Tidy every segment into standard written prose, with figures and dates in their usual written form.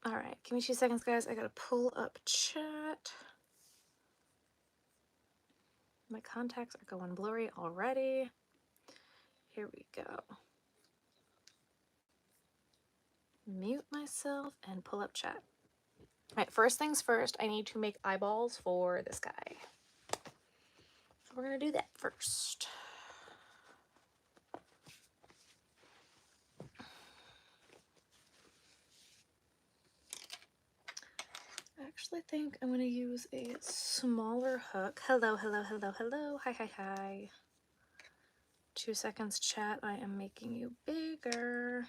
All right, give me 2 seconds, guys. I gotta pull up chat. My contacts are going blurry already. Here we go. Mute myself and pull up chat. All right, first things first, I need to make eyeballs for this guy. So we're gonna do that first. I actually think I'm gonna use a smaller hook. Hello, hello, hello, hello. Hi, hi, hi. 2 seconds, chat. I am making you bigger.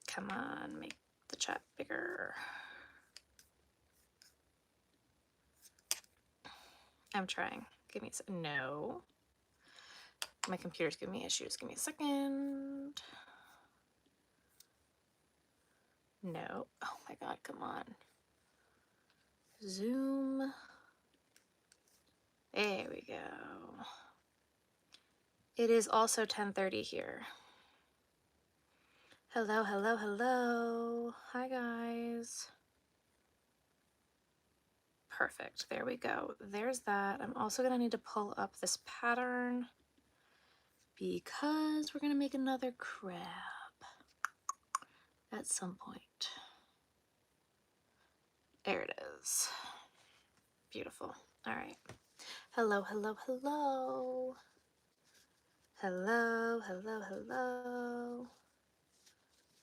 Come on, make the chat bigger. I'm trying. Give me a second. No. My computer's giving me issues. Give me a second. No. Oh my god, come on. Zoom. There we go. It is also 10:30 here. Hello, hello, hello. Hi, guys. Perfect. There we go. There's that. I'm also going to need to pull up this pattern because we're going to make another crab at some point. There it is. Beautiful. All right. Hello, hello, hello. Hello, hello, hello.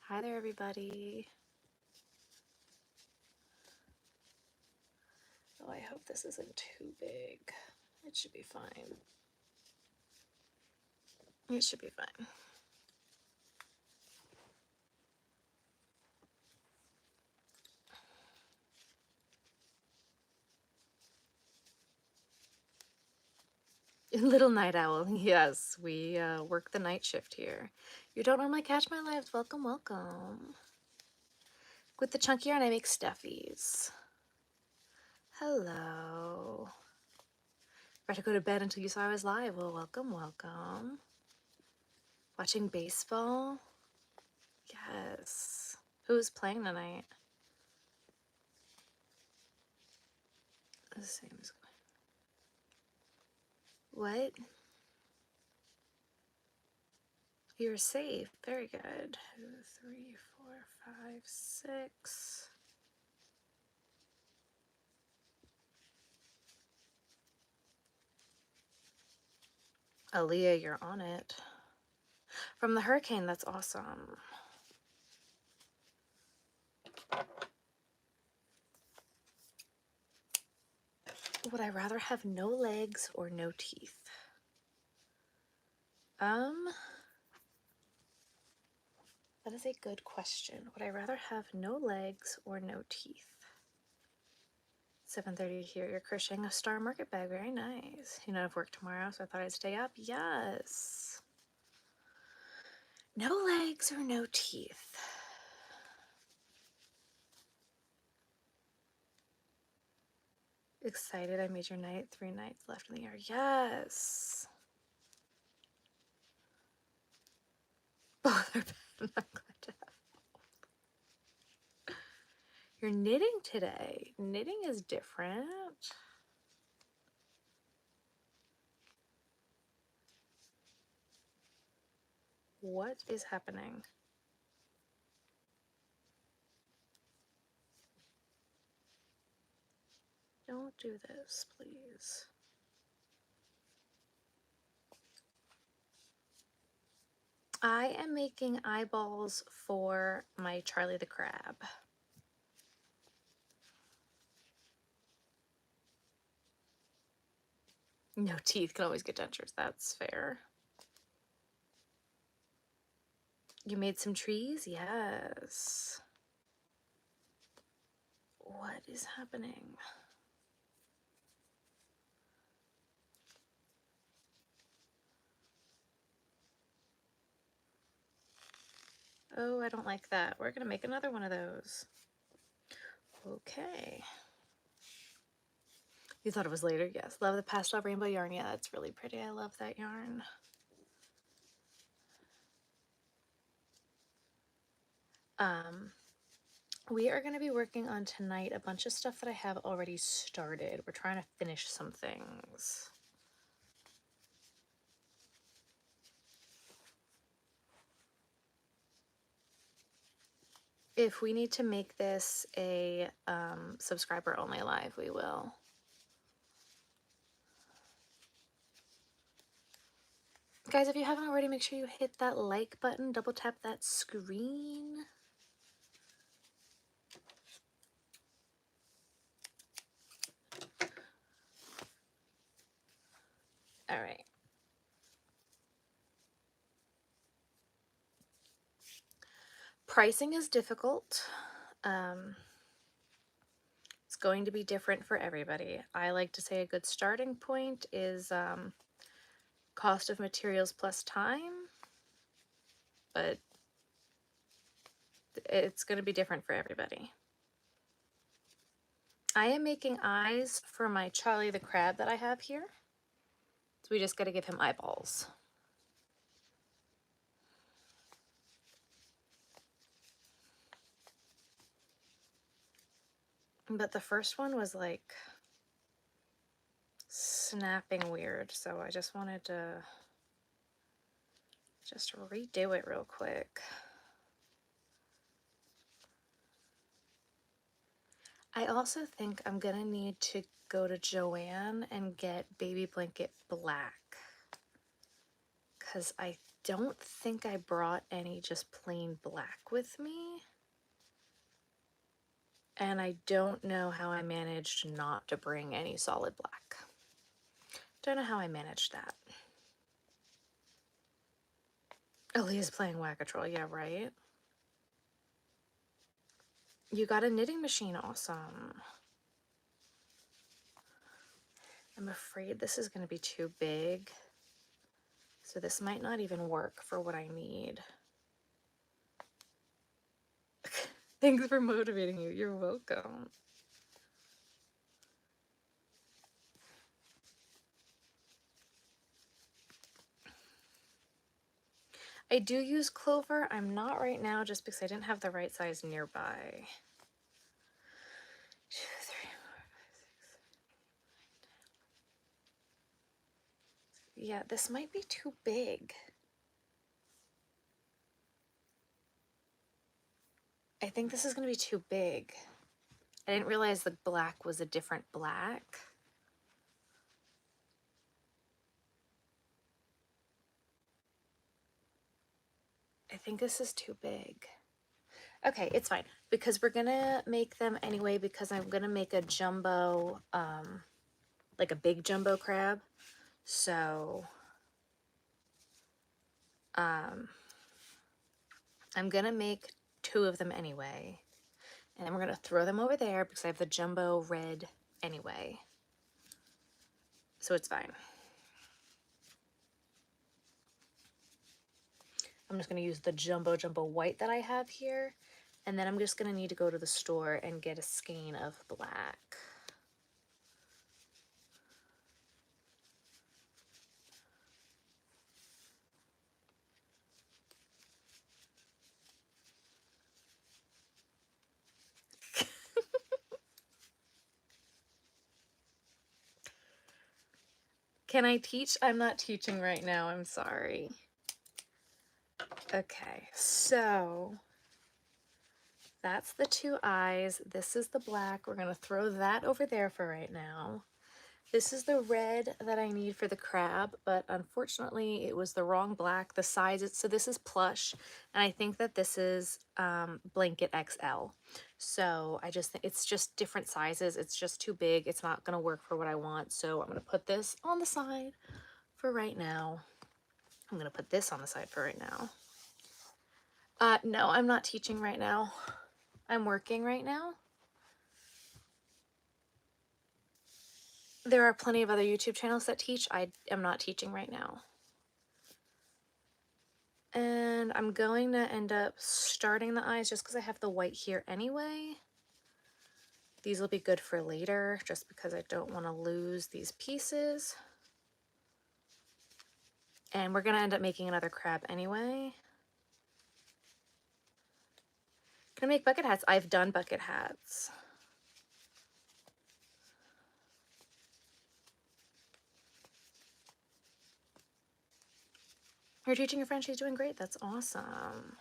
Hi there, everybody. Oh, I hope this isn't too big. It should be fine. It should be fine. Little night owl. Yes, we work the night shift here. You don't normally catch my lives. Welcome, welcome. With the chunky yarn, I make stuffies. Hello. About to go to bed until you saw I was live. Well, welcome, welcome. Watching baseball? Yes. Who's playing tonight? The same as what? You're safe. Very good. 2, 3, 4, 5, 6. Aaliyah, you're on it. From the hurricane, that's awesome. Would I rather have no legs or no teeth? That is a good question. Would I rather have no legs or no teeth? 7:30 here. You're crocheting a star market bag. Very nice. You know, I have work tomorrow, so I thought I'd stay up. Yes. No legs or no teeth. Excited I made your night. 3 nights left in the year. Yes. Both are bad. I'm glad to have. You're knitting today. Knitting is different. What is happening? Don't do this, please. I am making eyeballs for my Charlie the Crab. No teeth, can always get dentures. That's fair. You made some trees? Yes. What is happening? Oh, I don't like that. We're gonna make another one of those. Okay. You thought it was later? Yes. Love the pastel rainbow yarn. Yeah, that's really pretty. I love that yarn. We are going to be working on tonight a bunch of stuff that I have already started. We're trying to finish some things. If we need to make this a subscriber only live, we will. Guys, if you haven't already, make sure you hit that like button, double tap that screen. All right. Pricing is difficult. It's going to be different for everybody. I like to say a good starting point is cost of materials plus time, but it's going to be different for everybody. I am making eyes for my Charlie the Crab that I have here. So we just got to give him eyeballs. But the first one was like snapping weird, so I just wanted to just redo it real quick. I also think I'm gonna need to go to Joann and get Baby Blanket Black, because I don't think I brought any just plain black with me. And I don't know how I managed not to bring any solid black. Don't know how I managed that. Aaliyah's playing Whack-A-Troll, yeah, right? You got a knitting machine, awesome. I'm afraid this is going to be too big, so this might not even work for what I need. Thanks for motivating you. You're welcome. I do use clover. I'm not right now just because I didn't have the right size nearby. 2, 3, 4, 5, 6, 7, 8, 9, 10. Yeah, this might be too big. I think this is going to be too big. I didn't realize the black was a different black. I think this is too big. Okay, it's fine, because we're gonna make them anyway, because I'm gonna make a jumbo, like a big jumbo crab. So, I'm gonna make 2 of them anyway. And then we're gonna throw them over there because I have the jumbo red anyway. So it's fine. I'm just gonna use the jumbo white that I have here. And then I'm just gonna need to go to the store and get a skein of black. Can I teach? I'm not teaching right now, I'm sorry. Okay, so that's the 2 eyes. This is the black. We're gonna throw that over there for right now. This is the red that I need for the crab, but unfortunately it was the wrong black. The size, so this is plush, and I think that this is blanket XL. So I just think it's just different sizes. It's just too big. It's not gonna work for what I want. So I'm gonna put this on the side for right now. I'm gonna put this on the side for right now. No, I'm not teaching right now. I'm working right now. There are plenty of other YouTube channels that teach. I am not teaching right now. And I'm going to end up starting the eyes just because I have the white here anyway. These will be good for later just because I don't want to lose these pieces. And we're going to end up making another crab anyway. gonna make bucket hats. I've done bucket hats. You're teaching your friend, she's doing great. That's awesome.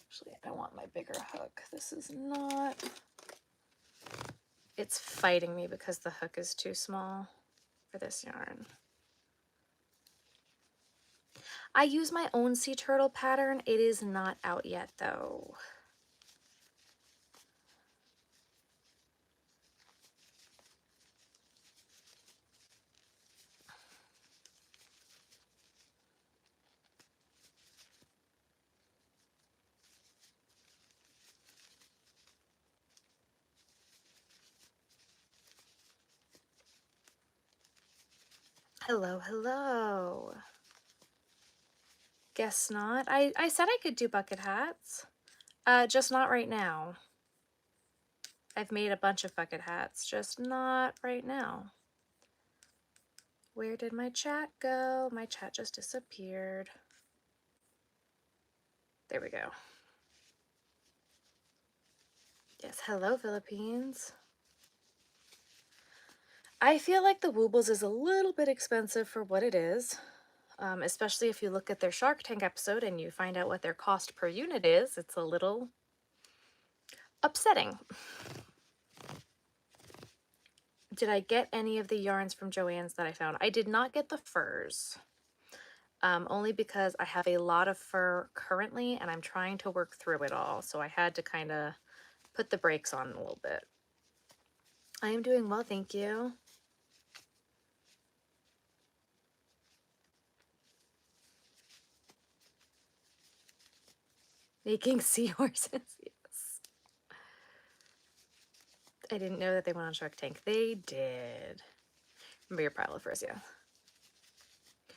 Actually, I want my bigger hook. This is not, it's fighting me because the hook is too small for this yarn. I use my own sea turtle pattern. It is not out yet though. Hello, hello. Guess not. I said I could do bucket hats. Just not right now. I've made a bunch of bucket hats, just not right now. Where did my chat go? My chat just disappeared. There we go. Yes, hello, Philippines. I feel like the Woobles is a little bit expensive for what it is, especially if you look at their Shark Tank episode and you find out what their cost per unit is. It's a little upsetting. Did I get any of the yarns from Joann's that I found? I did not get the furs, only because I have a lot of fur currently and I'm trying to work through it all. So I had to kind of put the brakes on a little bit. I am doing well, thank you. Making seahorses, yes. I didn't know that they went on Shark Tank. They did. Remember your pile of furs, yeah.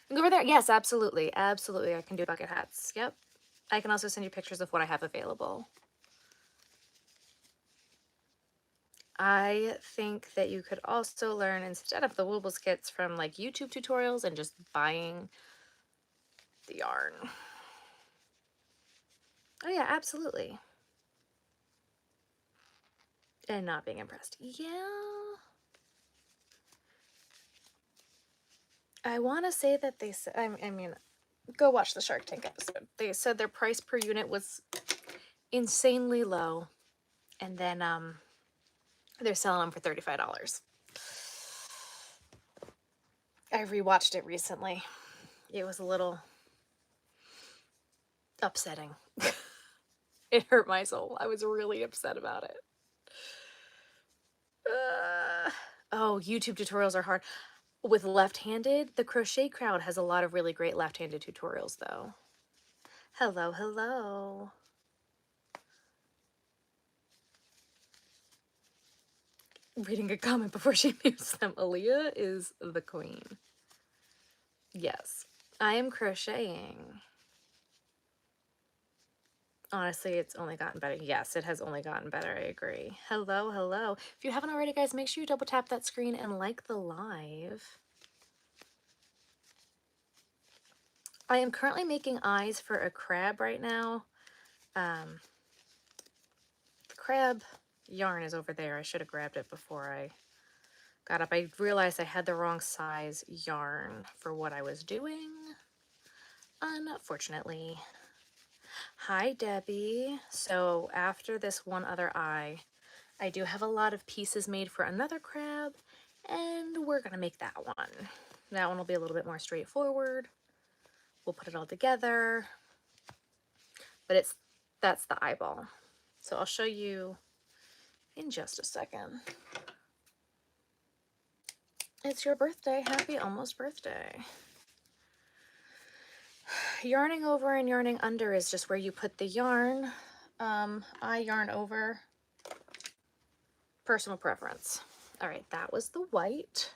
Go over there. Yes, absolutely. Absolutely. I can do bucket hats. Yep. I can also send you pictures of what I have available. I think that you could also learn, instead of the Woobles kits, from like YouTube tutorials and just buying the yarn. Oh yeah, absolutely. And not being impressed. Yeah. I want to say that they said, I mean, go watch the Shark Tank episode. They said their price per unit was insanely low. And then they're selling them for $35. I rewatched it recently. It was a little upsetting. It hurt my soul. I was really upset about it. Oh, YouTube tutorials are hard. With left-handed, the Crochet Crowd has a lot of really great left-handed tutorials, though. Hello, hello. Reading a comment before she mutes them. Aaliyah is the queen. Yes, I am crocheting. Honestly, it's only gotten better. Yes, it has only gotten better. I agree. Hello, hello. If you haven't already, guys, make sure you double tap that screen and like the live. I am currently making eyes for a crab right now. The crab yarn is over there. I should have grabbed it before I got up. I realized I had the wrong size yarn for what I was doing, unfortunately. Hi, Debbie. So after this one other eye, I do have a lot of pieces made for another crab, and we're gonna make that one. That one will be a little bit more straightforward. We'll put it all together, but that's the eyeball. So I'll show you in just a second. It's your birthday. Happy almost birthday. Yarning over and yarning under is just where you put the yarn. I yarn over. Personal preference. All right, that was the white.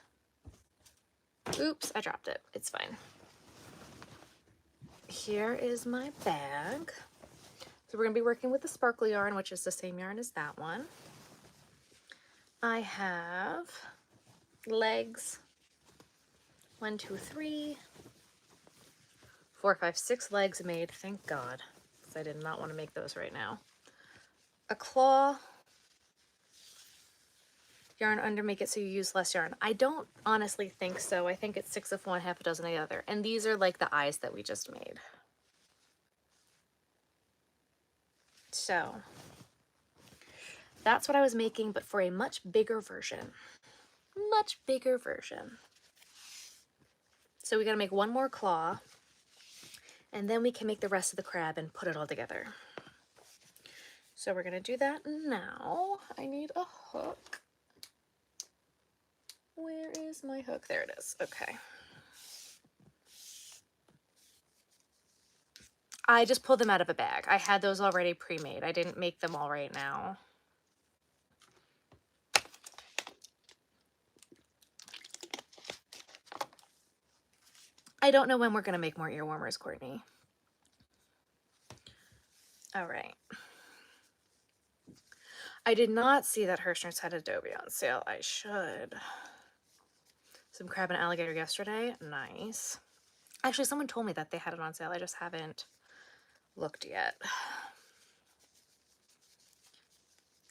Oops, I dropped it. It's fine. Here is my bag. So we're going to be working with the sparkle yarn, which is the same yarn as that one. I have legs 1, 2, 3, 4, 5, 6 legs made, thank God, because I did not want to make those right now. A claw, yarn under, make it so you use less yarn. I don't honestly think so. I think it's 6 of one, half a dozen of the other. And these are like the eyes that we just made. So that's what I was making, but for a much bigger version. Much bigger version. So we got to make one more claw, and then we can make the rest of the crab and put it all together. So we're going to do that now. I need a hook. Where is my hook? There it is. Okay. I just pulled them out of a bag. I had those already pre-made. I didn't make them all right now. I don't know when we're going to make more ear warmers, Courtney. All right. I did not see that Hirschner's had Adobe on sale. I should. Some crab and alligator yesterday. Nice. Actually, someone told me that they had it on sale. I just haven't looked yet.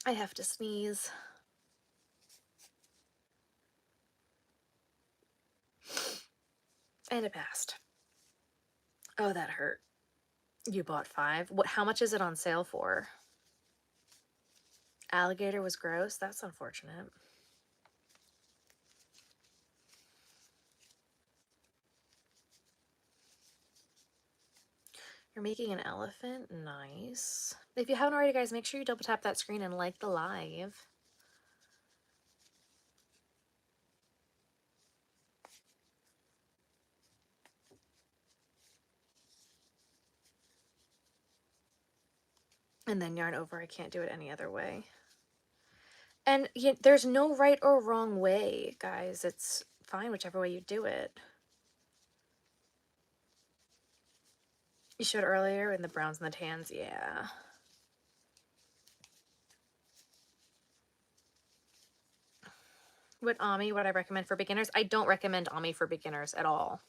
I have to sneeze. And it passed. Oh, that hurt. You bought 5. What? How much is it on sale for? Alligator was gross? That's unfortunate. You're making an elephant? Nice. If you haven't already, guys, make sure you double tap that screen and like the live. And then yarn over. I can't do it any other way. And there's no right or wrong way, guys. It's fine whichever way you do it. You showed earlier in the browns and the tans, yeah. What Ami would I recommend for beginners? I don't recommend Ami for beginners at all.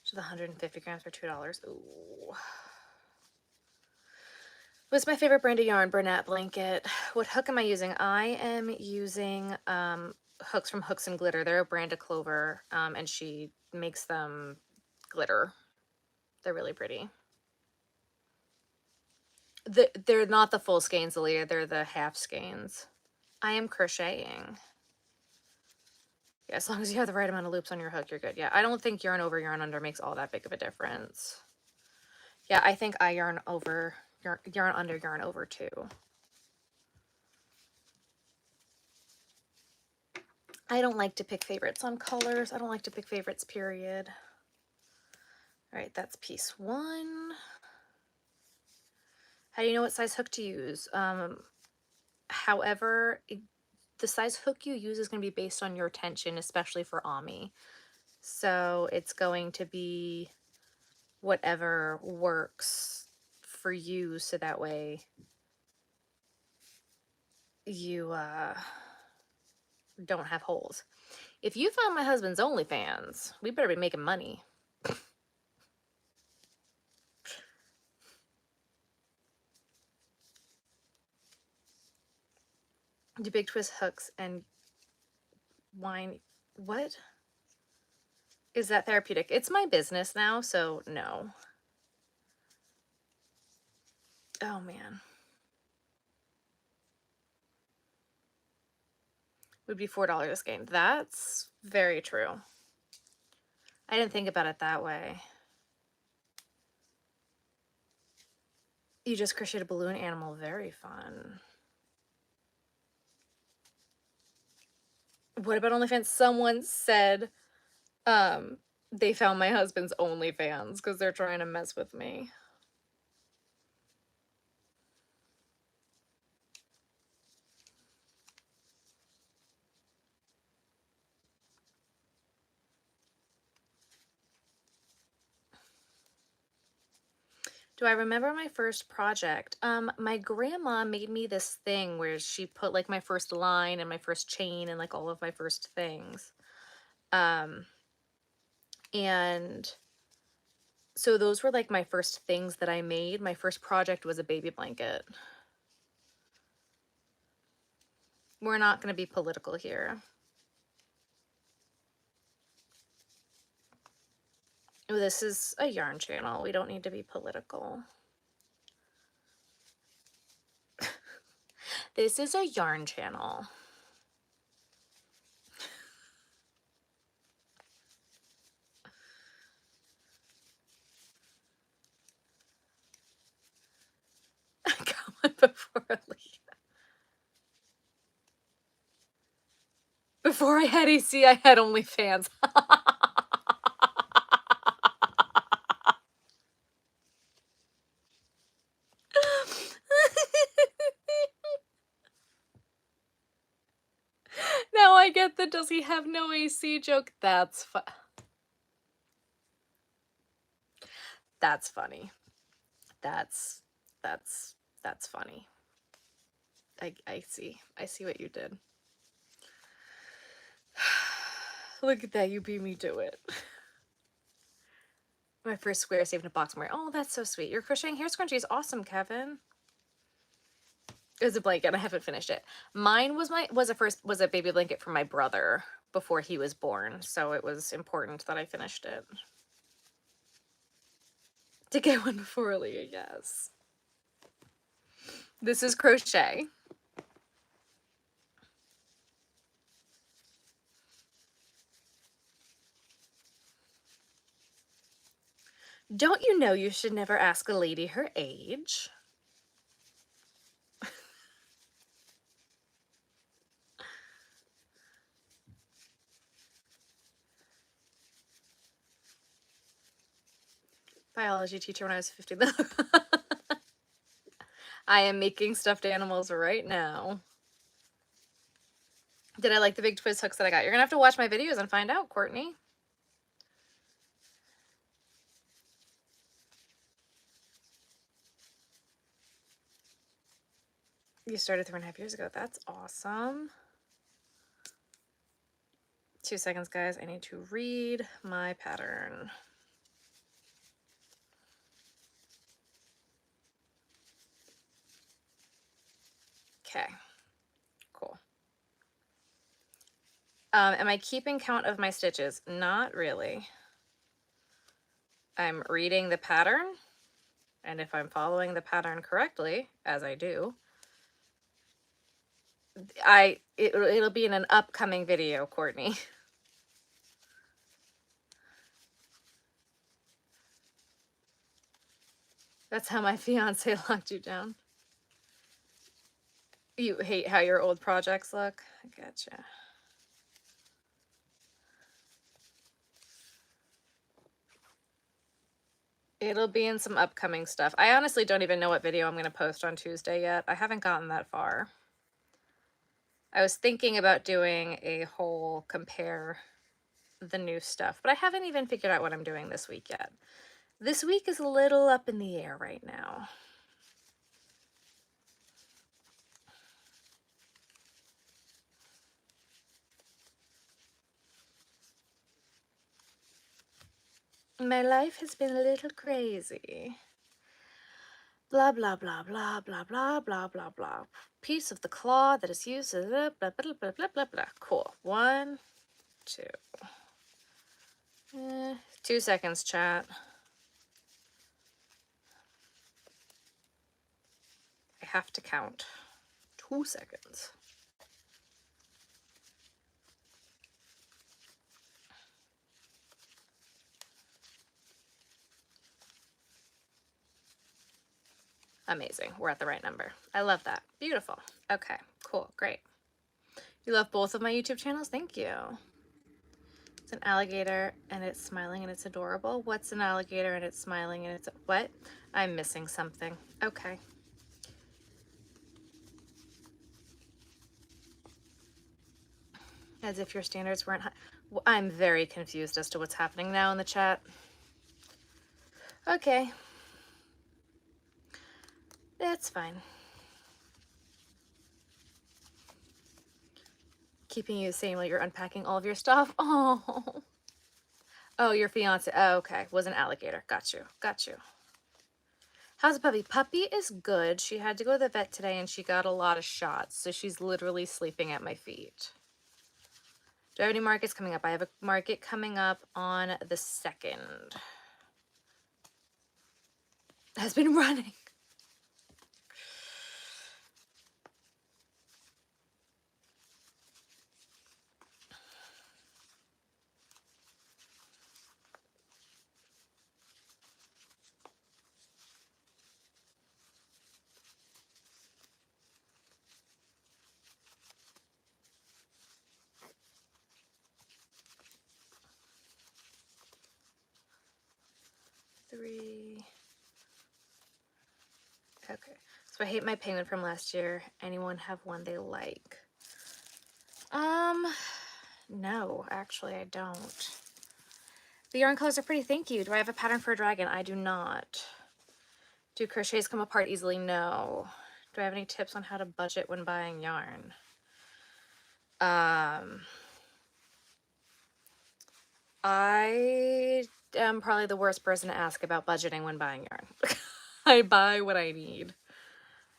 So the 150 grams for $2. Ooh. What's my favorite brand of yarn? Bernat Blanket. What hook am I using? I am using hooks from Hooks and Glitter. They're a brand of Clover, and she makes them glitter. They're really pretty. They're not the full skeins, Aaliyah. They're the half skeins. I am crocheting. Yeah, as long as you have the right amount of loops on your hook, you're good. Yeah, I don't think yarn over, yarn under makes all that big of a difference. Yeah, I think I yarn over, yarn under, yarn over too. I don't like to pick favorites on colors. I don't like to pick favorites, period. All right, that's piece 1. How do you know what size hook to use? However, the size hook you use is going to be based on your tension, especially for Ami. So it's going to be whatever works for you, so that way you don't have holes. If you found my husband's OnlyFans, we better be making money. Do big twist hooks and wine. What? Is that therapeutic? It's my business now, so no. Oh, man. Would be $4 a skein. That's very true. I didn't think about it that way. You just crocheted a balloon animal. Very fun. What about OnlyFans? Someone said they found my husband's OnlyFans because they're trying to mess with me. Do I remember my first project? My grandma made me this thing where she put like my first line and my first chain and like all of my first things. And so those were like my first things that I made. My first project was a baby blanket. We're not going to be political here. Oh, this is a yarn channel. We don't need to be political. This is a yarn channel. Come on, before Leah. Before I had AC, I had OnlyFans. Now I get the does he have no AC joke. That's funny. That's funny. That's funny. I see. I see what you did. Look at that, you beat me to it. My first square saved in a box more. Oh, that's so sweet. You're crocheting hair scrunchies. Awesome, Kevin. It was a blanket. I haven't finished it. Mine was a baby blanket for my brother before he was born, so it was important that I finished it. To get one before Leah, yes. This is crochet. Don't you know you should never ask a lady her age? Biology teacher when I was 15. I am making stuffed animals right now. Did I like the big twist hooks that I got? You're gonna have to watch my videos and find out, Courtney. You started 3.5 years ago. That's awesome. 2 seconds, guys. I need to read my pattern. Okay, cool. Am I keeping count of my stitches? Not really. I'm reading the pattern, and if I'm following the pattern correctly, as I do, it'll be in an upcoming video, Courtney. That's how my fiance locked you down. You hate how your old projects look? I gotcha. It'll be in some upcoming stuff. I honestly don't even know what video I'm going to post on Tuesday yet. I haven't gotten that far. I was thinking about doing a whole compare the new stuff, but I haven't even figured out what I'm doing this week yet. This week is a little up in the air right now. My life has been a little crazy. Blah, blah, blah, blah, blah, blah, blah, blah, blah. Piece of the claw that is used, blah, blah, blah, blah, blah, blah, blah. Cool. 1, 2. 2 seconds, chat. I have to count. 2 seconds. Amazing. We're at the right number. I love that. Beautiful. Okay, cool. Great. You love both of my YouTube channels? Thank you. It's an alligator and it's smiling and it's adorable. What's an alligator and it's smiling and it's what? I'm missing something. Okay. As if your standards weren't high. I'm very confused as to what's happening now in the chat. Okay. It's fine. Keeping you the same while you're unpacking all of your stuff. Oh. Oh, your fiance. Oh, okay. Was an alligator. Got you. Got you. How's the puppy? Puppy is good. She had to go to the vet today and she got a lot of shots. So she's literally sleeping at my feet. Do I have any markets coming up? I have a market coming up on the 2nd. Has been running. Three. Okay. So I hate my penguin from last year. Anyone have one they like? No, actually I don't. The yarn colors are pretty, thank you. Do I have a pattern for a dragon? I do not. Do crochets come apart easily? No. Do I have any tips on how to budget when buying yarn? I am probably the worst person to ask about budgeting when buying yarn. I buy what I need.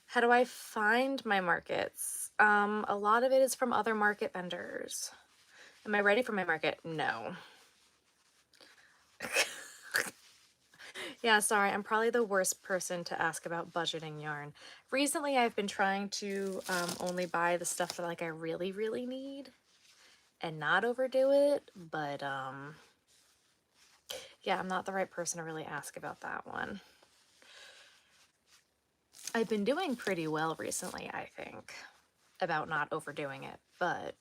How do I find my markets? A lot of it is from other market vendors. Am I ready for my market? No. Yeah, sorry, I'm probably the worst person to ask about budgeting yarn. Recently, I've been trying to only buy the stuff that like I really, really need and not overdo it, but yeah, I'm not the right person to really ask about that one. I've been doing pretty well recently, I think, about not overdoing it, but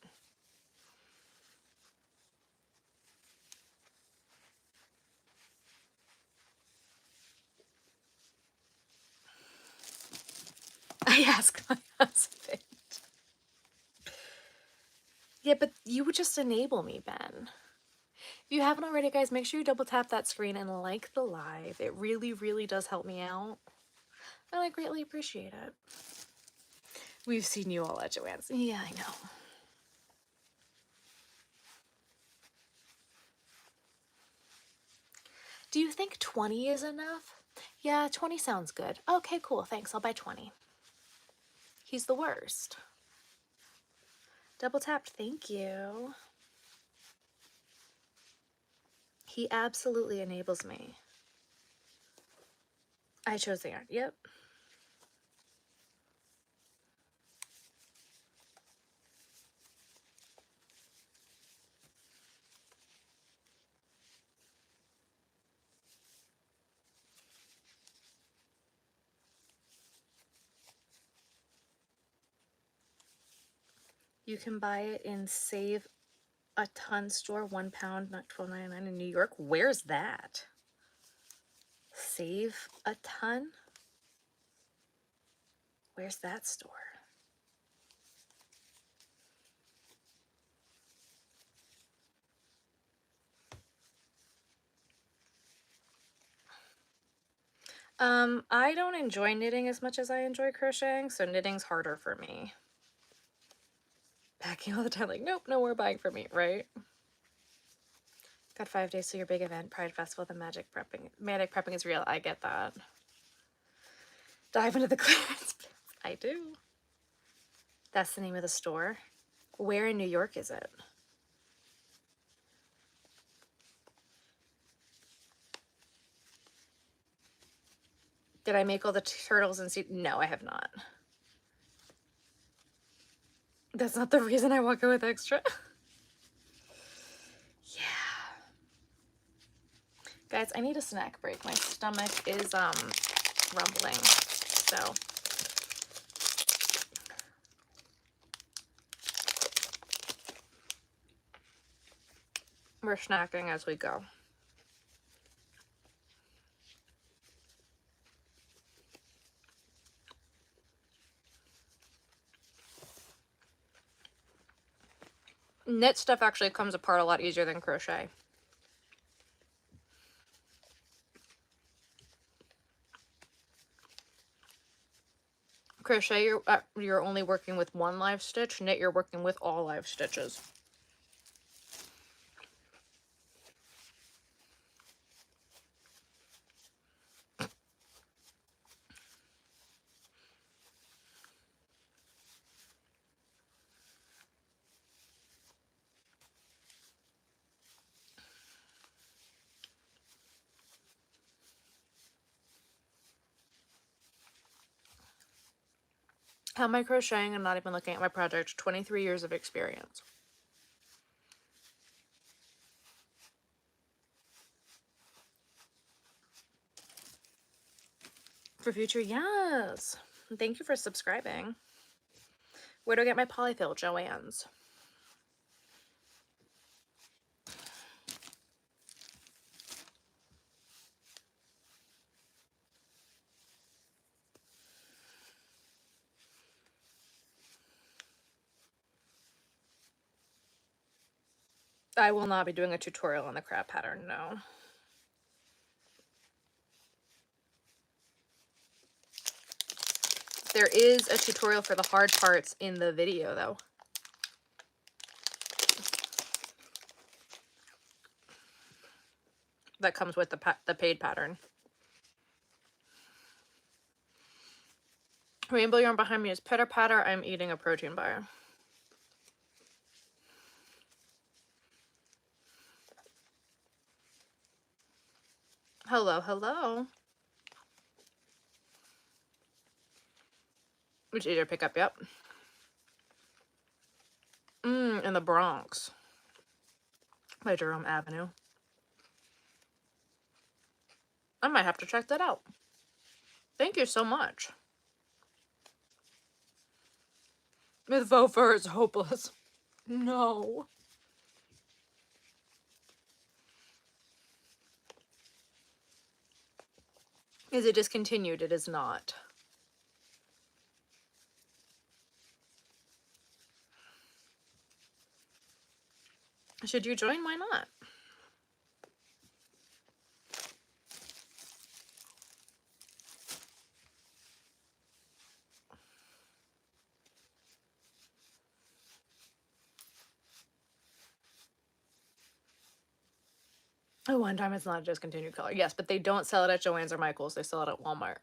I ask my husband. Yeah, but you would just enable me, Ben. If you haven't already, guys, make sure you double tap that screen and like the live. It really, really does help me out. And I greatly appreciate it. We've seen you all at Joanne's. Yeah, I know. Do you think 20 is enough? Yeah, 20 sounds good. Okay, cool. Thanks. I'll buy 20. He's the worst. Double tapped. Thank you. He absolutely enables me. I chose the yarn. Yep. You can buy it in Save a Ton store, £1, not $12.99 in New York. Where's that? Save a Ton? Where's that store? I don't enjoy knitting as much as I enjoy crocheting, so knitting's harder for me. Packing all the time, like, nope, no more buying for me, right? Got 5 days to your big event, Pride Festival, the magic prepping is real. I get that. Dive into the clearance bins. I do. That's the name of the store. Where in New York is it? Did I make all the turtles and see? No, I have not. That's not the reason I walk in with extra. Yeah. Guys, I need a snack break. My stomach is rumbling. So we're snacking as we go. Knit stuff actually comes apart a lot easier than crochet. Crochet, you're only working with one live stitch. Knit, you're working with all live stitches. How am I crocheting? I'm not even looking at my project. 23 years of experience. For future, yes. Thank you for subscribing. Where do I get my polyfill, Joanne's? I will not be doing a tutorial on the crab pattern, no. There is a tutorial for the hard parts in the video, though. That comes with the paid pattern. Rainbow yarn behind me is pitter patter. I'm eating a protein bar. Hello, hello. Which eater pickup? Yep. In the Bronx. By Jerome Avenue. I might have to check that out. Thank you so much. With faux fur is hopeless. No. Is it discontinued? It is not. Should you join? Why not? Oh, one time it's not a discontinued color. Yes, but they don't sell it at Joann's or Michael's. They sell it at Walmart.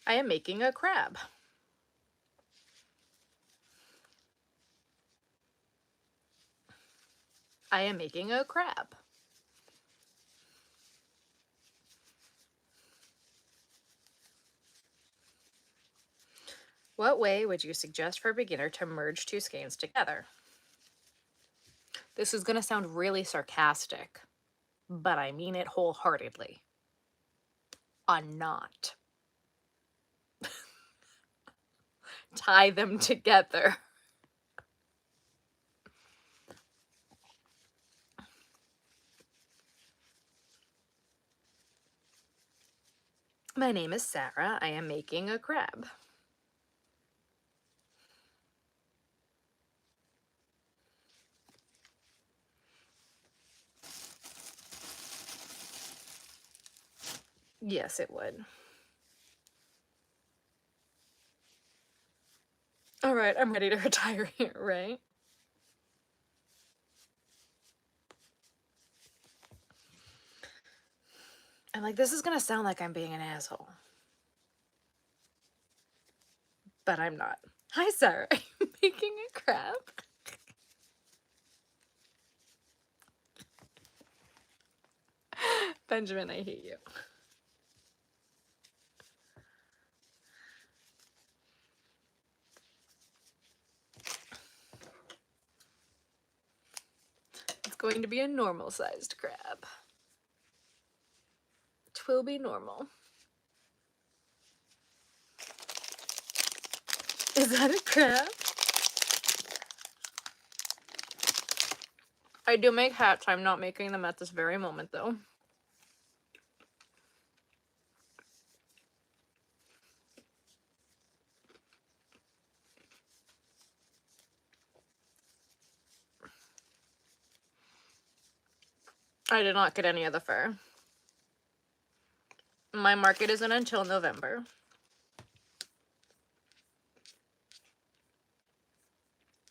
I am making a crab. I am making a crab. What way would you suggest for a beginner to merge two skeins together? This is going to sound really sarcastic, but I mean it wholeheartedly. A knot. Tie them together. My name is Sarah. I am making a crab. Yes, it would. All right, I'm ready to retire here, right? I'm like, this is going to sound like I'm being an asshole. But I'm not. Hi, Sarah. Are you making a crab? Benjamin, I hate you. It's going to be a normal-sized crab. Twill be normal. Is that a crab? I do make hats. I'm not making them at this very moment, though. I did not get any of the fur. My market isn't until November.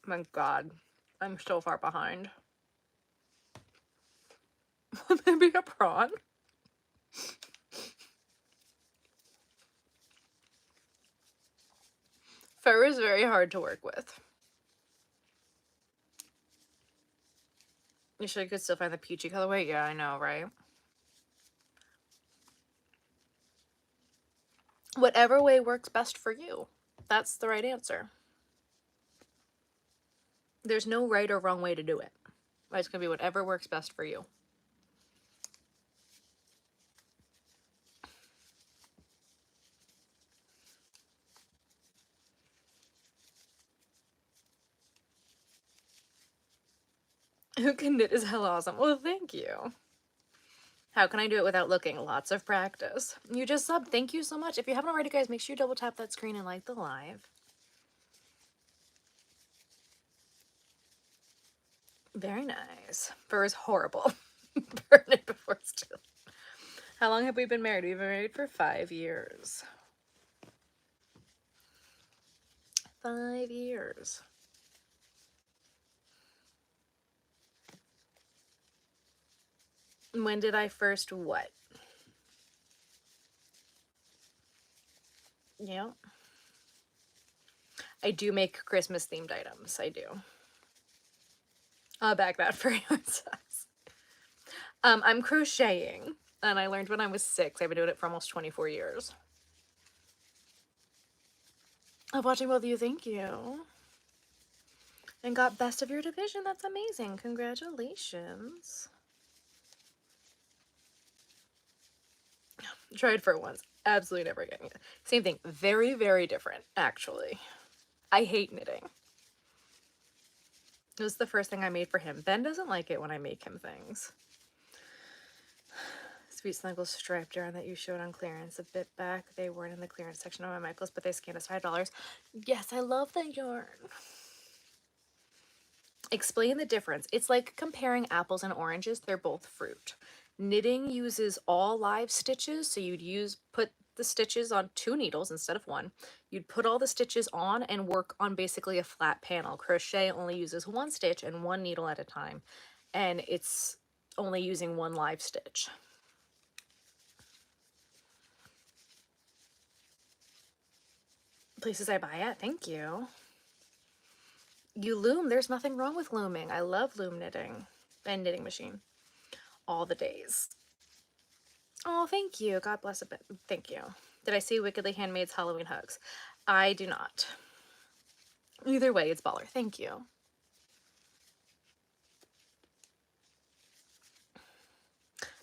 My God, I'm so far behind. Maybe a prawn? Fur is very hard to work with. You sure you could still find the peachy colorway? Yeah, I know, right? Whatever way works best for you. That's the right answer. There's no right or wrong way to do it. It's going to be whatever works best for you. Who can knit is hell awesome. Well, thank you. How can I do it without looking? Lots of practice. You just subbed. Thank you so much. If you haven't already, guys, make sure you double tap that screen and like the live. Very nice. Fur is horrible. Burn it before it's too late. How long have we been married? We've been married for 5 years. 5 years. When did I first what? Yeah. I do make Christmas themed items. I do. I'll back that for you. I'm crocheting, and I learned when I was 6. I've been doing it for almost 24 years. I'm watching both of you. Thank you. And got best of your division. That's amazing. Congratulations. Tried for once. Absolutely never getting it. Same thing. Very, very different, actually. I hate knitting. It was the first thing I made for him. Ben doesn't like it when I make him things. Sweet Snuggle striped yarn that you showed on clearance a bit back. They weren't in the clearance section of my Michaels, but they scanned us $5. Yes, I love that yarn. Explain the difference. It's like comparing apples and oranges. They're both fruit. Knitting uses all live stitches, so you'd put the stitches on 2 needles instead of 1. You'd put all the stitches on and work on basically a flat panel. Crochet only uses 1 stitch and 1 needle at a time, and it's only using 1 live stitch. Places I buy at, thank you. You loom, there's nothing wrong with looming. I love loom knitting and knitting machine all the days. Oh, thank you. God bless it. Thank you. Did I see Wickedly Handmaid's Halloween Hugs? I do not. Either way, it's baller. Thank you.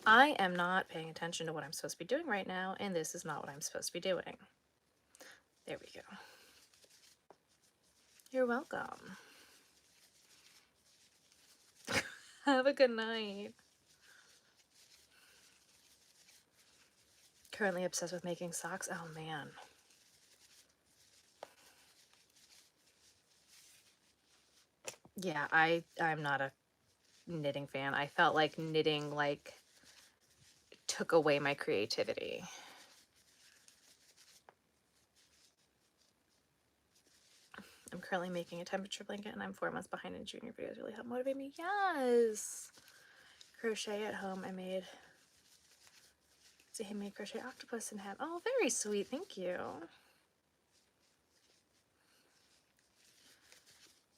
I am not paying attention to what I'm supposed to be doing right now, and this is not what I'm supposed to be doing. There we go. You're welcome. Have a good night. Currently obsessed with making socks. Oh, man. Yeah, I'm not a knitting fan. I felt like knitting took away my creativity. I'm currently making a temperature blanket and I'm 4 months behind in junior videos. Really helped motivate me. Yes. Crochet at home. I made a handmade crochet octopus and hat. Oh, very sweet. Thank you.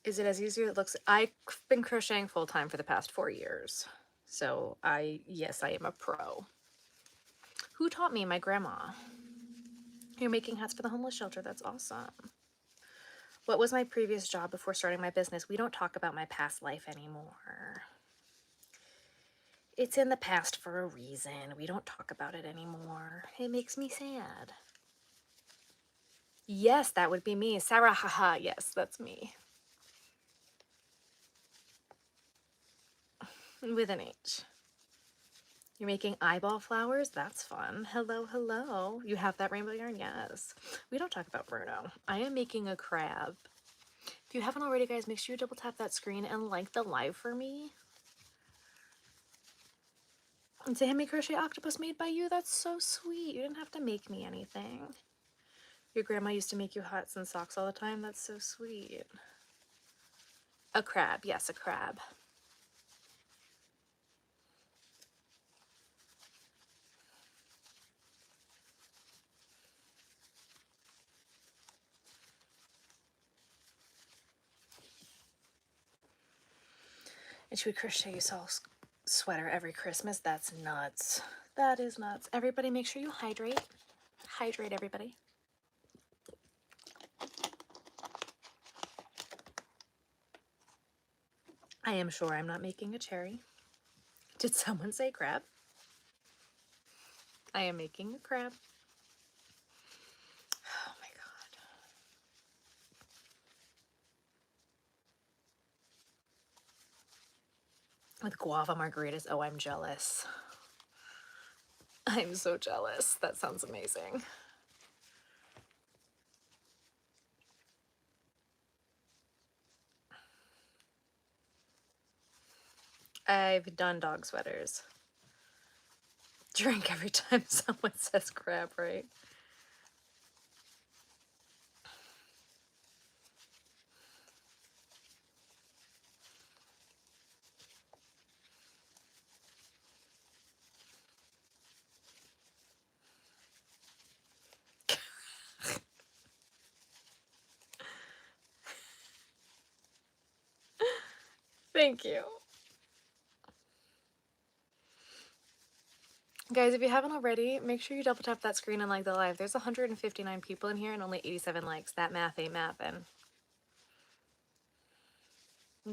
Is it as easy as it looks? I've been crocheting full time for the past 4 years. So yes, I am a pro. Who taught me? My grandma. You're making hats for the homeless shelter. That's awesome. What was my previous job before starting my business? We don't talk about my past life anymore. It's in the past for a reason. We don't talk about it anymore. It makes me sad. Yes, that would be me. Sarah, haha. Yes, that's me. With an H. You're making eyeball flowers? That's fun. Hello, hello. You have that rainbow yarn? Yes. We don't talk about Bruno. I am making a crab. If you haven't already, guys, make sure you double tap that screen and like the live for me. It's a handmade crochet octopus made by you. That's so sweet. You didn't have to make me anything. Your grandma used to make you hats and socks all the time. That's so sweet. A crab. Yes, a crab. And she would crochet you a sweater every Christmas. That's nuts. That is nuts. Everybody make sure you hydrate. Hydrate, everybody. I am sure I'm not making a cherry. Did someone say crab? I am making a crab. Oh my god. With guava margaritas. Oh, I'm jealous. I'm so jealous. That sounds amazing. I've done dog sweaters. Drink every time someone says crab, right? Thank you. Guys, if you haven't already, make sure you double tap that screen and like the live. There's 159 people in here and only 87 likes. That math ain't mathing.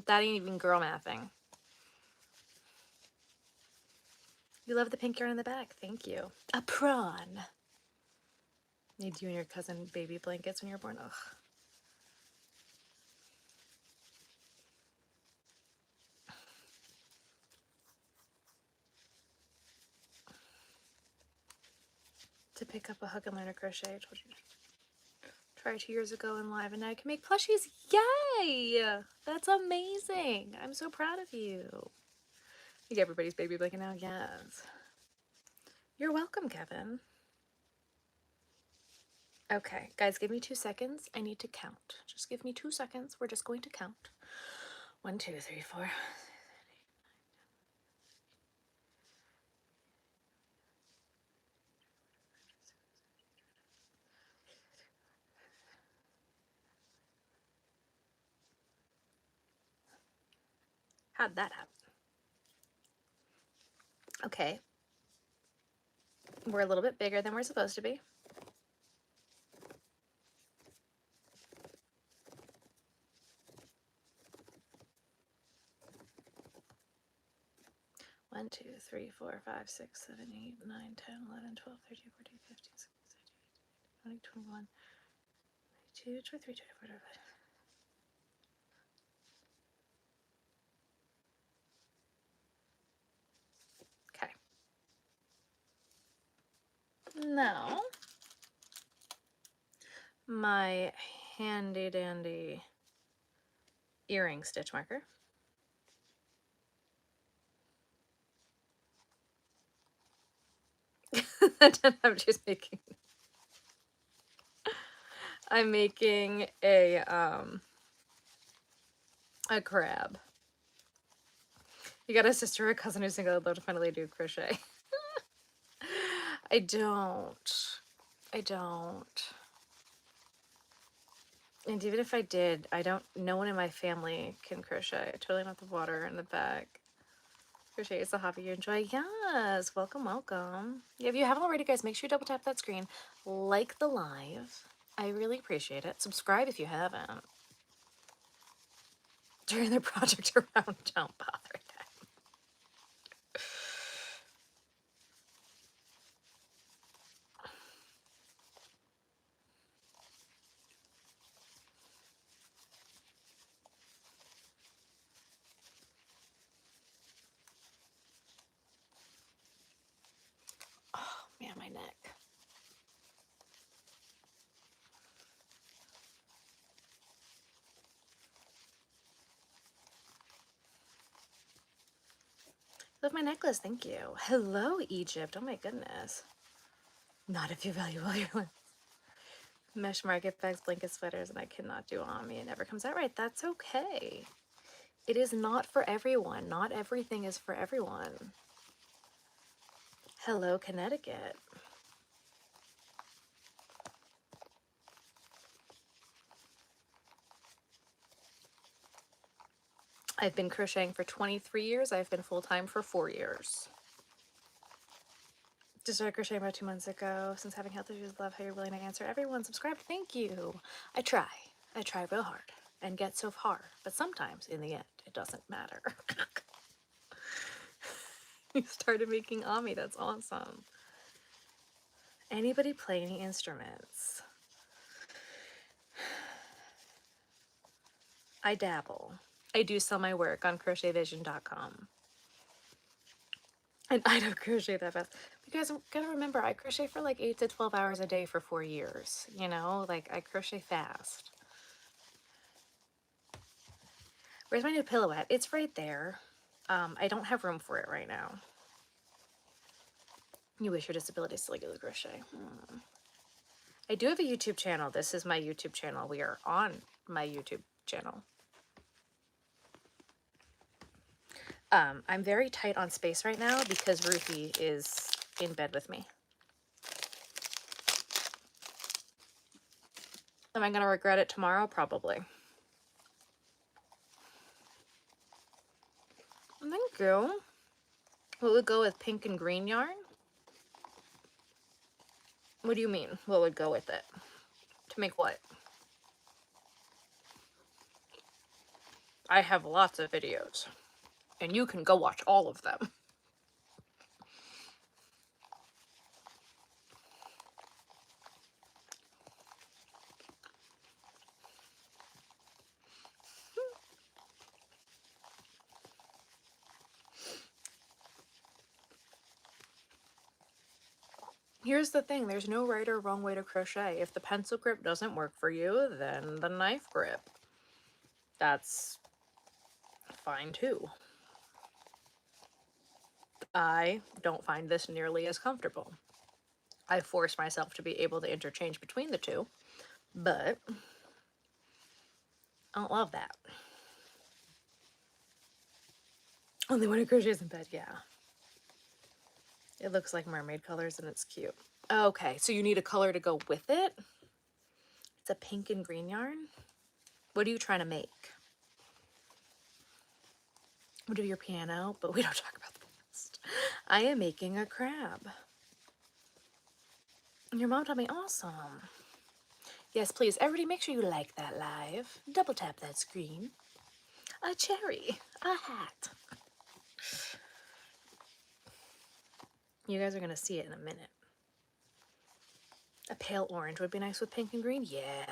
That ain't even girl mathing. You love the pink yarn in the back. Thank you. A prawn. Need you and your cousin baby blankets when you're born. Ugh. To pick up a hook and learn to crochet. I told you. Tried 2 years ago in live and now I can make plushies. Yay! That's amazing. I'm so proud of you. You get everybody's baby blanket now? Yes. You're welcome, Kevin. Okay, guys, give me 2 seconds. I need to count. Just give me 2 seconds. We're just going to count. 1, 2, 3, 4. How'd that happen? Okay. We're a little bit bigger than we're supposed to be. One, 2, 3, 4, 5, 6, 7, 8, 9, 10, 11, 12, 13, 14, 15, 16, 17, 18, 20, 21, 22, 23, 24, 25. Okay. Now, my handy dandy earring stitch marker. I'm just making. I'm making a crab. You got a sister or a cousin who's single, I'd love to finally do crochet. I don't. And even if I did, no one in my family can crochet. Totally not the water in the back. Crochet is a hobby you enjoy. Yes, welcome, welcome. Yeah, if you haven't already, guys, make sure you double tap that screen. Like the live. I really appreciate it. Subscribe if you haven't. Turn the project around. Don't bother that. Oh, man, my neck. Love my necklace, thank you. Hello, Egypt. Oh my goodness. Not if you value all your life. Mesh market bags, blanket sweaters, and I cannot do on me. It never comes out right. That's okay. It is not for everyone. Not everything is for everyone. Hello, Connecticut. I've been crocheting for 23 years. I've been full-time for 4 years. Just started crocheting about 2 months ago. Since having health issues, love how you're willing to answer everyone. Subscribe. Thank you. I try real hard and get so far, but sometimes in the end it doesn't matter. You started making Ami. That's awesome. Anybody play any instruments? I dabble. I do sell my work on crochetvision.com. And I don't crochet that fast. You guys gotta remember, I crochet for like 8 to 12 hours a day for 4 years. You know, like I crochet fast. Where's my new pillow at? It's right there. I don't have room for it right now. You wish your disability still good at crochet. I do have a YouTube channel. This is my YouTube channel. We are on my YouTube channel. I'm very tight on space right now because Ruthie is in bed with me. Am I going to regret it tomorrow? Probably. Thank you. What would go with pink and green yarn? What do you mean? What would go with it? To make what? I have lots of videos, and you can go watch all of them. Here's the thing, there's no right or wrong way to crochet. If the pencil grip doesn't work for you, then the knife grip. That's fine too. I don't find this nearly as comfortable. I force myself to be able to interchange between the two, but I don't love that. Only when it crochets in bed, yeah. It looks like mermaid colors and it's cute. Okay, so you need a color to go with it? It's a pink and green yarn? What are you trying to make? We'll do your piano, but we don't talk about the past. I am making a crab. Your mom told me, awesome. Yes, please, everybody make sure you like that live. Double tap that screen. A cherry, a hat. You guys are gonna see it in a minute. A pale orange would be nice with pink and green, yeah.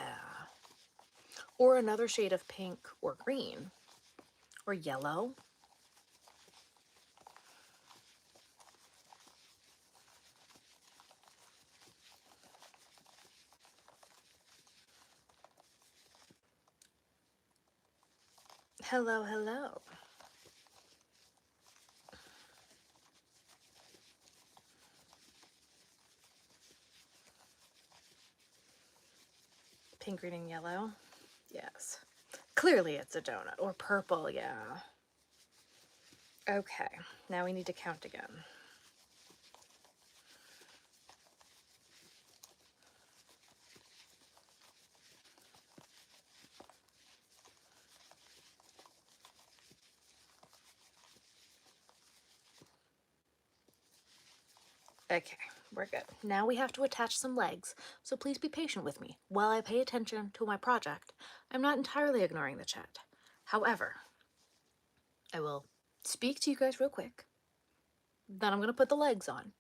Or another shade of pink or green, or yellow. Hello, hello. Pink, green, and yellow. Yes. Clearly it's a donut. Or purple, yeah. Okay, now we need to count again. Okay, we're good. Now we have to attach some legs, so please be patient with me while I pay attention to my project. I'm not entirely ignoring the chat. However, I will speak to you guys real quick. Then I'm going to put the legs on.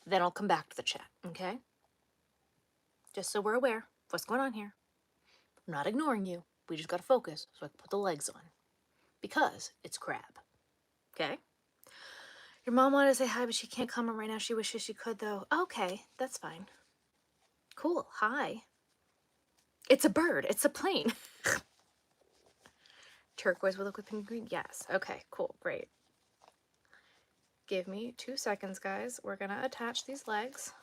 Then I'll come back to the chat, okay? Just so we're aware of what's going on here. I'm not ignoring you. We just got to focus so I can put the legs on. Because it's crab, okay? Your mom wanted to say hi, but she can't comment right now. She wishes she could, though. Okay, that's fine. Cool, hi. It's a bird. It's a plane. Turquoise will look with pink and green. Yes. Okay, cool, great. Give me 2 seconds, guys. We're gonna attach these legs.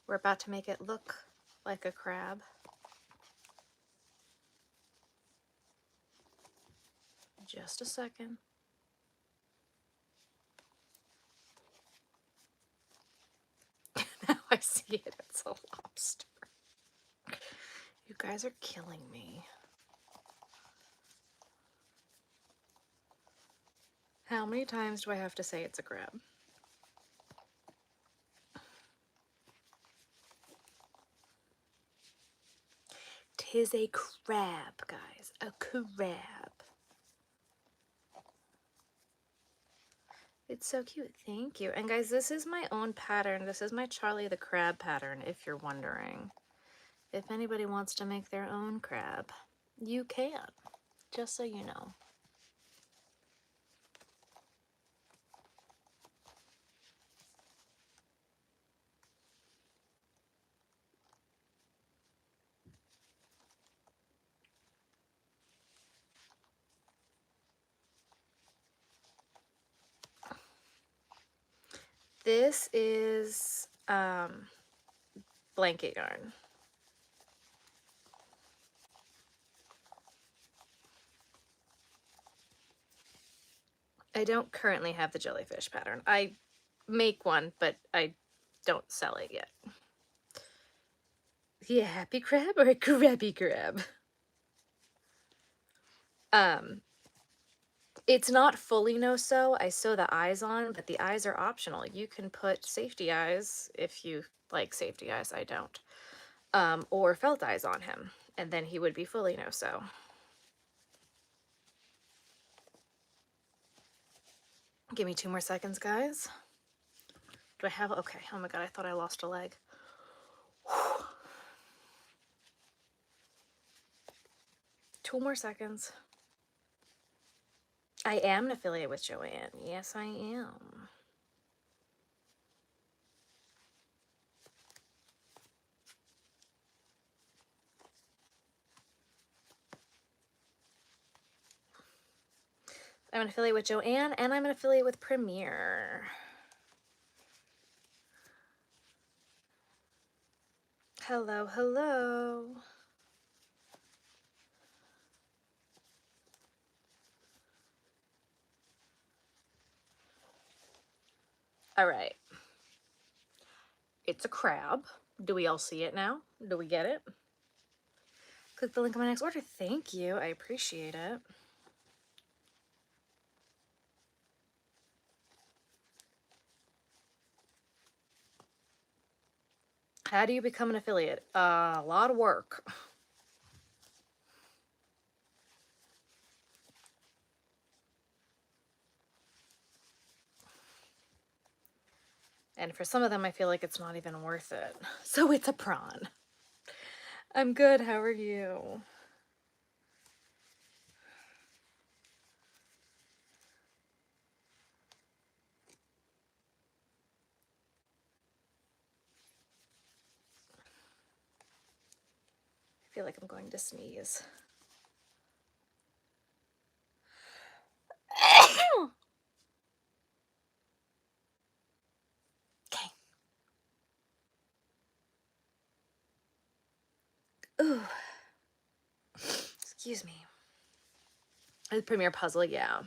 We're about to make it look like a crab. Just a second. Now I see it, it's a lobster. You guys are killing me. How many times do I have to say it's a crab? Tis a crab, guys. A crab. It's so cute. Thank you. And guys, this is my own pattern. This is my Charlie the Crab pattern, if you're wondering. If anybody wants to make their own crab, you can. Just so you know. This is blanket yarn. I don't currently have the jellyfish pattern. I make one, but I don't sell it yet. Yeah, happy crab or a crabby crab? It's not fully no-sew. I sew the eyes on, but the eyes are optional. You can put safety eyes if you like safety eyes. I don't. Or felt eyes on him, and then he would be fully no-sew. Give me 2 more seconds, guys. Do I have, okay, oh my god, I thought I lost a leg. Whew. 2 more seconds. I am an affiliate with Joanne. Yes, I am. I'm an affiliate with Joanne, and I'm an affiliate with Premiere. Hello, hello. All right. It's a crab. Do we all see it now? Do we get it? Click the link on my next order. Thank you. I appreciate it. How do you become an affiliate? A lot of work. And for some of them, I feel like it's not even worth it. So it's a prawn. I'm good. How are you? I feel like I'm going to sneeze. Okay. Ooh. Excuse me. The Premiere puzzle, yeah.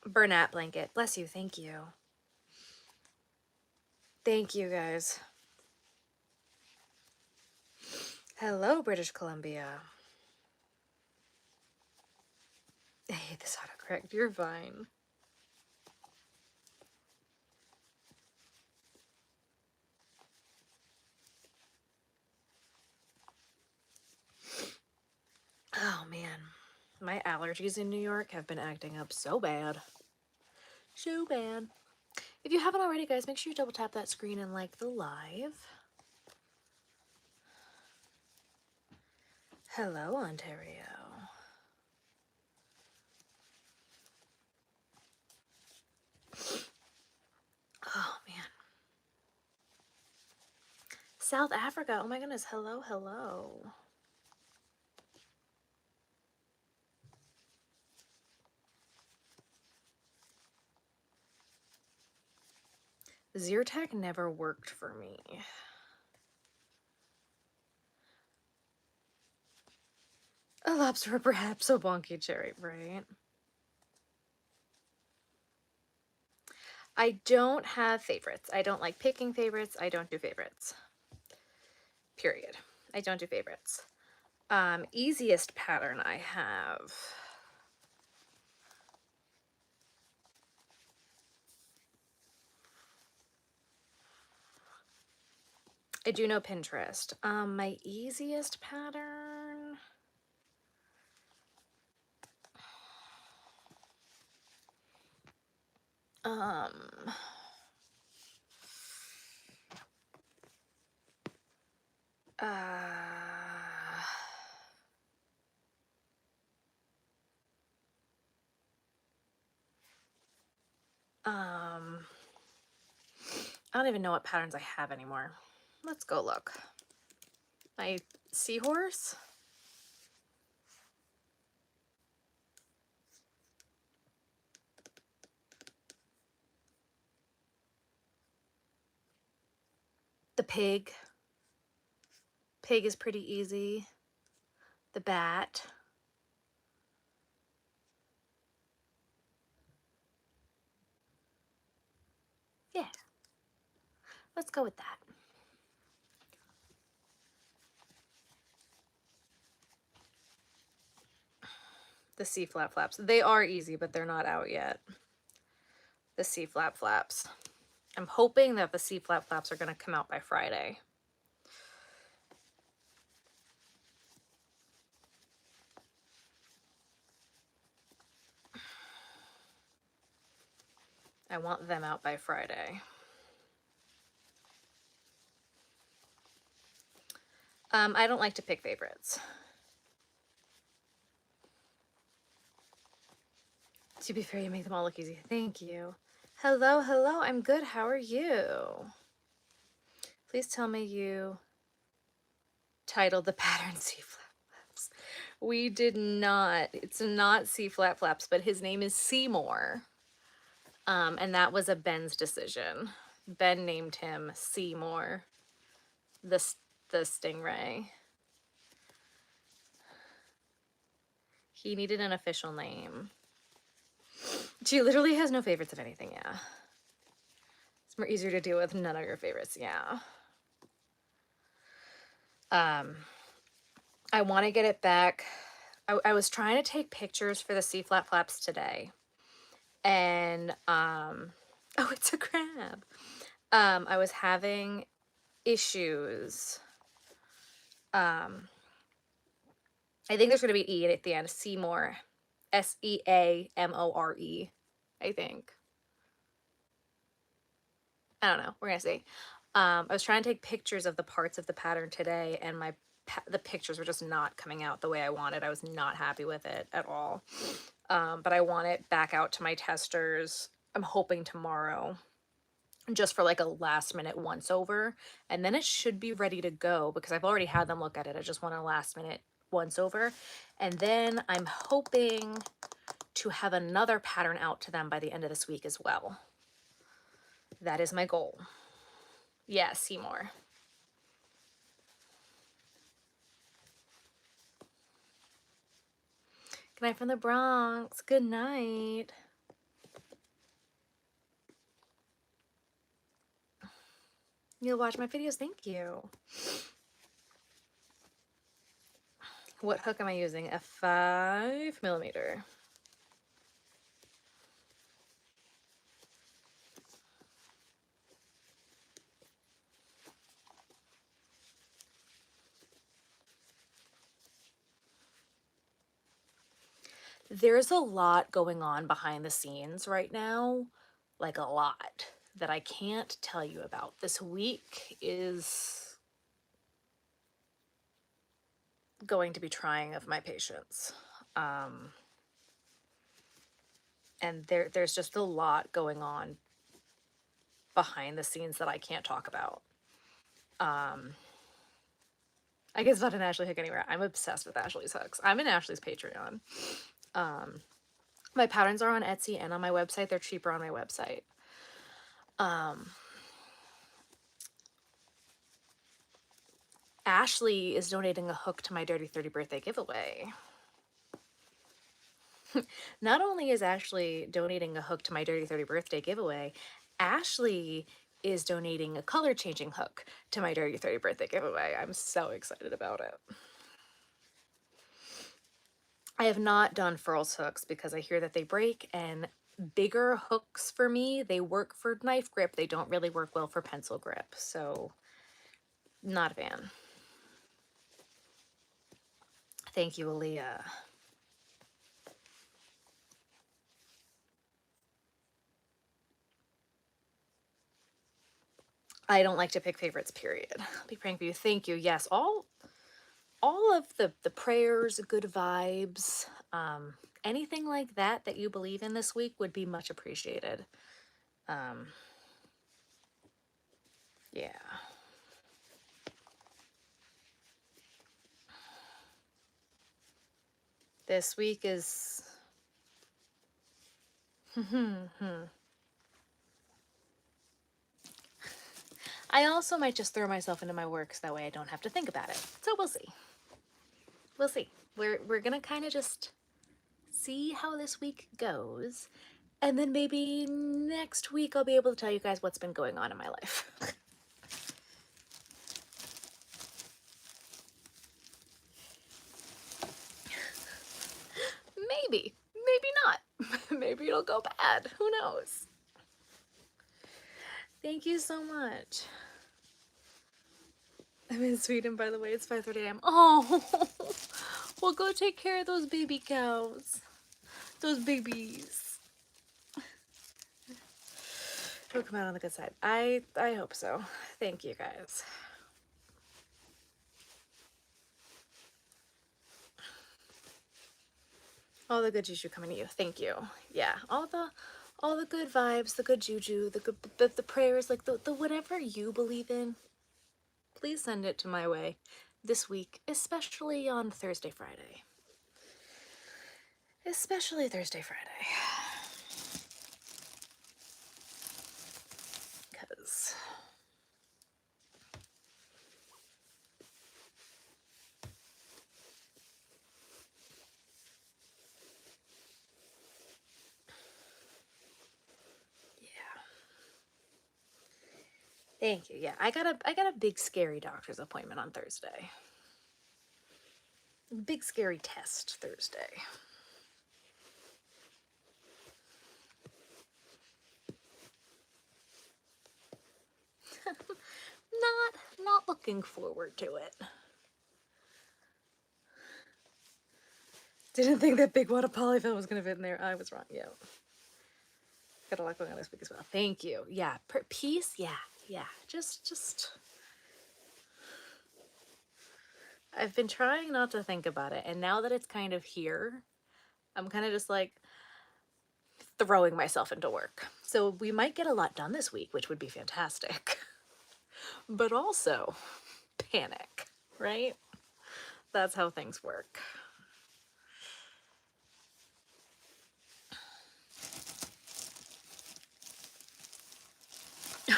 Bernat blanket. Bless you. Thank you. Thank you, guys. Hello, British Columbia. I hate this autocorrect. You're fine. Oh, man. My allergies in New York have been acting up so bad. So bad. If you haven't already, guys, make sure you double tap that screen and like the live. Hello, Ontario. Oh, man. South Africa. Oh my goodness. Hello, hello. Zyrtec never worked for me. A lobster or perhaps a wonky cherry, right? I don't have favorites. I don't like picking favorites. I don't do favorites. Period. I don't do favorites. Easiest pattern I have. I do know Pinterest. My easiest pattern. Um, I don't even know what patterns I have anymore. Let's go look. My seahorse. The pig. Pig is pretty easy. The bat. Yeah. Let's go with that. The C flat flaps. They are easy, but they're not out yet. The C flat flaps. I'm hoping that the C flat flaps are going to come out by Friday. I want them out by Friday. I don't like to pick favorites. To be fair, you make them all look easy. Thank you. Hello, hello. I'm good. How are you? Please tell me you titled the pattern C flat flaps. We did not. It's not C flat flaps, but his name is Seymour. And that was a Ben's decision. Ben named him Seymour, the stingray. He needed an official name. She literally has no favorites of anything, yeah. It's more easier to deal with none of your favorites, yeah. I want to get it back. I was trying to take pictures for the C flat flaps today. And, oh, it's a crab. I was having issues. I think there's going to be E at the end. Seymour. Seamore, I think. I don't know. We're going to see. I was trying to take pictures of the parts of the pattern today, and the pictures were just not coming out the way I wanted. I was not happy with it at all. But I want it back out to my testers. I'm hoping tomorrow, just for like a last minute once over, and then it should be ready to go because I've already had them look at it. I just want a last minute once over, and then I'm hoping to have another pattern out to them by the end of this week as well. That is my goal. Yeah, Seymour. Good night from the Bronx. Good night. You'll watch my videos. Thank you. What hook am I using? A 5mm. There's a lot going on behind the scenes right now, like a lot that I can't tell you about. This week is going to be trying of my patience. And there's just a lot going on behind the scenes that I can't talk about. I can spot an Ashley hook anywhere. I'm obsessed with Ashley's hooks. I'm in Ashley's Patreon. My patterns are on Etsy and on my website. They're cheaper on my website. Ashley is donating a hook to my Dirty 30 birthday giveaway. Not only is Ashley donating a hook to my Dirty 30 birthday giveaway, Ashley is donating a color changing hook to my Dirty 30 birthday giveaway. I'm so excited about it. I have not done furls hooks because I hear that they break, and bigger hooks for me, they work for knife grip. They don't really work well for pencil grip. So not a fan. Thank you, Aaliyah. I don't like to pick favorites, period. I'll be praying for you. Thank you. Yes, all of the prayers, good vibes, anything like that that you believe in this week would be much appreciated. Yeah. This week is... I also might just throw myself into my work so that way I don't have to think about it. So we'll see. We'll see. We're gonna kind of just see how this week goes, and then maybe next week I'll be able to tell you guys what's been going on in my life. Maybe not. Maybe it'll go bad. Who knows? Thank you so much. I'm in Sweden, by the way. It's 5:30 a.m. Oh, well, go take care of those baby cows. Those babies. It'll come out on the good side. I hope so. Thank you, guys. All the good juju coming to you. Thank you. Yeah, all the good vibes, the good juju, the prayers, like the whatever you believe in. Please send it to my way this week, especially on Thursday, Friday. Especially Thursday, Friday. Because thank you. Yeah, I got a big scary doctor's appointment on Thursday. Big scary test Thursday. Not looking forward to it. Didn't think that big wad of polyfill was gonna fit in there. I was wrong. Yeah. Got a lot going on this week as well. Thank you. Yeah. Peace. Yeah. Just. I've been trying not to think about it, and now that it's kind of here, I'm kind of just like throwing myself into work. So we might get a lot done this week, which would be fantastic. But also panic, right? That's how things work.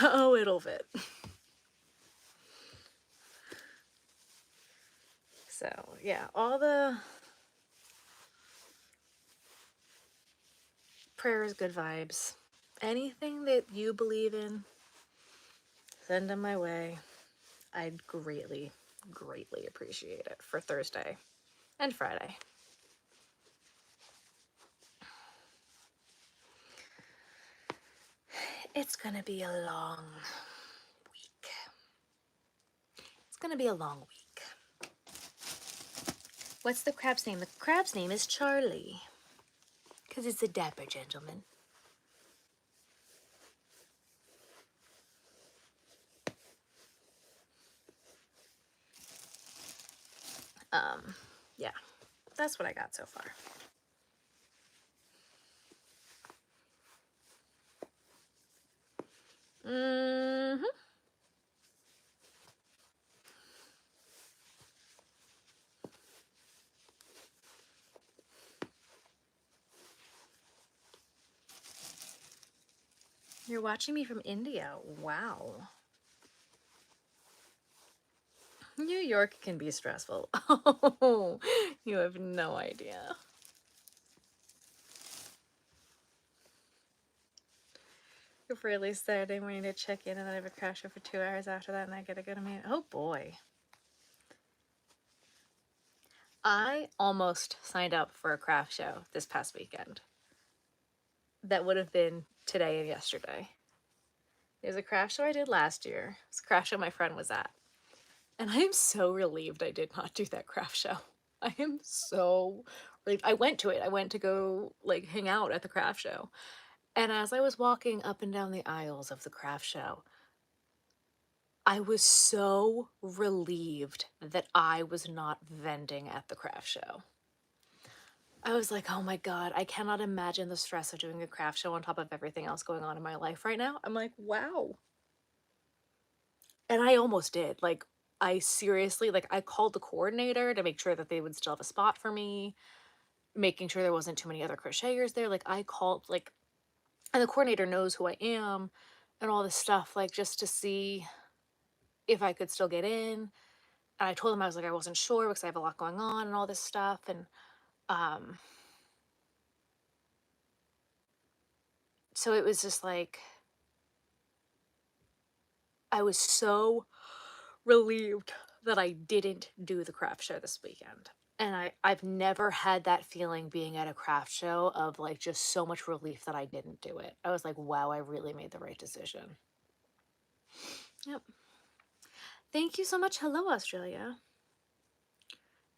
Oh, it'll fit. So yeah, all the prayers, good vibes, anything that you believe in, send them my way. I'd greatly appreciate it for Thursday and Friday. It's gonna be a long week. It's gonna be a long week. What's the crab's name? The crab's name is Charlie, because it's a dapper gentleman. Yeah, that's what I got so far. You're watching me from India. Wow. New York can be stressful. Oh, you have no idea. If really Saturday morning to check in and then I have a crash show for 2 hours after that and I gotta go to me. Oh boy. I almost signed up for a craft show this past weekend. That would have been today and yesterday. There's a craft show I did last year. It's a craft show my friend was at. And I am so relieved I did not do that craft show. I am so relieved. I went to it. I went to go like hang out at the craft show. And as I was walking up and down the aisles of the craft show, I was so relieved that I was not vending at the craft show. I was like, oh my God, I cannot imagine the stress of doing a craft show on top of everything else going on in my life right now. I'm like, wow. And I almost did. Like, I seriously, like, I called the coordinator to make sure that they would still have a spot for me, making sure there wasn't too many other crocheters there. Like, I called, like, and the coordinator knows who I am and all this stuff, like, just to see if I could still get in. And I told them I was like, I wasn't sure because I have a lot going on and all this stuff. And, um, so it was just like, I was so relieved that I didn't do the craft show this weekend. And I've never had that feeling being at a craft show of like just so much relief that I didn't do it. I was like, wow, I really made the right decision. Yep. Thank you so much. Hello, Australia.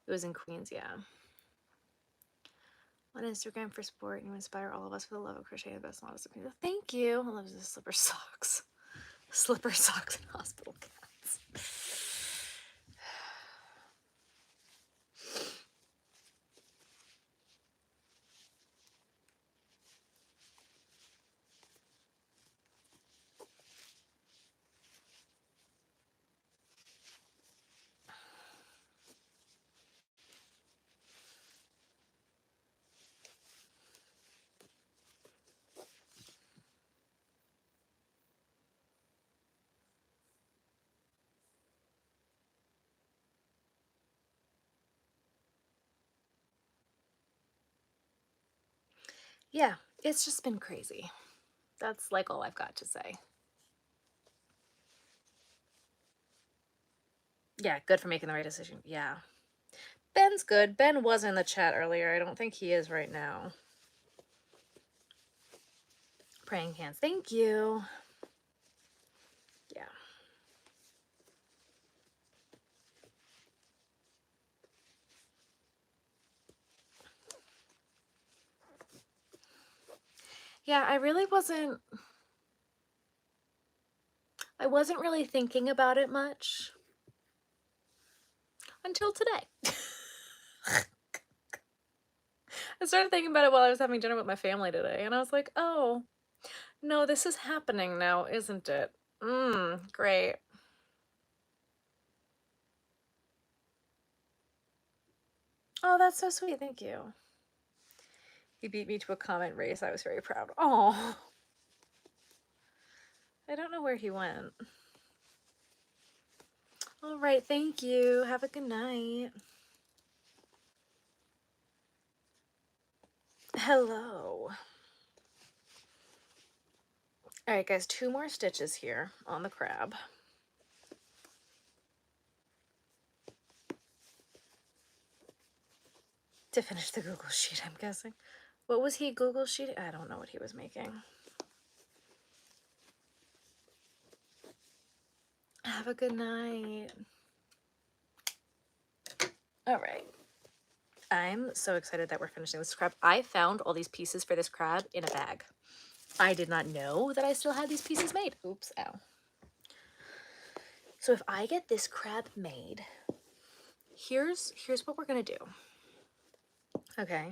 It was in Queens, yeah. On Instagram for sport, you inspire all of us for the love of crochet and best models of people. Thank you. I love the slipper socks. Slipper socks and hospital cats. Yeah, it's just been crazy. That's like all I've got to say. Yeah, good for making the right decision. Yeah. Ben's good. Ben was in the chat earlier. I don't think he is right now. Praying hands. Thank you. Yeah. Yeah, I wasn't really thinking about it much until today. I started thinking about it while I was having dinner with my family today, and I was like, oh, no, this is happening now, isn't it? Great. Oh, that's so sweet. Thank you. He beat me to a comment race. I was very proud. Oh, I don't know where he went. All right, thank you. Have a good night. Hello. All right, guys, 2 more stitches here on the crab. To finish the Google sheet, I'm guessing. What was he Google sheet? I don't know what he was making. Have a good night. All right. I'm so excited that we're finishing this crab. I found all these pieces for this crab in a bag. I did not know that I still had these pieces made. Oops, ow. So if I get this crab made, here's what we're gonna do. Okay.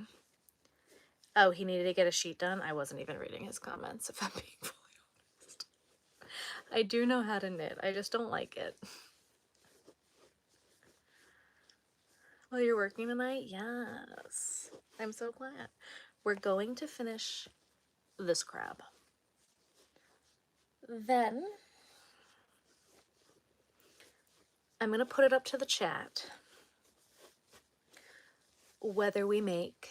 Oh, he needed to get a sheet done? I wasn't even reading his comments, if I'm being fully honest. I do know how to knit. I just don't like it. Oh, you're working tonight? Yes. I'm so glad. We're going to finish this crab. Then I'm going to put it up to the chat whether we make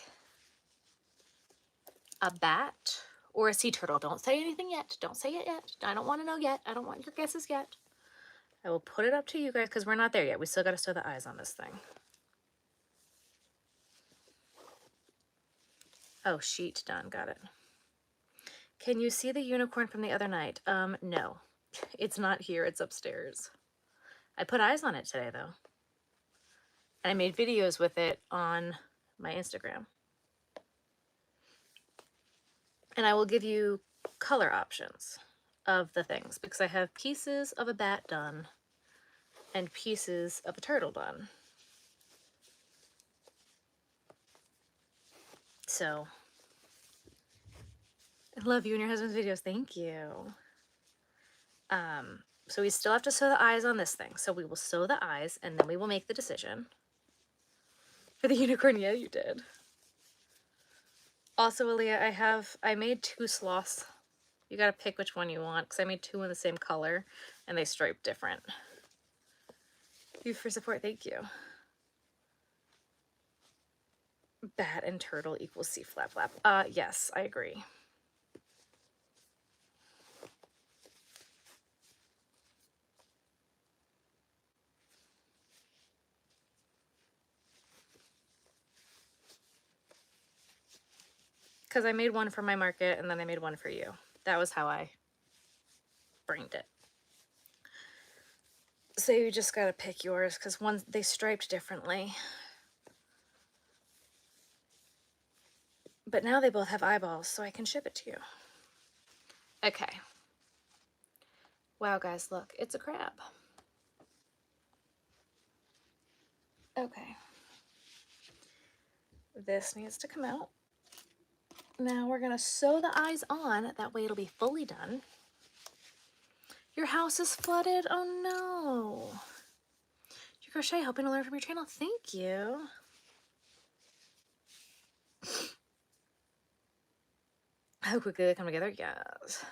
a bat or a sea turtle. Don't say anything yet. Don't say it yet. I don't want to know yet. I don't want your guesses yet. I will put it up to you guys because we're not there yet. We still got to sew the eyes on this thing. Oh, sheet done. Got it. Can you see the unicorn from the other night? No. It's not here. It's upstairs. I put eyes on it today, though. And I made videos with it on my Instagram. And I will give you color options of the things because I have pieces of a bat done and pieces of a turtle done. So, I love you and your husband's videos. Thank you. So we still have to sew the eyes on this thing. So we will sew the eyes and then we will make the decision. For the unicorn, yeah, you did. Also, Aaliyah, I made 2 sloths. You gotta pick which one you want because I made 2 in the same color and they stripe different. Thank you for support, thank you. Bat and turtle equals sea flap flap. Yes, I agree. Because I made one for my market and then I made one for you. That was how I brained it. So you just gotta pick yours because they striped differently. But now they both have eyeballs, so I can ship it to you. Okay. Wow, guys, look, it's a crab. Okay. This needs to come out. Now we're gonna sew the eyes on. That way it'll be fully done. Your house is flooded? Oh no. You crochet, helping to learn from your channel. Thank you. How quickly they come together? Yes.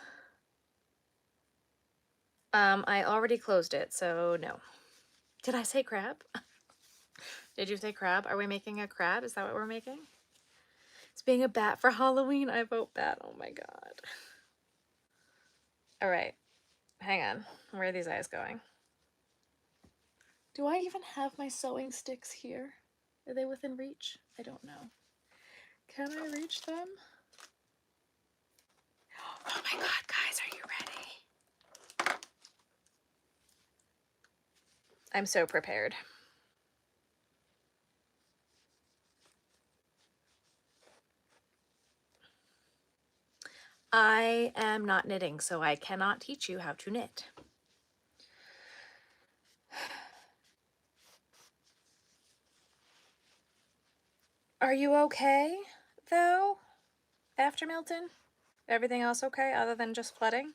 I already closed it, so no. Did I say crab? Did you say crab? Are we making a crab? Is that what we're making? It's being a bat for Halloween. I vote bat. Oh my god. All right. Hang on. Where are these eyes going? Do I even have my sewing sticks here? Are they within reach? I don't know. Can I reach them? Oh my god, guys, are you ready? I'm so prepared. I am not knitting, so I cannot teach you how to knit. Are you okay, though, after Milton? Everything else okay, other than just flooding?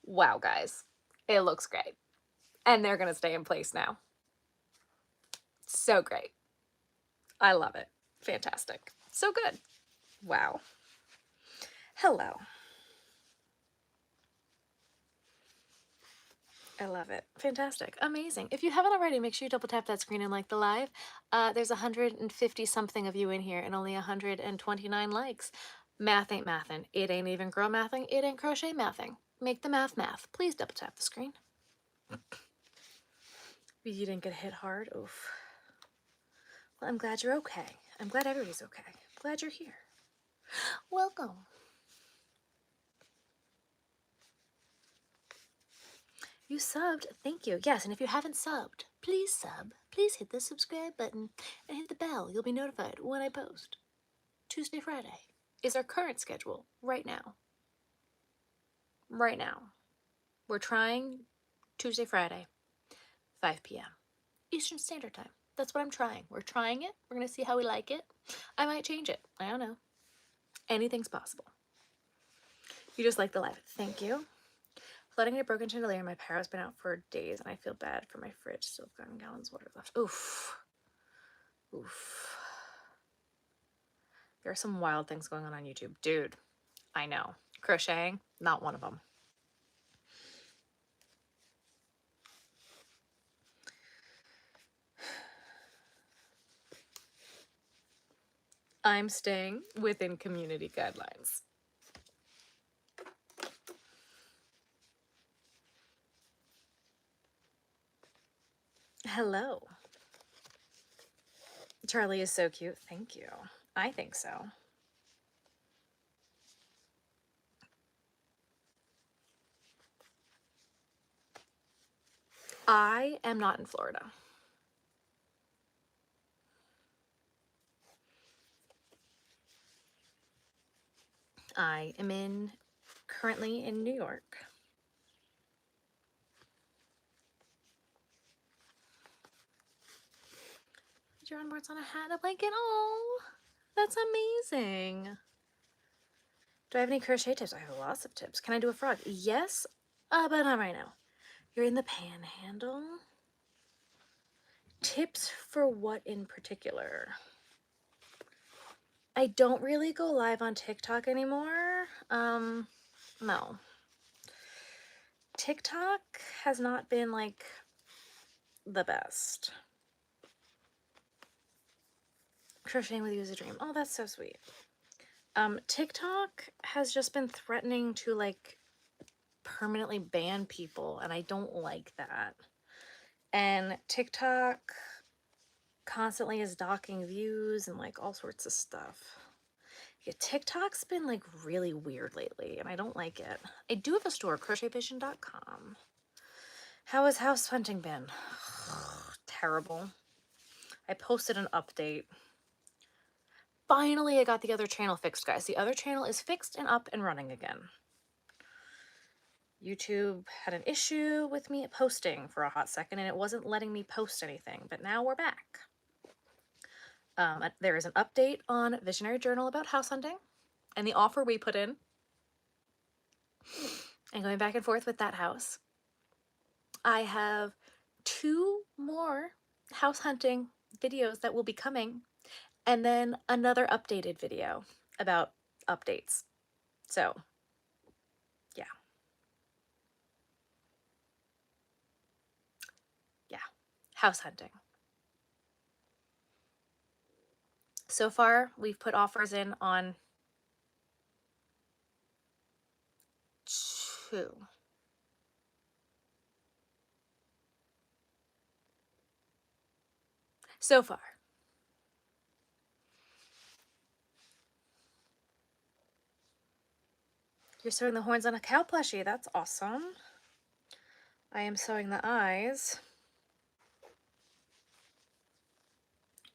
Wow, guys, it looks great. And they're gonna stay in place now. So great. I love it. Fantastic. So good. Wow. Hello. I love it. Fantastic. Amazing. If you haven't already, make sure you double tap that screen and like the live. There's 150 something of you in here and only 129 likes. Math ain't mathin'. It ain't even girl mathing. It ain't crochet mathing. Make the math. Please double tap the screen. You didn't get hit hard? Oof. Well, I'm glad you're okay. I'm glad everybody's okay. I'm glad you're here. Welcome. You subbed. Thank you. Yes, and if you haven't subbed, please sub. Please hit the subscribe button and hit the bell. You'll be notified when I post. Tuesday, Friday is our current schedule right now. Right now. We're trying Tuesday, Friday, 5 p.m. Eastern Standard Time. That's what I'm trying. We're trying it. We're going to see how we like it. I might change it. I don't know. Anything's possible. You just like the live. Thank you. Flooding a broken chandelier. My power's been out for days and I feel bad for my fridge. Still got gallons of water left. Oof. Oof. There are some wild things going on YouTube. Dude, I know. Crocheting, not one of them. I'm staying within community guidelines. Hello. Charlie is so cute. Thank you. I think so. I am not in Florida. I am currently in New York. Drawing boards on a hat, a blanket. Oh, that's amazing. Do I have any crochet tips? I have lots of tips. Can I do a frog? Yes, but not right now. You're in the panhandle. Tips for what in particular? I don't really go live on TikTok anymore. No. TikTok has not been like the best. Crocheting with you is a dream. Oh, that's so sweet. TikTok has just been threatening to like permanently ban people, and I don't like that. And TikTok constantly is docking views and like all sorts of stuff. Yeah, TikTok's been like really weird lately, and I don't like it. I do have a store, crochetvision.com. How has house hunting been? Terrible. I posted an update. Finally, I got the other channel fixed, guys. The other channel is fixed and up and running again. YouTube had an issue with me posting for a hot second, and it wasn't letting me post anything, but now we're back. There is an update on Visionary Journal about house hunting and the offer we put in, and going back and forth with that house. I have 2 more house hunting videos that will be coming, and then another updated video about updates. So, yeah. Yeah, house hunting. So far, we've put offers in on 2. So far. You're sewing the horns on a cow plushie. That's awesome. I am sewing the eyes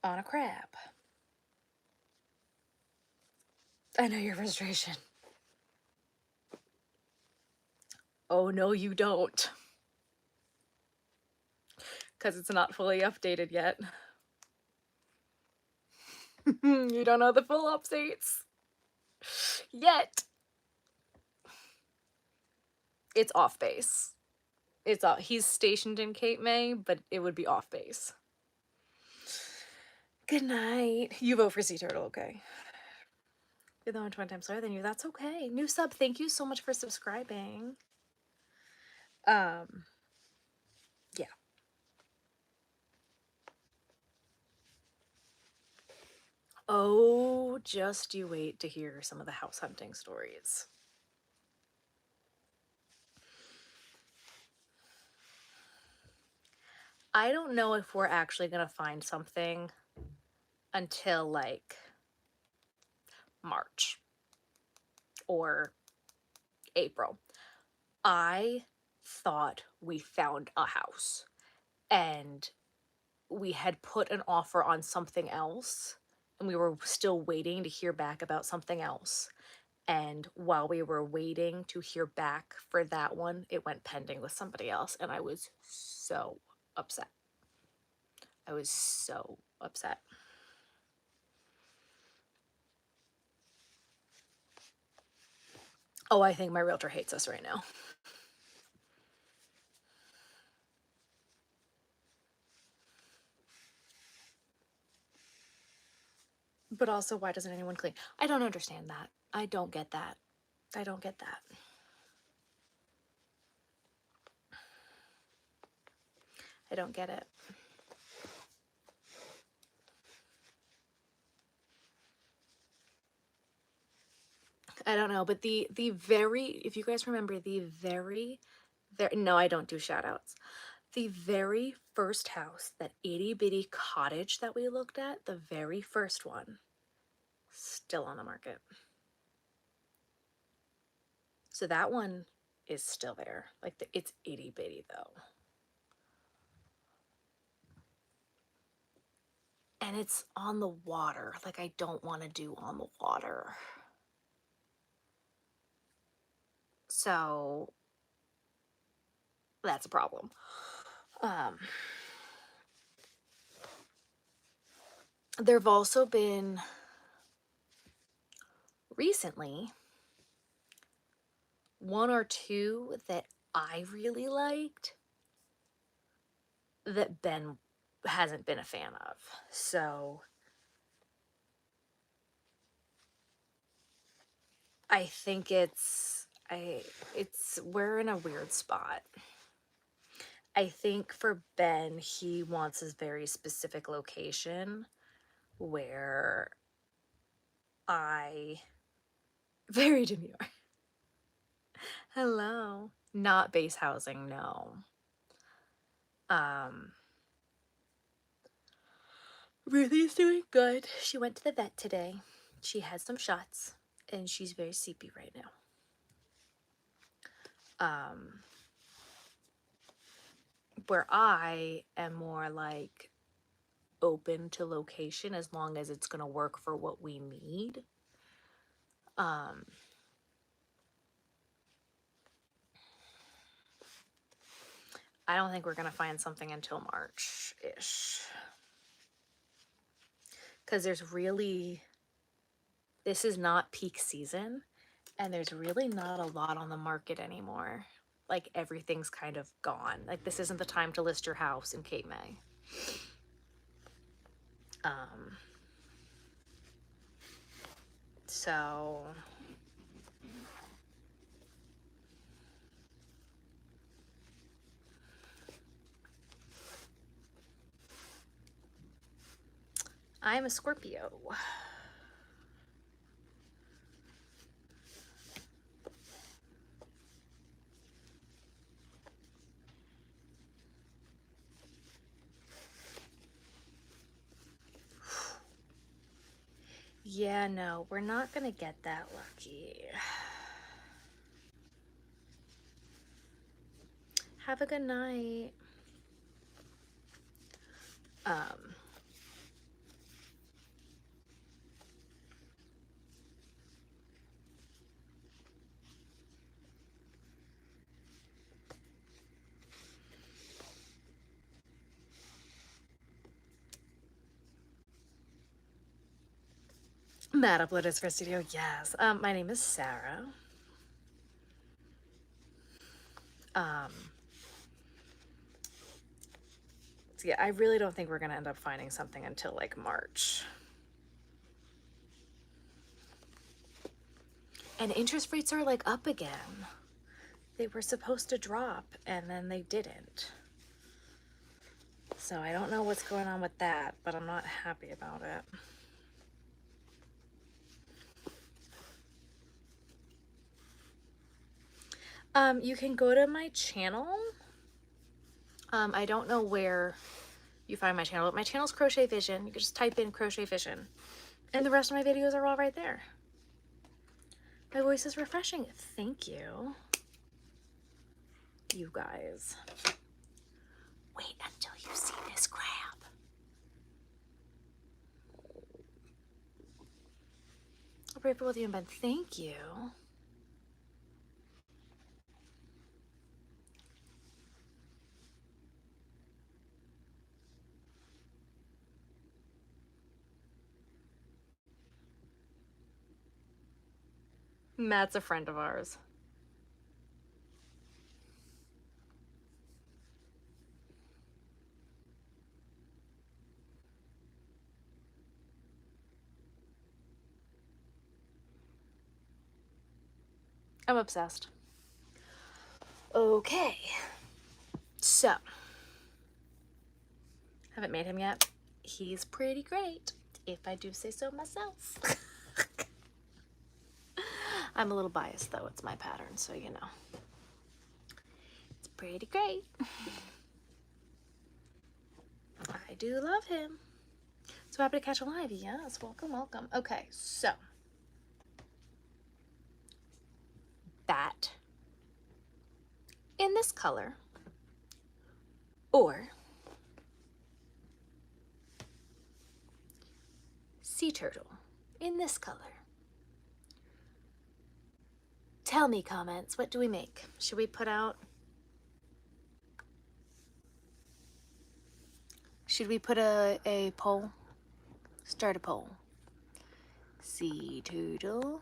on a crab. I know your frustration. Oh, no, you don't. Because it's not fully updated yet. You don't know the full updates yet. It's off base. He's stationed in Cape May, but it would be off base. Good night. You vote for Sea Turtle, okay? You're the one 20 times slower than you. That's okay. New sub. Thank you so much for subscribing. Yeah. Oh, just you wait to hear some of the house hunting stories. I don't know if we're actually going to find something until like March or April. I thought we found a house and we had put an offer on something else, and we were still waiting to hear back about something else. And while we were waiting to hear back for that one, it went pending with somebody else, and I was so upset. I was so upset. Oh, I think my realtor hates us right now. But also, why doesn't anyone clean? I don't understand that. I don't get that. I don't get that. I don't get it. I don't know, but the very, if you guys remember the very, no, I don't do shout outs. The very first house, that itty bitty cottage that we looked at, the very first one, still on the market. So that one is still there. Like it's itty bitty though. And it's on the water. Like I don't want to do on the water. So that's a problem. There have also been recently one or two that I really liked that Ben hasn't been a fan of. So I think we're in a weird spot. I think for Ben, he wants a very specific location where very demure. Hello. Not base housing, no. Ruthie's doing good. She went to the vet today. She had some shots and she's very sleepy right now. Where I am more like open to location as long as it's gonna work for what we need. I don't think we're gonna find something until March-ish. Because this is not peak season and there's really not a lot on the market anymore. Like everything's kind of gone. Like this isn't the time to list your house in Cape May. So I'm a Scorpio. Yeah, no, we're not gonna get that lucky. Have a good night. Mad Upload is for studio, yes. My name is Sarah. So yeah, I really don't think we're gonna end up finding something until like March. And interest rates are like up again. They were supposed to drop and then they didn't. So I don't know what's going on with that, but I'm not happy about it. You can go to my channel. I don't know where you find my channel, but my channel's Crochet Vision. You can just type in Crochet Vision and the rest of my videos are all right there. My voice is refreshing. Thank you. You guys. Wait until you see this crab. I'll pray for both of you and Ben. Thank you. Matt's a friend of ours. I'm obsessed. Okay. So, haven't made him yet. He's pretty great, if I do say so myself. I'm a little biased though, it's my pattern, so you know. It's pretty great. I do love him. So happy to catch a live. Yes, welcome, welcome. Okay, so bat in this color, or sea turtle in this color. Tell me, comments, what do we make? Should we put out, a poll? Start a poll. Sea turtle.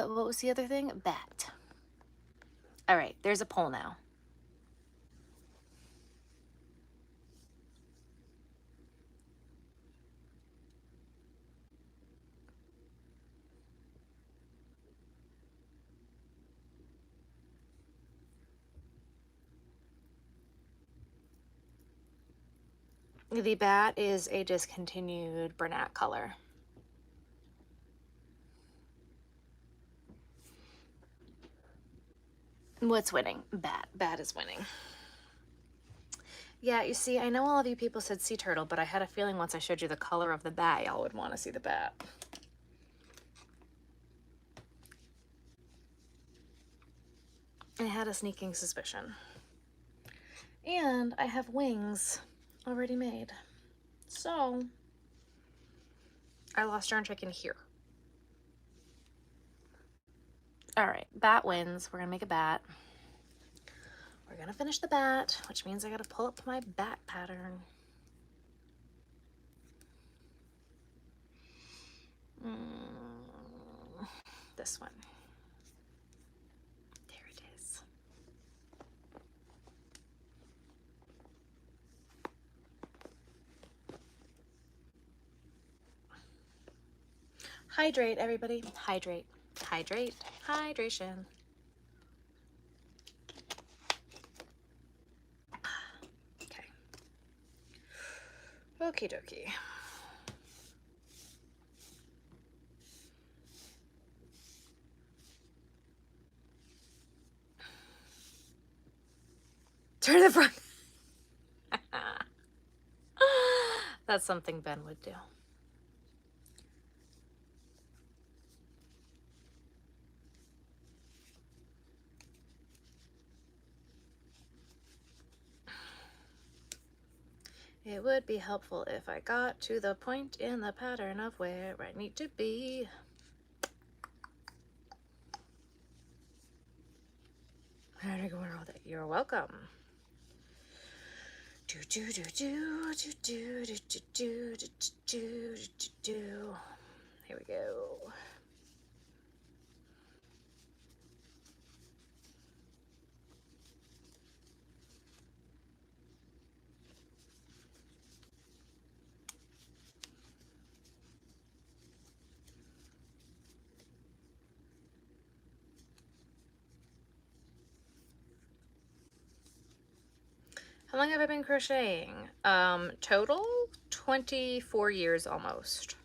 What was the other thing? Bat. All right, there's a poll now. The bat is a discontinued Bernat color. What's winning? Bat. Bat is winning. Yeah, you see, I know all of you people said sea turtle, but I had a feeling once I showed you the color of the bat, y'all would want to see the bat. I had a sneaking suspicion. And I have wings already made. So, I lost yarn chicken here. All right, bat wins. We're gonna make a bat. We're gonna finish the bat, which means I gotta pull up my bat pattern. This one. There it is. Hydrate, everybody. Hydrate. Hydrate. Hydration. Okay. Okie dokie. Turn the front. That's something Ben would do. It would be helpful if I got to the point in the pattern of where I need to be. You're welcome. Do do do do do do do do do do do do. Here we go. How long have I been crocheting? Total 24 years almost.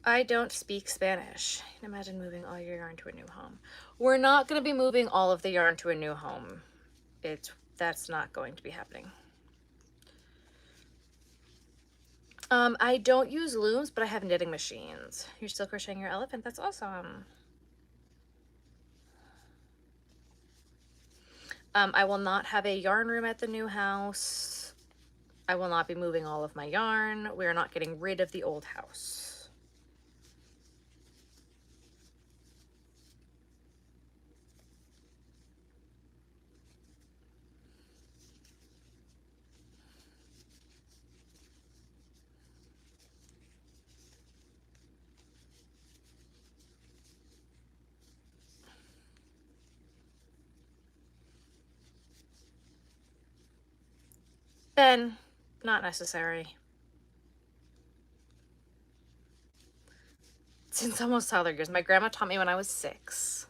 I don't speak Spanish. Imagine moving all your yarn to a new home. We're not going to be moving all of the yarn to a new home. That's not going to be happening. I don't use looms, but I have knitting machines. You're still crocheting your elephant? That's awesome. I will not have a yarn room at the new house. I will not be moving all of my yarn. We are not getting rid of the old house. Ben, not necessary. since almost toddler years. My grandma taught me when I was 6.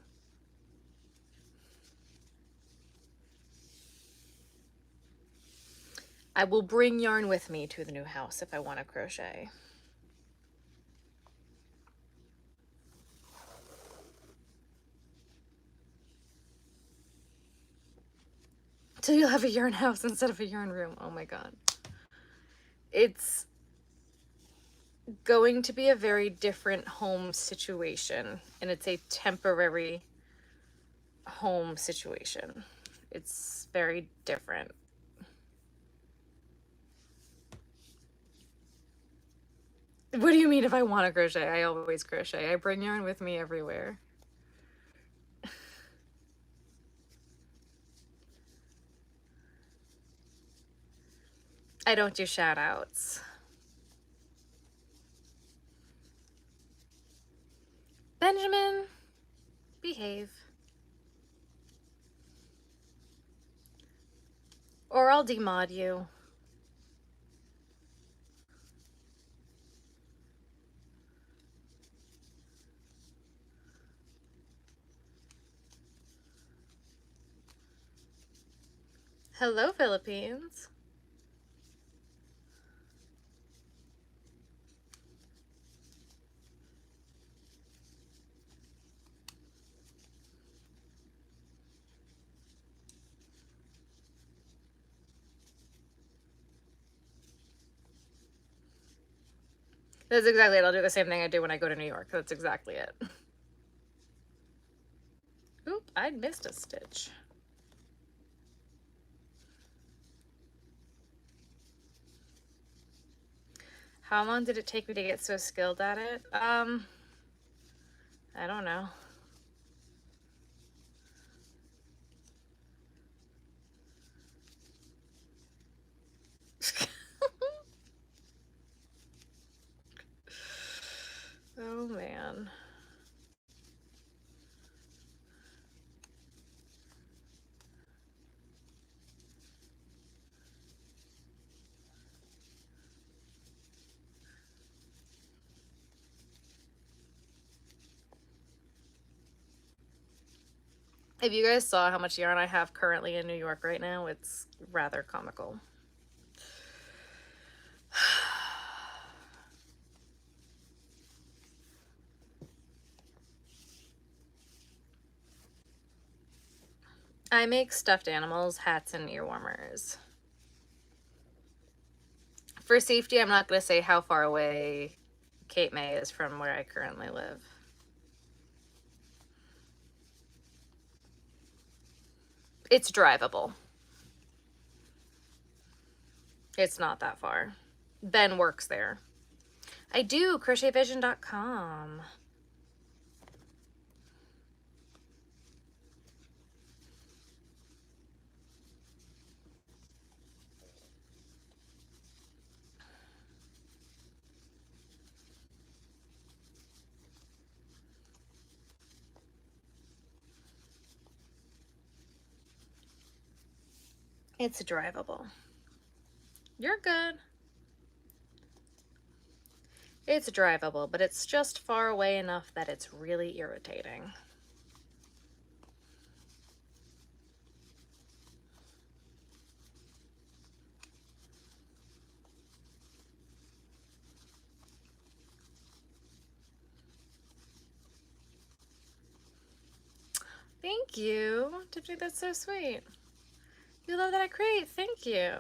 I will bring yarn with me to the new house if I want to crochet. So you'll have a yarn house instead of a yarn room. Oh my god. It's going to be a very different home situation, and it's a temporary home situation. It's very different. What do you mean if I want to crochet? I always crochet. I bring yarn with me everywhere. I don't do shout outs. Benjamin, behave. Or I'll demod you. Hello, Philippines. That's exactly it. I'll do the same thing I do when I go to New York. That's exactly it. Oop, I missed a stitch. How long did it take me to get so skilled at it? I don't know. Oh man. If you guys saw how much yarn I have currently in New York right now, it's rather comical. I make stuffed animals, hats, and ear warmers. For safety, I'm not going to say how far away Cape May is from where I currently live. It's drivable. It's not that far. Ben works there. I do, crochetvision.com. It's drivable. You're good. It's drivable, but it's just far away enough that it's really irritating. Thank you. Tiffany, that's so sweet. You love that I create. Thank you.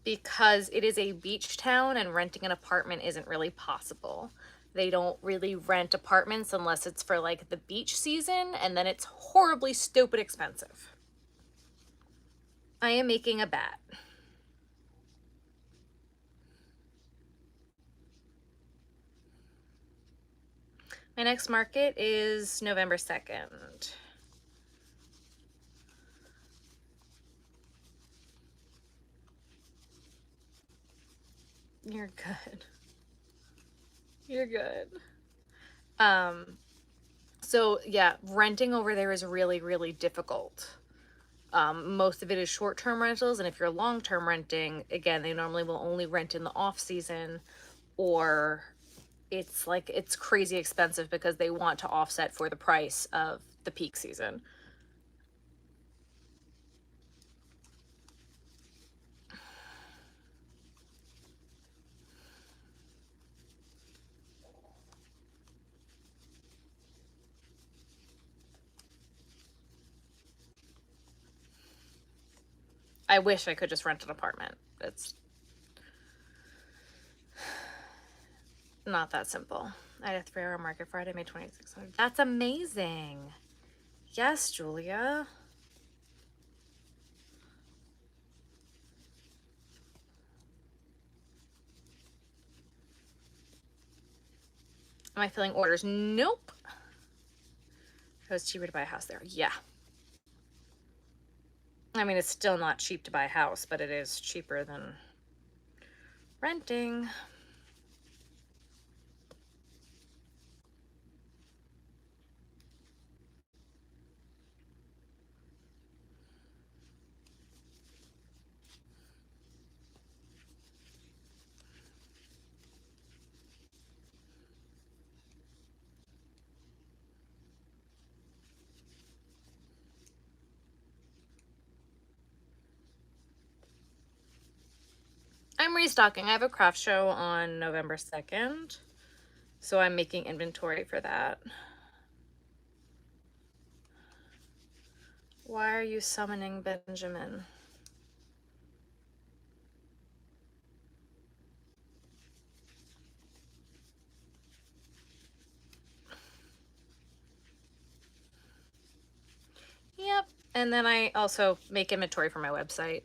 Because it is a beach town and renting an apartment isn't really possible. They don't really rent apartments unless it's for like the beach season, and then it's horribly stupid expensive. I am making a bat. My next market is November 2nd. You're good. You're good. So yeah, renting over there is really, really difficult. Most of it is short-term rentals, and if you're long-term renting, again, they normally will only rent in the off season, or it's like it's crazy expensive because they want to offset for the price of the peak season. I wish I could just rent an apartment. It's not that simple. I had a 3-hour market Friday, made $2,600. That's amazing. Yes, Julia. Am I filling orders? Nope. It was cheaper to buy a house there. Yeah. I mean, it's still not cheap to buy a house, but it is cheaper than renting. I'm restocking. I have a craft show on November 2nd, so I'm making inventory for that. Why are you summoning Benjamin? Yep. And then I also make inventory for my website.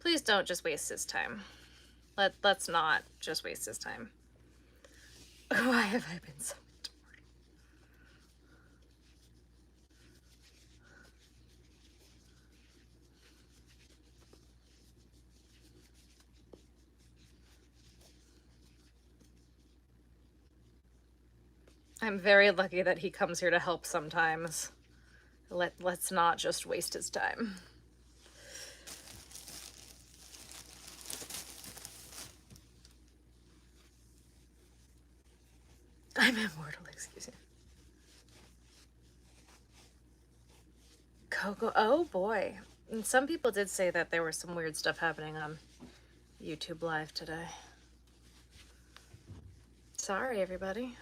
Please don't just waste his time. Let's not just waste his time. Why have I been so I'm very lucky that he comes here to help sometimes. Let's not just waste his time. I'm immortal, excuse me. Coco, oh boy. And some people did say that there was some weird stuff happening on YouTube Live today. Sorry, everybody.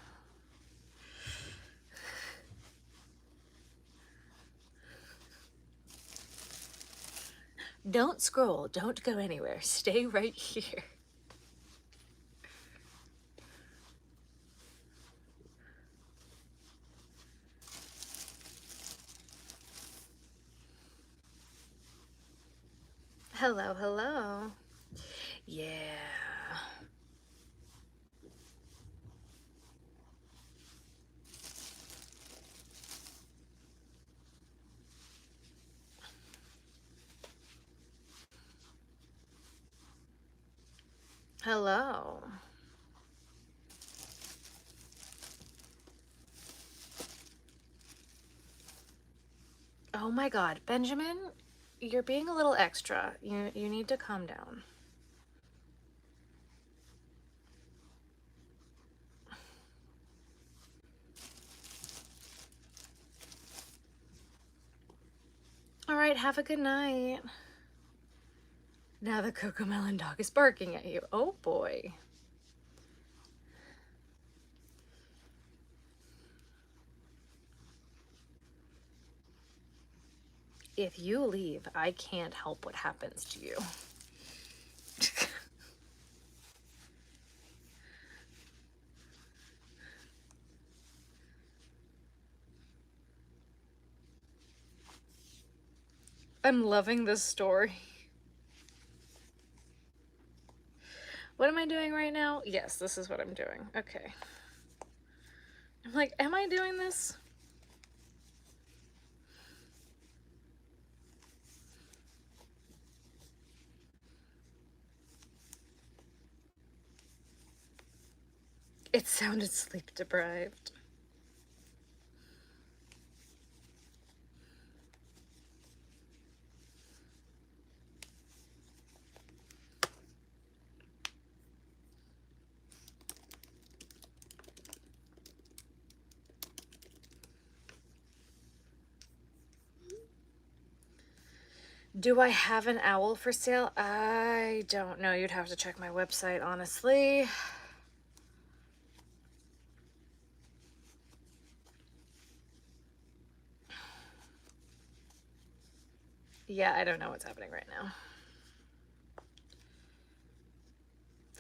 Don't scroll. Don't go anywhere. Stay right here. Hello, hello. Yeah. Hello. Oh my God, Benjamin, you're being a little extra. You need to calm down. All right, have a good night. Now the Cocomelon dog is barking at you. Oh boy. If you leave, I can't help what happens to you. I'm loving this story. What am I doing right now? Yes, this is what I'm doing. Okay. I'm like, am I doing this? It sounded sleep deprived. Do I have an owl for sale? I don't know. You'd have to check my website, honestly. Yeah, I don't know what's happening right now.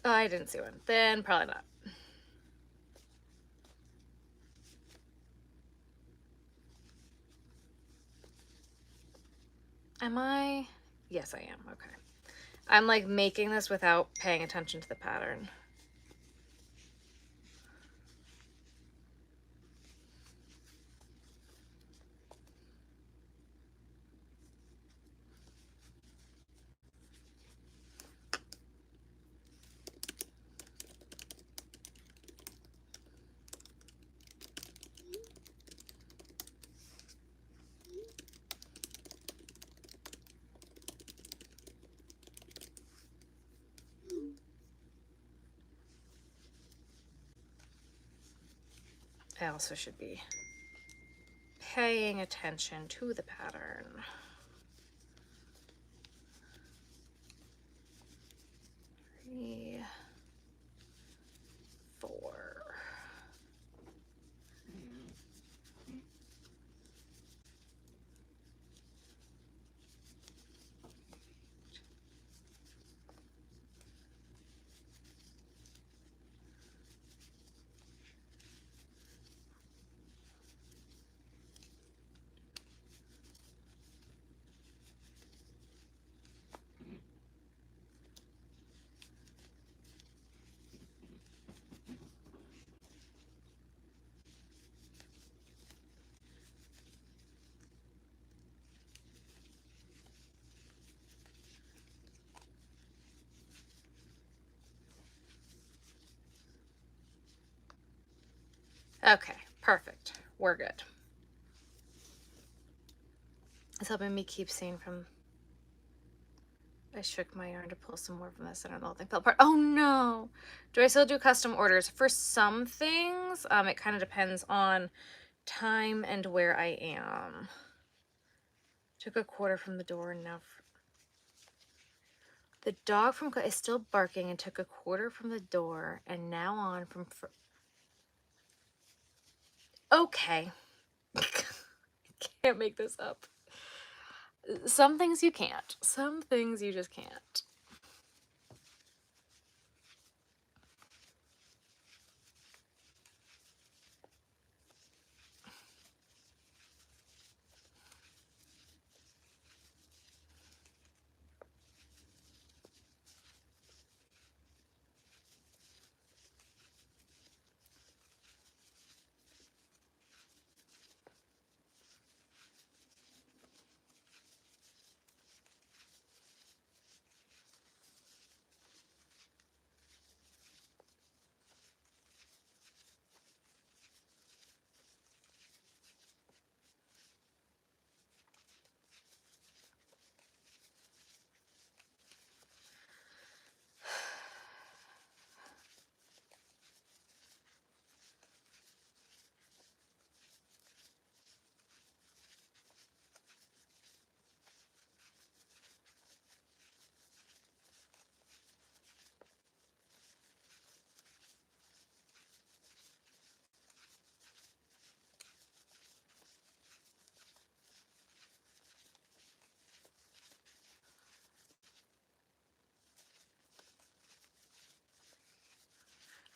I didn't see one. Then probably not. Am I? Yes, I am. Okay. I'm like making this without paying attention to the pattern. I also should be paying attention to the pattern. 3, 4. Okay, perfect. We're good. It's helping me keep seeing from... I shook my yarn to pull some more from this. I don't know if they fell apart. Oh no! Do I still do custom orders? For some things, it kind of depends on time and where I am. Took a quarter from the door and now... The dog from is still barking and took a quarter from the door and now on from... Okay. Can't make this up. Some things you can't. Some things you just can't.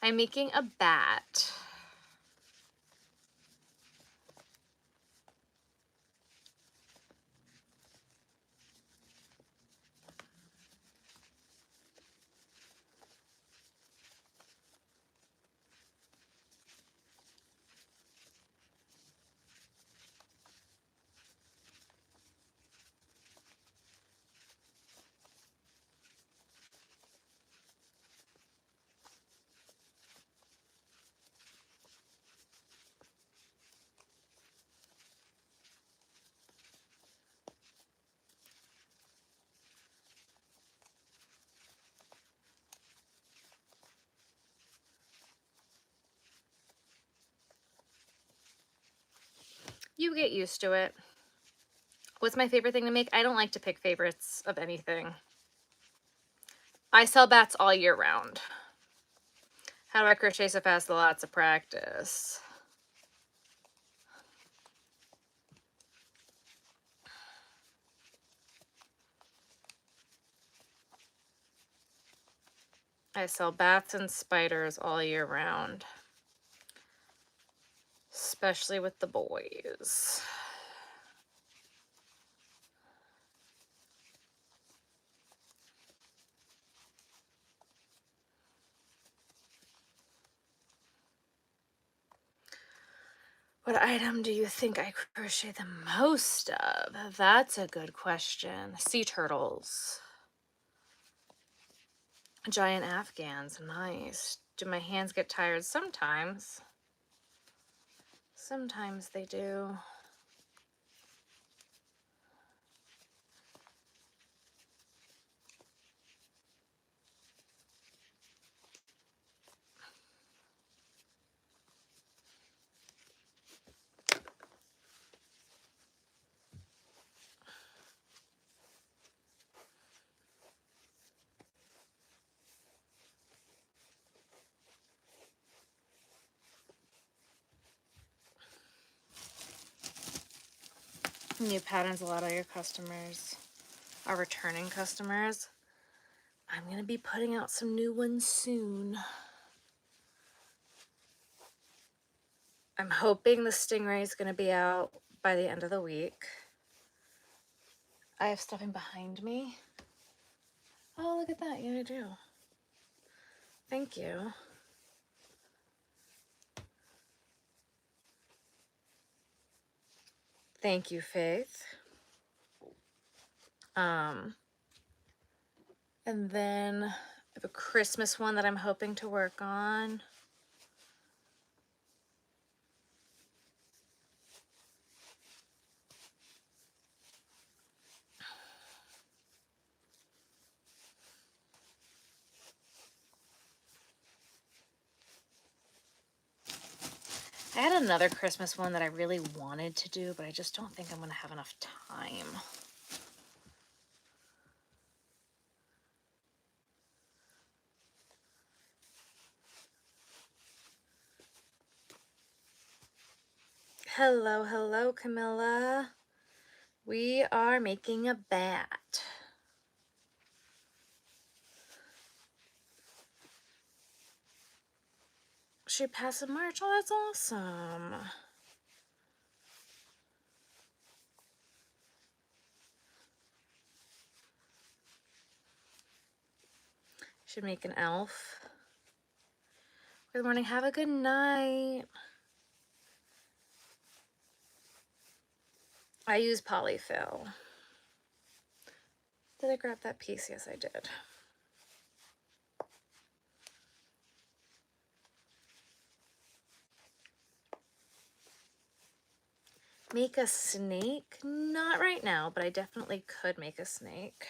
I'm making a bat. You get used to it. What's my favorite thing to make? I don't like to pick favorites of anything. I sell bats all year round. How do I crochet so fast? Lots of practice. I sell bats and spiders all year round, especially with the boys. What item do you think I crochet the most of? That's a good question. Sea turtles. Giant Afghans, nice. Do my hands get tired? Sometimes. Sometimes they do. New patterns, a lot of your customers are returning customers. I'm going to be putting out some new ones soon. I'm hoping the Stingray is going to be out by the end of the week. I have stuffing behind me. Oh, look at that. Yeah, I do. Thank you. Thank you, Faith. And then I have a Christmas one that I'm hoping to work on. I had another Christmas one that I really wanted to do, but I just don't think I'm going to have enough time. Hello, hello, Camilla. We are making a bat. She passed in March. Oh, that's awesome. Should make an elf. Good morning. Have a good night. I use polyfill. Did I grab that piece? Yes, I did. Make a snake? Not right now, but I definitely could make a snake.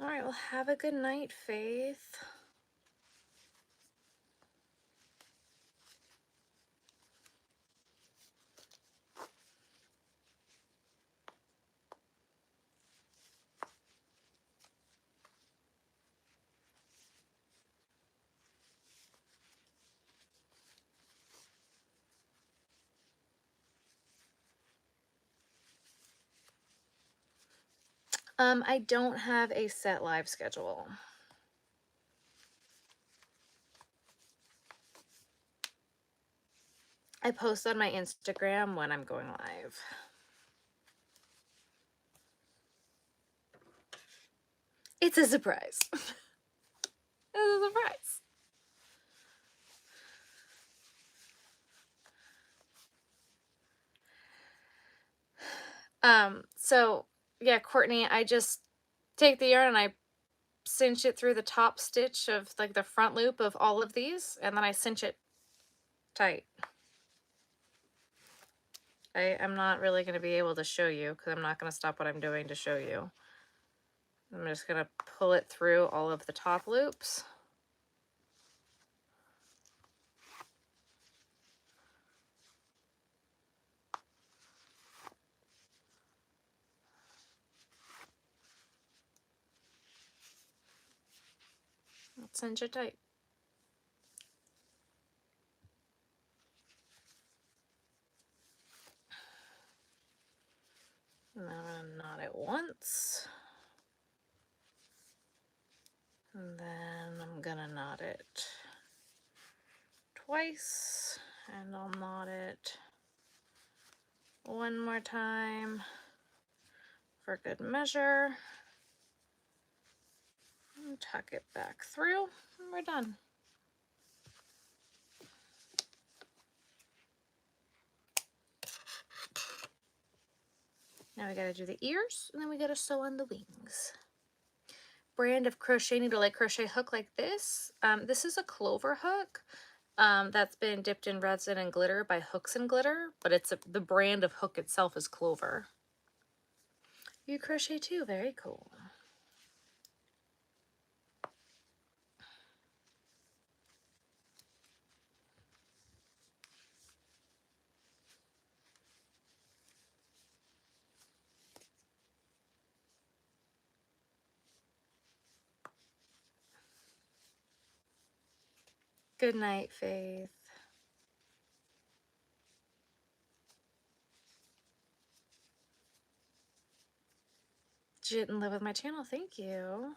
All right, well, have a good night, Faith. I don't have a set live schedule. I post on my Instagram when I'm going live. It's a surprise. It's a surprise. So yeah, Courtney, I just take the yarn and I cinch it through the top stitch of like the front loop of all of these, and then I cinch it tight. I'm not really going to be able to show you because I'm not going to stop what I'm doing to show you. I'm just going to pull it through all of the top loops. Let's cinch it tight. And then I'm going to knot it once. And then I'm going to knot it twice. And I'll knot it one more time for good measure. And tuck it back through, and we're done. Now we gotta do the ears, and then we gotta sew on the wings. Brand of crochet needle, like crochet hook like this. This is a clover hook that's been dipped in resin and glitter by Hooks and Glitter, but the brand of hook itself is Clover. You crochet too, very cool. Good night, Faith. You didn't live with my channel, thank you.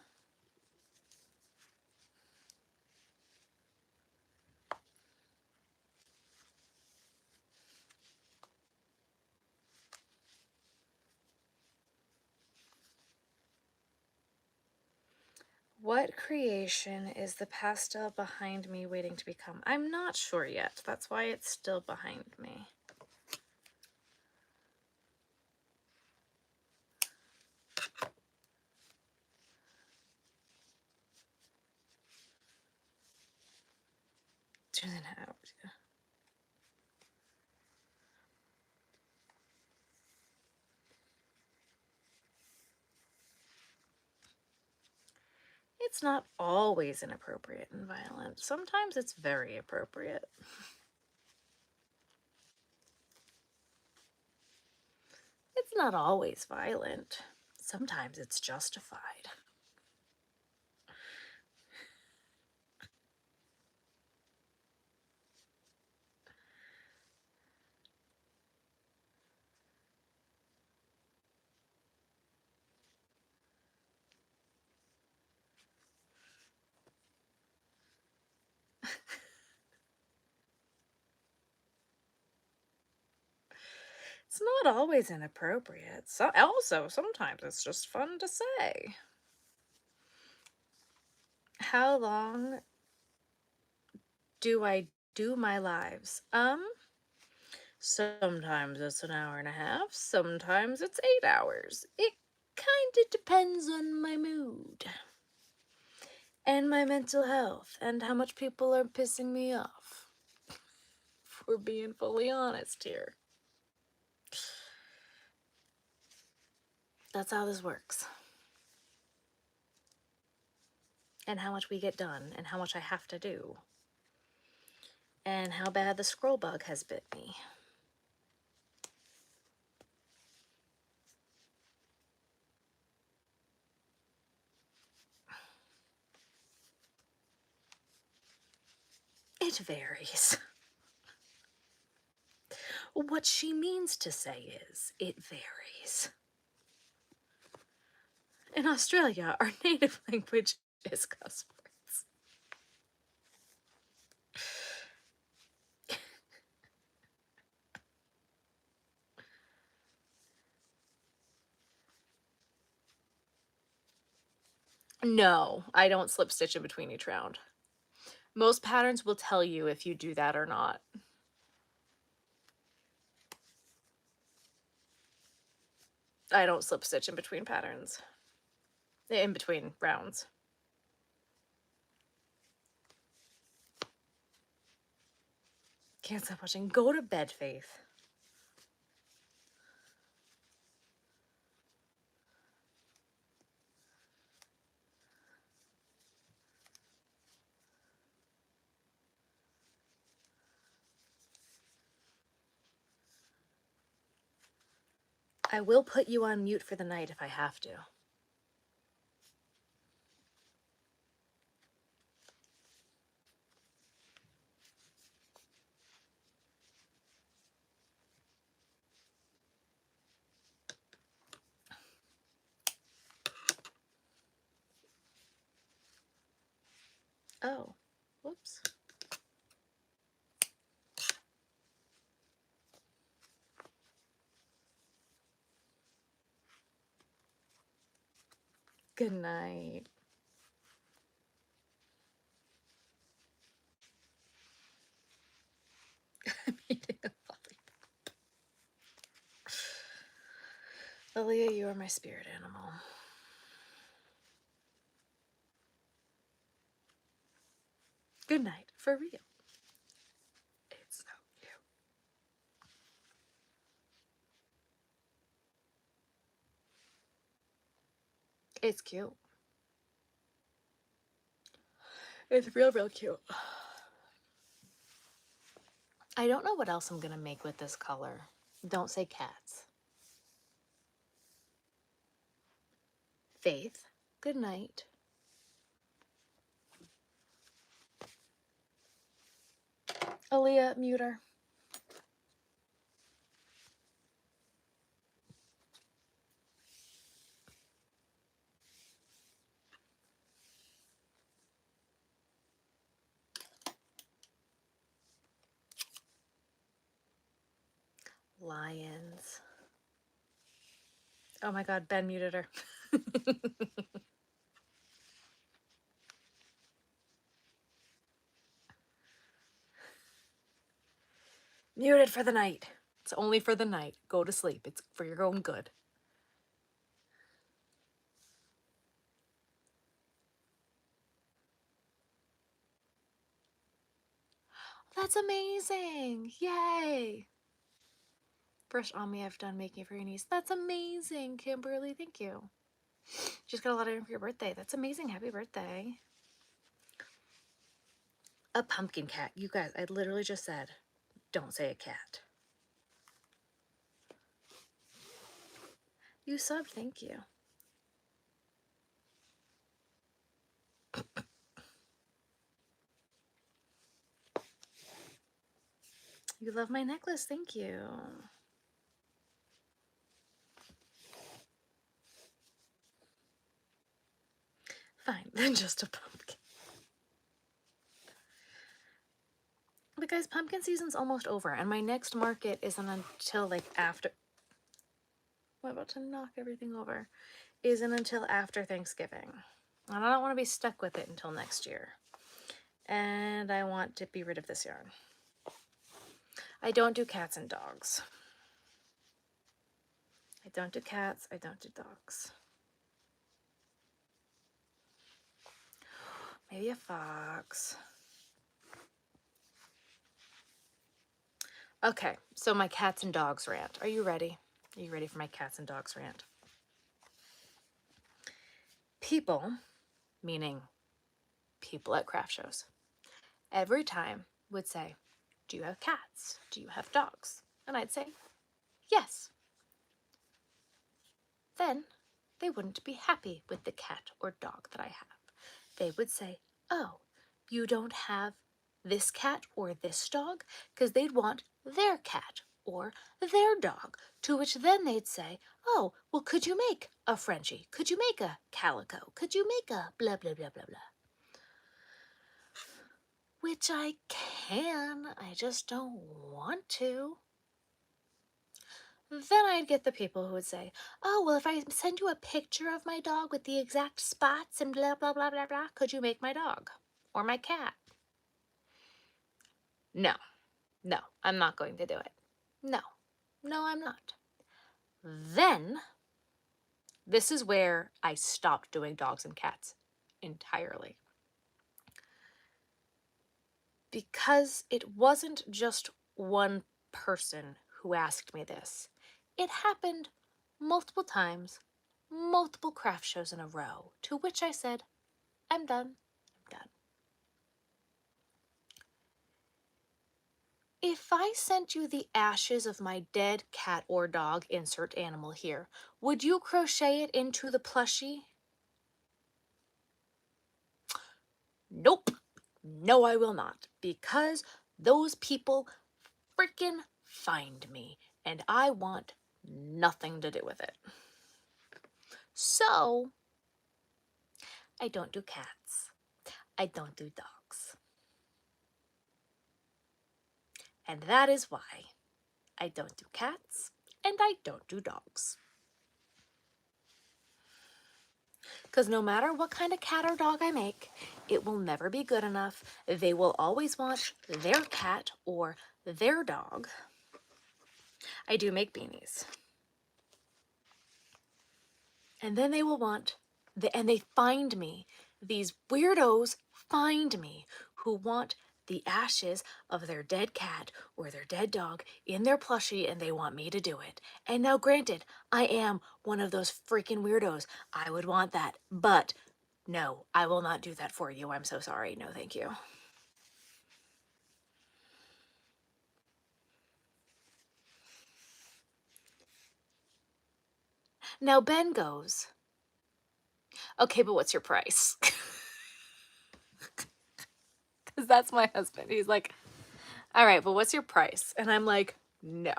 What creation is the pastel behind me waiting to become? I'm not sure yet. That's why it's still behind me. Do that out. It's not always inappropriate and violent. Sometimes it's very appropriate. It's not always violent. Sometimes it's justified. It's not always inappropriate. Also, sometimes it's just fun to say. How long do I do my lives? Sometimes it's an hour and a half, sometimes it's 8 hours. It kind of depends on my mood and my mental health and how much people are pissing me off. If we're being fully honest here. That's how this works. And how much we get done and how much I have to do. And how bad the scroll bug has bit me. It varies. What she means to say is, it varies. In Australia, our native language is cuss words. No, I don't slip stitch in between each round. Most patterns will tell you if you do that or not. I don't slip stitch in between patterns, in between rounds. Can't stop watching. Go to bed, Faith. I will put you on mute for the night if I have to. Oh, whoops. Good night. I'm eating a lollipop. Aaliyah, you are my spirit animal. Good night, for real. It's so cute. It's cute. It's real, real cute. I don't know what else I'm gonna make with this color. Don't say cats. Faith, good night. Aaliyah, mute her. Lions. Oh my God, Ben muted her. Muted for the night. It's only for the night. Go to sleep. It's for your own good. That's amazing. Yay. First Omni I've done making for your niece. That's amazing, Kimberly. Thank you. Just got a lot of in for your birthday. That's amazing. Happy birthday. A pumpkin cat. You guys, I literally just said, don't say a cat. You subbed. Thank you. You love my necklace. Thank you. Fine, then just a pumpkin. But guys, pumpkin season's almost over, and my next market isn't until like after. I'm about to knock everything over. Isn't until after Thanksgiving. And I don't want to be stuck with it until next year. And I want to be rid of this yarn. I don't do cats and dogs. I don't do cats. I don't do dogs. Maybe a fox. Okay, so my cats and dogs rant. Are you ready? Are you ready for my cats and dogs rant? People, meaning people at craft shows, every time would say, do you have cats? Do you have dogs? And I'd say, yes. Then they wouldn't be happy with the cat or dog that I have. They would say, oh, you don't have this cat or this dog? Because they'd want their cat or their dog. To which then they'd say, oh, well, could you make a Frenchie? Could you make a calico? Could you make a blah, blah, blah, blah, blah? Which I can, I just don't want to. Then I'd get the people who would say, oh, well, if I send you a picture of my dog with the exact spots and blah, blah, blah, blah, blah, could you make my dog or my cat? No, no, I'm not going to do it. No, no, I'm not. Then This is where I stopped doing dogs and cats entirely. Because it wasn't just one person who asked me this. It happened multiple times, multiple craft shows in a row, to which I said, I'm done. I'm done. If I sent you the ashes of my dead cat or dog, insert animal here, would you crochet it into the plushie? Nope. No, I will not. Because those people freaking find me, and I want nothing to do with it. So, I don't do cats. I don't do dogs. And that is why I don't do cats and I don't do dogs. Because no matter what kind of cat or dog I make, it will never be good enough. They will always want their cat or their dog. I do make beanies. And then they will want, and they find me. These weirdos find me who want the ashes of their dead cat or their dead dog in their plushie, and they want me to do it. And now granted, I am one of those freaking weirdos. I would want that, but no, I will not do that for you. I'm so sorry. No, thank you. Now Ben goes, okay, but what's your price? Because that's my husband. He's like, all right, but what's your price? And I'm like, no.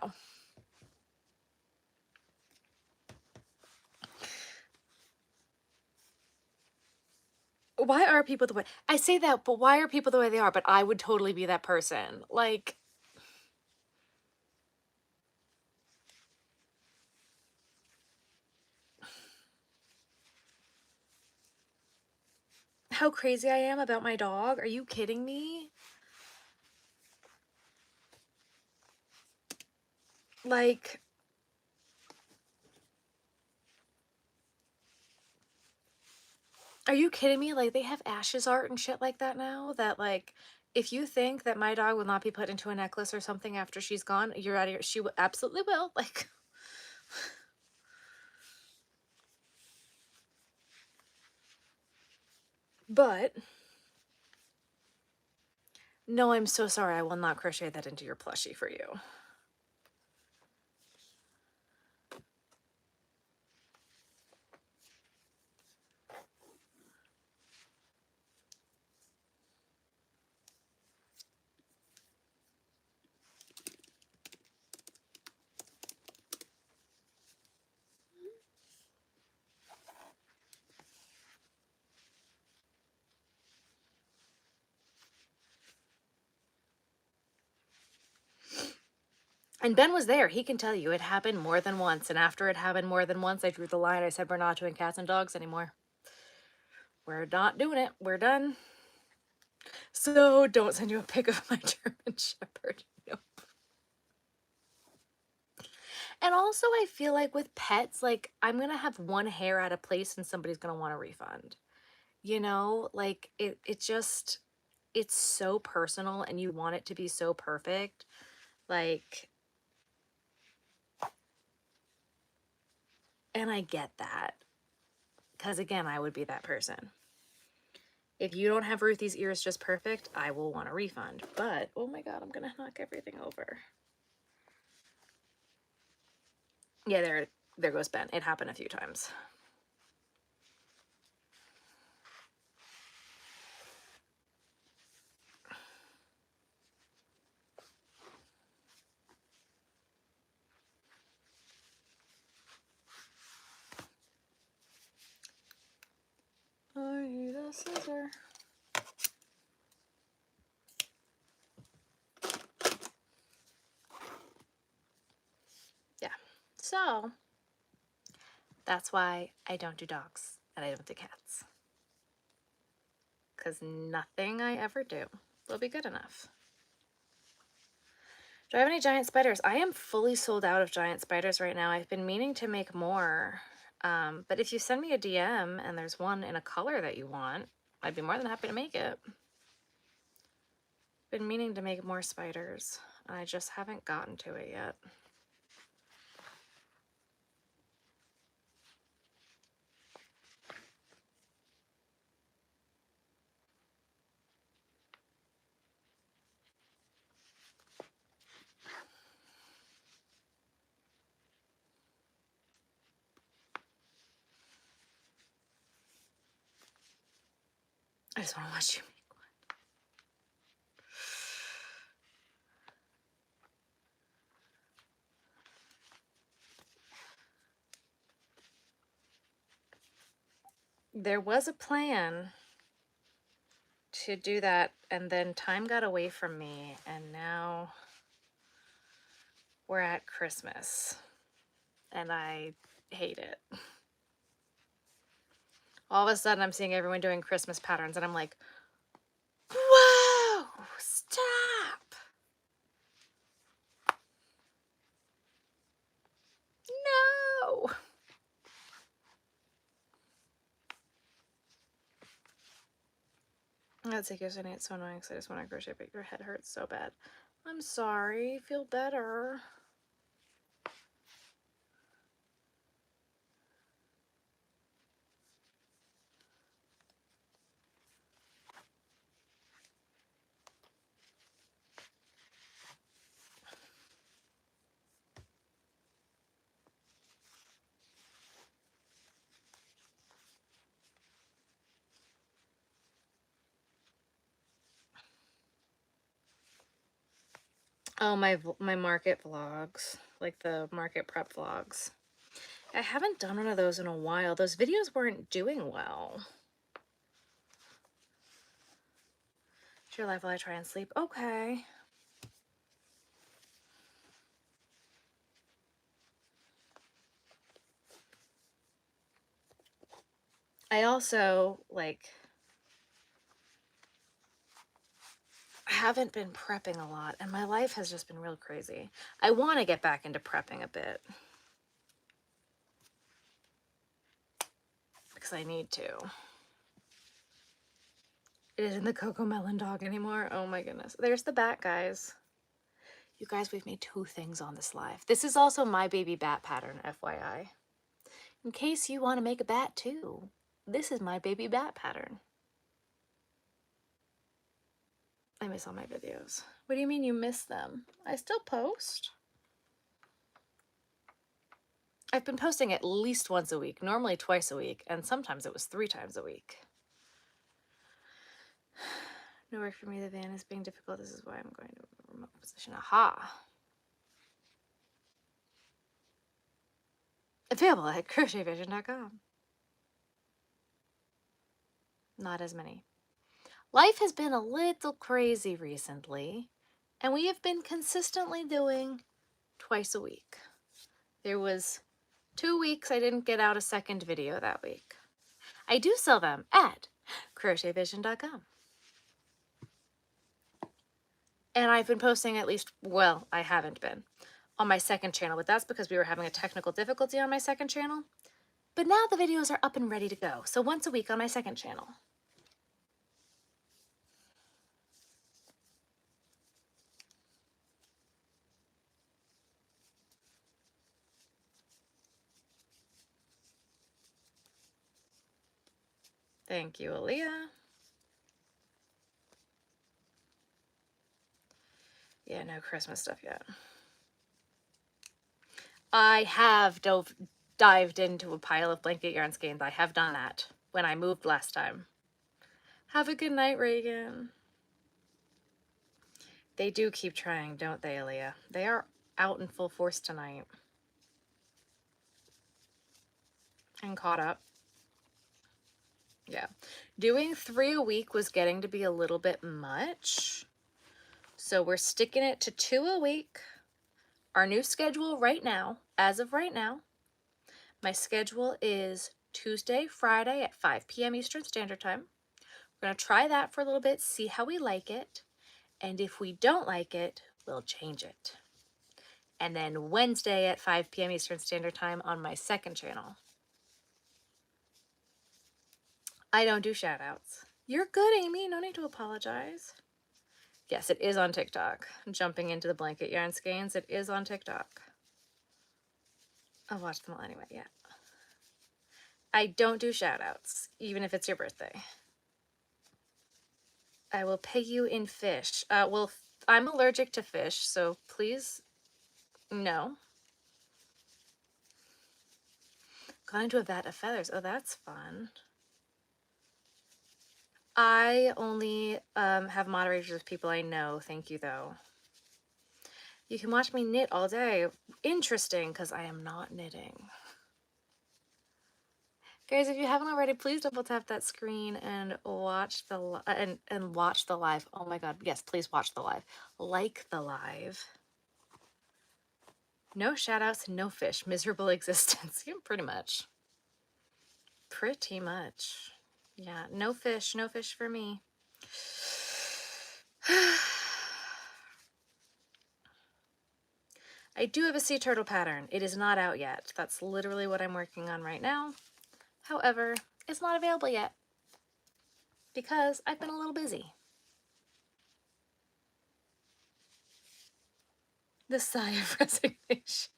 Why are people the way I say that, but why are people the way they are? But I would totally be that person. Like, how crazy I am about my dog? Are you kidding me? Like, are you kidding me? Like, they have ashes art and shit like that now, that like, if you think that my dog will not be put into a necklace or something after she's gone, you're out of here. She absolutely will. Like, but no, I'm so sorry. I will not crochet that into your plushie for you. And Ben was there. He can tell you it happened more than once. And after it happened more than once, I drew the line. I said, we're not doing cats and dogs anymore. We're not doing it. We're done. So don't send you a pic of my German Shepherd. Nope. And also, I feel like with pets, like, I'm going to have one hair out of place and somebody's going to want a refund. You know, like, it just, it's so personal and you want it to be so perfect. Like, and I get that. Because again, I would be that person. If you don't have Ruthie's ears just perfect, I will want a refund. But, oh my god, I'm going to knock everything over. Yeah, there goes Ben. It happened a few times. I need a scissor. Yeah. So, that's why I don't do dogs and I don't do cats. Because nothing I ever do will be good enough. Do I have any giant spiders? I am fully sold out of giant spiders right now. I've been meaning to make more. But if you send me a DM and there's one in a color that you want, I'd be more than happy to make it. Been meaning to make more spiders, and I just haven't gotten to it yet. I just want to watch you make one. There was a plan to do that, and then time got away from me, and now we're at Christmas, and I hate it. All of a sudden, I'm seeing everyone doing Christmas patterns, and I'm like, whoa, stop. No. That's like yesterday. It's so annoying because I just want to crochet, but your head hurts so bad. I'm sorry. Feel better. Oh, my market vlogs, like the market prep vlogs. I haven't done one of those in a while. Those videos weren't doing well. It's your life while I try and sleep. Okay. I also, like, haven't been prepping a lot, and my life has just been real crazy. I want to get back into prepping a bit because I need to. It isn't the Coco Melon dog anymore. Oh my goodness. There's the bat, guys. You guys, we've made 2 things on this live. This is also my baby bat pattern, FYI. In case you want to make a bat too, this is my baby bat pattern. I miss all my videos. What do you mean you miss them? I still post. I've been posting at least once a week, normally twice a week, and sometimes it was 3 times a week. No work for me, the van is being difficult. This is why I'm going to a remote position. Aha! Available at crochetvision.com. Not as many. Life has been a little crazy recently, and we have been consistently doing twice a week. There was 2 weeks I didn't get out a second video that week. I do sell them at crochetvision.com. And I've been posting at least, well, I haven't been, on my second channel, but that's because we were having a technical difficulty on my second channel. But now the videos are up and ready to go, so once a week on my second channel. Thank you, Aaliyah. Yeah, no Christmas stuff yet. I have dived into a pile of blanket yarn skeins. I have done that when I moved last time. Have a good night, Reagan. They do keep trying, don't they, Aaliyah? They are out in full force tonight. And caught up. Yeah. Doing 3 a week was getting to be a little bit much. So we're sticking it to 2 a week. Our new schedule right now, as of right now, my schedule is Tuesday, Friday at 5 p.m. Eastern Standard Time. We're going to try that for a little bit, see how we like it. And if we don't like it, we'll change it. And then Wednesday at 5 p.m. Eastern Standard Time on my second channel. I don't do shout outs. You're good, Amy. No need to apologize. Yes, it is on TikTok. Jumping into the blanket yarn skeins. It is on TikTok. I'll watch them all anyway, yeah. I don't do shout outs, even if it's your birthday. I will pay you in fish. Well, I'm allergic to fish, so please, no. Got into a vat of feathers. Oh, that's fun. I only have moderators with people I know. Thank you, though. You can watch me knit all day. Interesting, because I am not knitting. Guys, if you haven't already, please double tap that screen and watch the and watch the live. Oh my god, yes, please watch the live. Like the live. No shout outs, no fish. Miserable existence. Yeah, pretty much. Pretty much. Yeah, no fish for me. I do have a sea turtle pattern. It is not out yet. That's literally what I'm working on right now. However, it's not available yet because I've been a little busy. The sigh of resignation.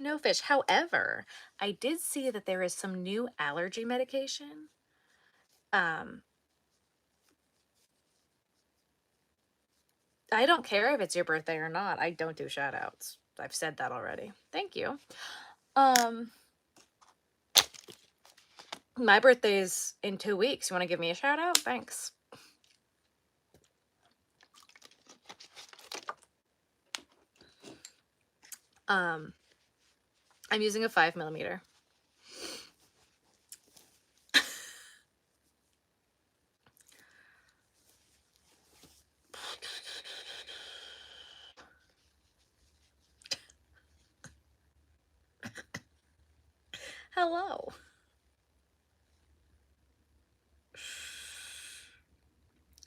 No fish. However, I did see that there is some new allergy medication. I don't care if it's your birthday or not. I don't do shout outs. I've said that already. Thank you. My birthday's in 2 weeks. You want to give me a shout out? Thanks. I'm using a 5mm. Hello.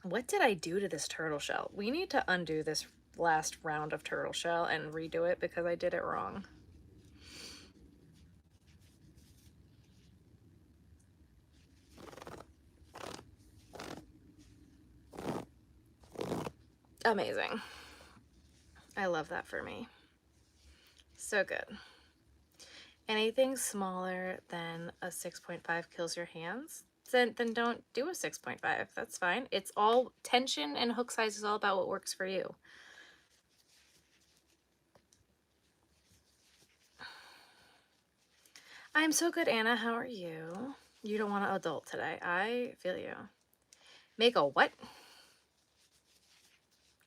What did I do to this turtle shell? We need to undo this last round of turtle shell and redo it because I did it wrong. Amazing. I love that for me. So good. Anything smaller than a 6.5 kills your hands, then don't do a 6.5. That's fine. It's all tension, and hook size is all about what works for you. I'm so good, Anna. How are you? You don't want to adult today. I feel you. Make a what?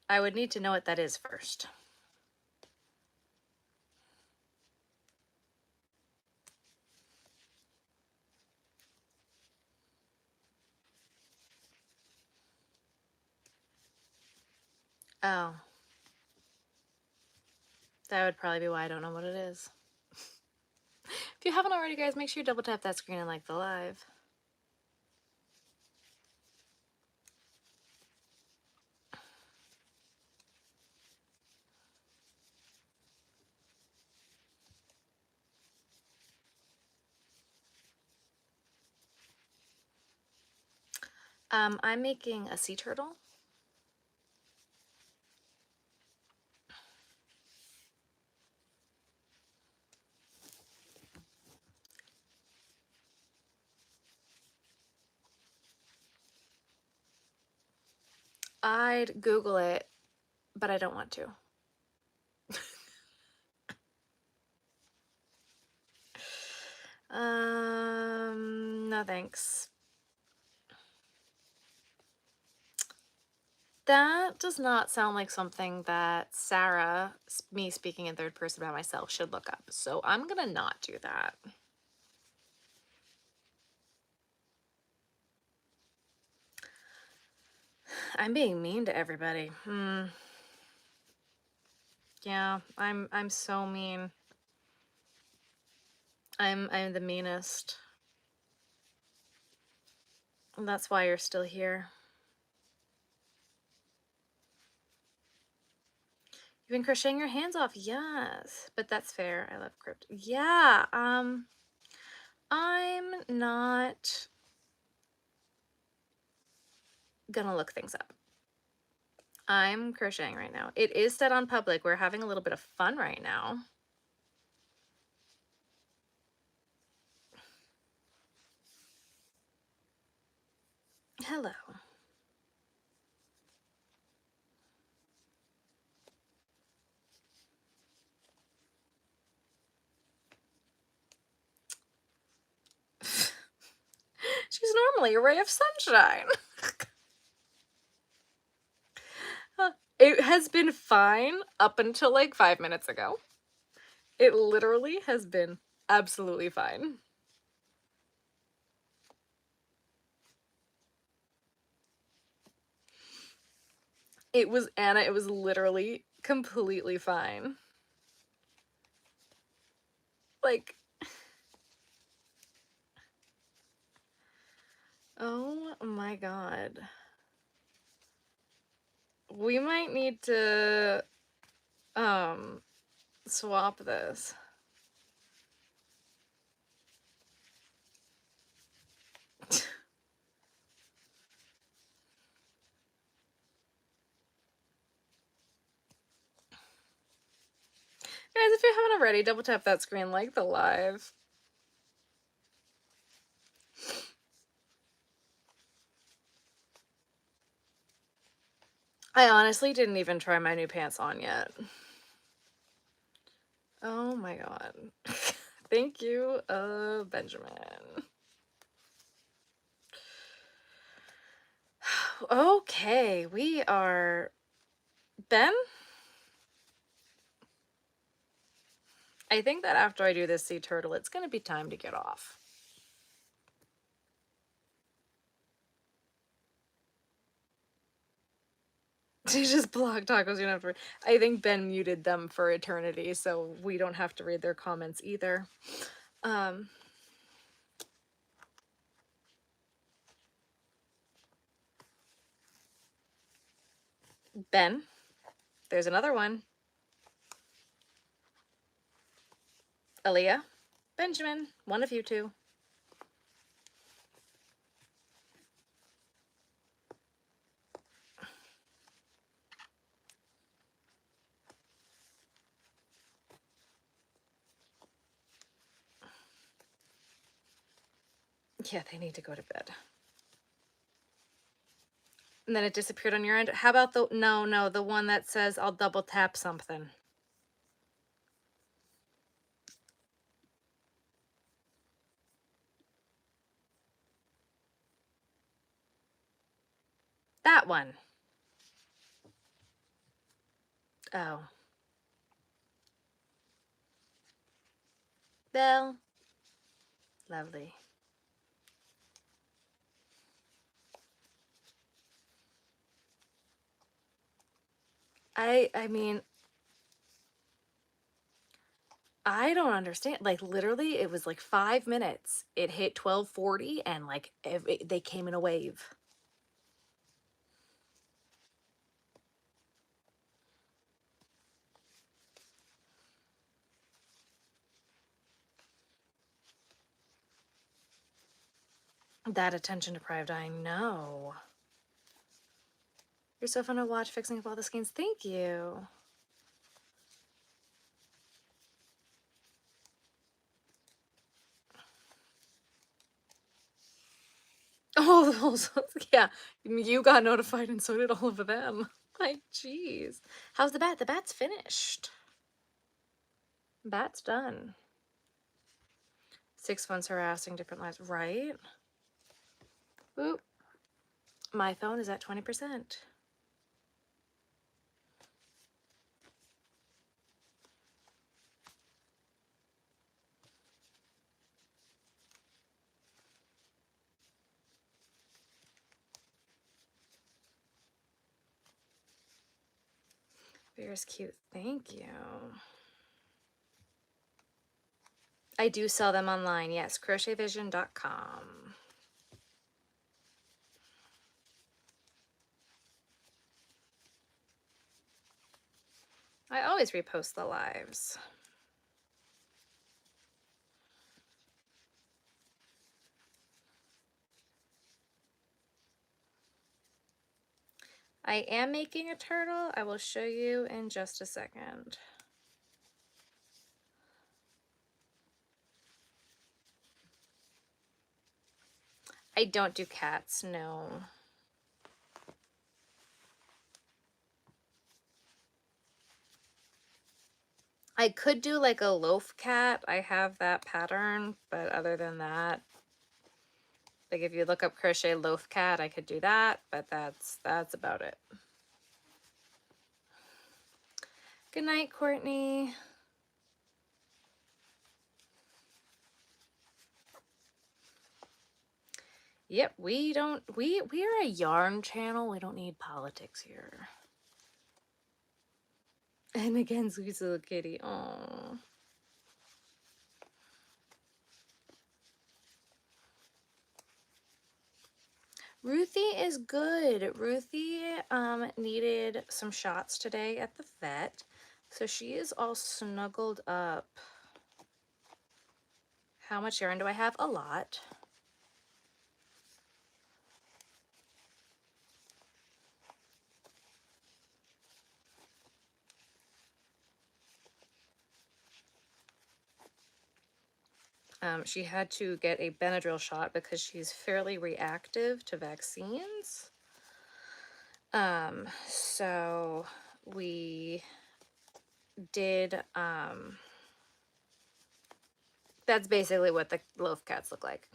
I would need to know what that is first. Oh. That would probably be why I don't know what it is. If you haven't already, guys, make sure you double tap that screen and like the live. I'm making a sea turtle. I'd Google it, but I don't want to. No thanks. That does not sound like something that Sarah, me speaking in third person about myself, should look up. So I'm gonna not do that. I'm being mean to everybody. Yeah, I'm so mean. I'm the meanest. And that's why you're still here. You've been crocheting your hands off. Yes, but that's fair. I love crypt. Yeah. I'm not gonna look things up. I'm crocheting right now. It is set on public. We're having a little bit of fun right now. Hello. She's normally a ray of sunshine. It has been fine up until like 5 minutes ago. It literally has been absolutely fine. It was, Anna, it was literally completely fine. Like, oh my god. We might need to swap this. Guys, if you haven't already, double tap that screen, like the live. I honestly didn't even try my new pants on yet. Oh my god. Thank you, Benjamin. Okay, we are... Ben? I think that after I do this sea turtle, it's gonna be time to get off. To just block tacos, you don't have to read. I think Ben muted them for eternity, so we don't have to read their comments either. Ben, there's another one. Aaliyah, Benjamin, one of you two. Yeah, they need to go to bed. And then it disappeared on your end. How about the, no, the one that says I'll double tap something. That one. Oh. Belle. Lovely. I mean, I don't understand. Like, literally, it was like 5 minutes. It hit 12:40 and like they came in a wave. That attention deprived, I know. You're so fun to watch fixing up all the skeins. Thank you. Oh, yeah. You got notified and so did all of them. Like, jeez. How's the bat? The bat's finished. Bat's done. 6 months harassing different lives. Right? Oop. My phone is at 20%. Bear's cute. Thank you. I do sell them online. Yes, crochetvision.com. I always repost the lives. I am making a turtle. I will show you in just a second. I don't do cats, no. I could do like a loaf cat. I have that pattern, but other than that, like if you look up crochet loaf cat, I could do that, but that's about it. Good night, Courtney. Yep, we are a yarn channel. We don't need politics here. And again, sweet little kitty. Oh. Ruthie is good. Ruthie needed some shots today at the vet, so she is all snuggled up. How much yarn do I have? A lot. She had to get a Benadryl shot because she's fairly reactive to vaccines. So we did, that's basically what the loaf cats look like.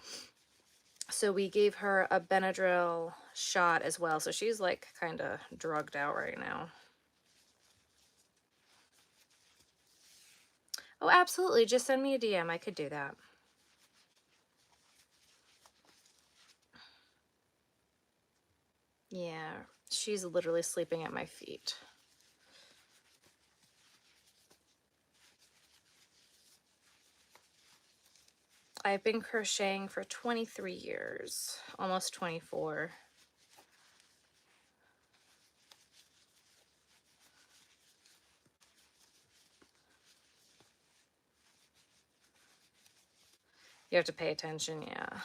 So we gave her a Benadryl shot as well. So she's like kind of drugged out right now. Oh, absolutely. Just send me a DM. I could do that. Yeah, she's literally sleeping at my feet. I've been crocheting for 23 years, almost 24. You have to pay attention, yeah.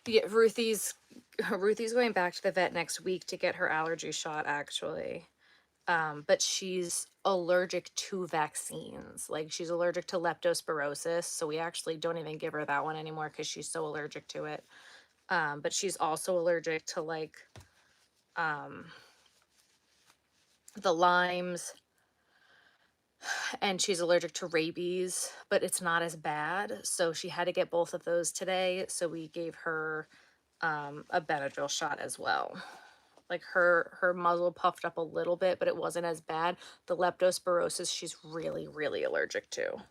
Yeah, Ruthie's going back to the vet next week to get her allergy shot, actually. But she's allergic to vaccines. Like, she's allergic to leptospirosis, so we actually don't even give her that one anymore because she's so allergic to it. But she's also allergic to, like, the limes, and she's allergic to rabies, but it's not as bad. So she had to get both of those today. So we gave her a Benadryl shot as well. Like her muzzle puffed up a little bit, but it wasn't as bad. The leptospirosis she's really, really allergic to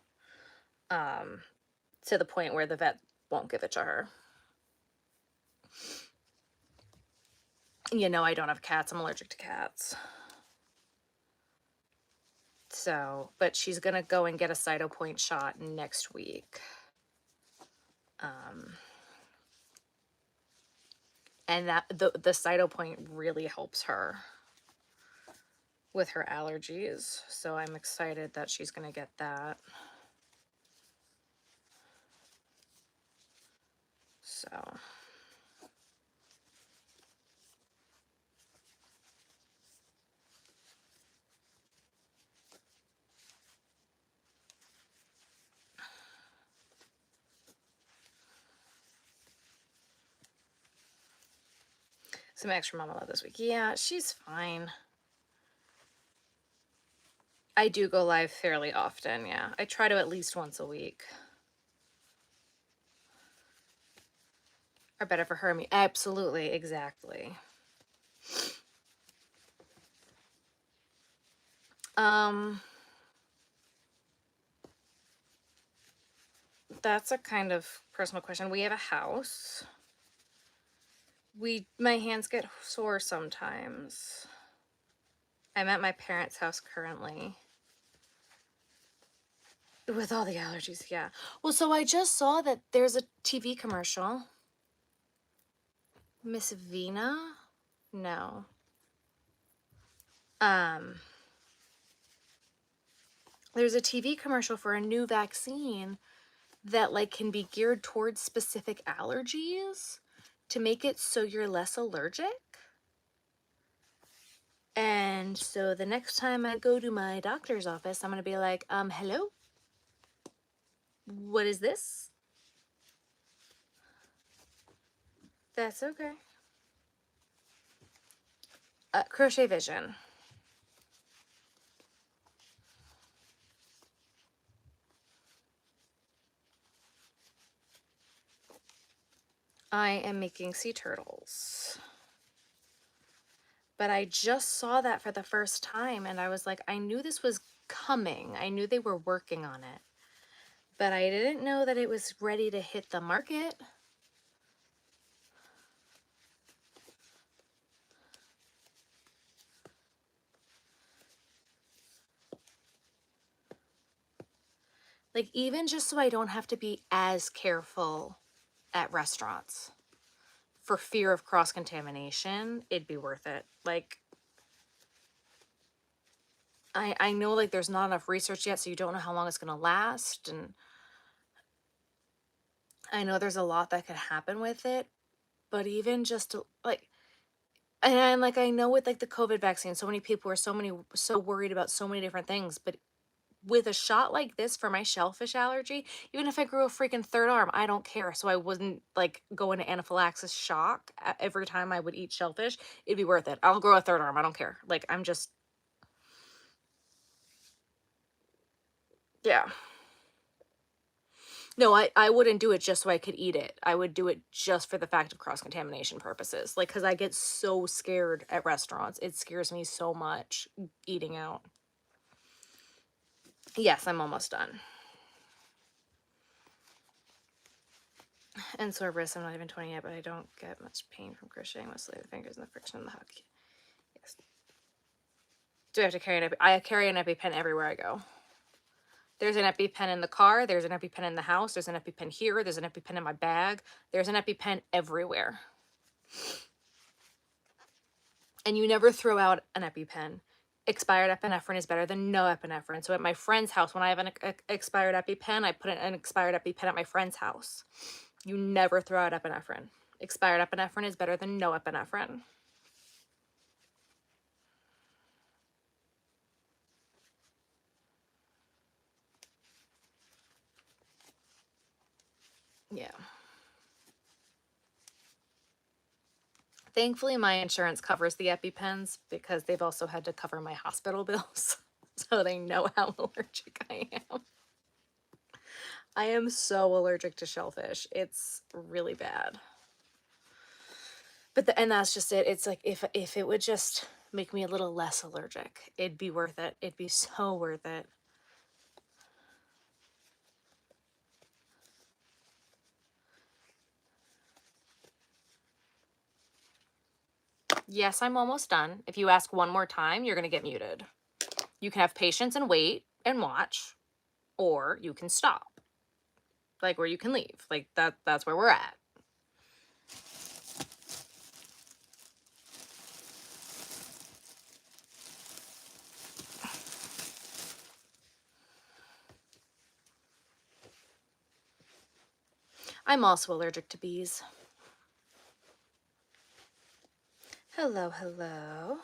the point where the vet won't give it to her. You know, I don't have cats. I'm allergic to cats. So, but she's going to go and get a Cytopoint shot next week. And that the Cytopoint really helps her with her allergies. So I'm excited that she's going to get that. So some extra mama love this week. Yeah, she's fine. I do go live fairly often, yeah. I try to at least once a week. Are better for her and me. Absolutely, exactly. That's a kind of personal question. We have a house. My hands get sore sometimes. I'm at my parents' house currently. With all the allergies, yeah. Well, so I just saw that there's a TV commercial. Miss Vina? No. There's a TV commercial for a new vaccine, that like can be geared towards specific allergies to make it so you're less allergic. And so the next time I go to my doctor's office, I'm going to be like, hello? What is this? That's okay. Crochet Vision. I am making sea turtles. But I just saw that for the first time and I was like, I knew this was coming. I knew they were working on it. But I didn't know that it was ready to hit the market. Like, even just so I don't have to be as careful at restaurants for fear of cross-contamination, it'd be worth it. Like, I know like there's not enough research yet, so you don't know how long it's gonna last, and I know there's a lot that could happen with it, but even just to, like, and like I know with like the COVID vaccine, so many people were so worried about so many different things, but with a shot like this for my shellfish allergy, even if I grew a freaking third arm, I don't care. So I wouldn't like go into anaphylaxis shock every time I would eat shellfish. It'd be worth it. I'll grow a third arm. I don't care. Like, I'm just, yeah. No, I wouldn't do it just so I could eat it. I would do it just for the fact of cross-contamination purposes. Like, because I get so scared at restaurants. It scares me so much eating out. Yes, I'm almost done. And sore wrists, I'm not even 20 yet, but I don't get much pain from crocheting, mostly the fingers and the friction of the hook. Yes. Do I have to carry an I carry an EpiPen everywhere I go. There's an EpiPen in the car, there's an EpiPen in the house, there's an EpiPen here, there's an EpiPen in my bag, there's an EpiPen everywhere. And you never throw out an EpiPen. Expired epinephrine is better than no epinephrine. So at my friend's house, when I have an expired EpiPen, I put an expired EpiPen at my friend's house. You never throw out epinephrine. Expired epinephrine is better than no epinephrine. Yeah. Thankfully, my insurance covers the EpiPens because they've also had to cover my hospital bills. So they know how allergic I am. I am so allergic to shellfish. It's really bad. But and that's just it. It's like if it would just make me a little less allergic, it'd be worth it. It'd be so worth it. Yes, I'm almost done. If you ask one more time, you're going to get muted. You can have patience and wait and watch, or you can stop. Like, or you can leave. Like, that's where we're at. I'm also allergic to bees. Hello, hello.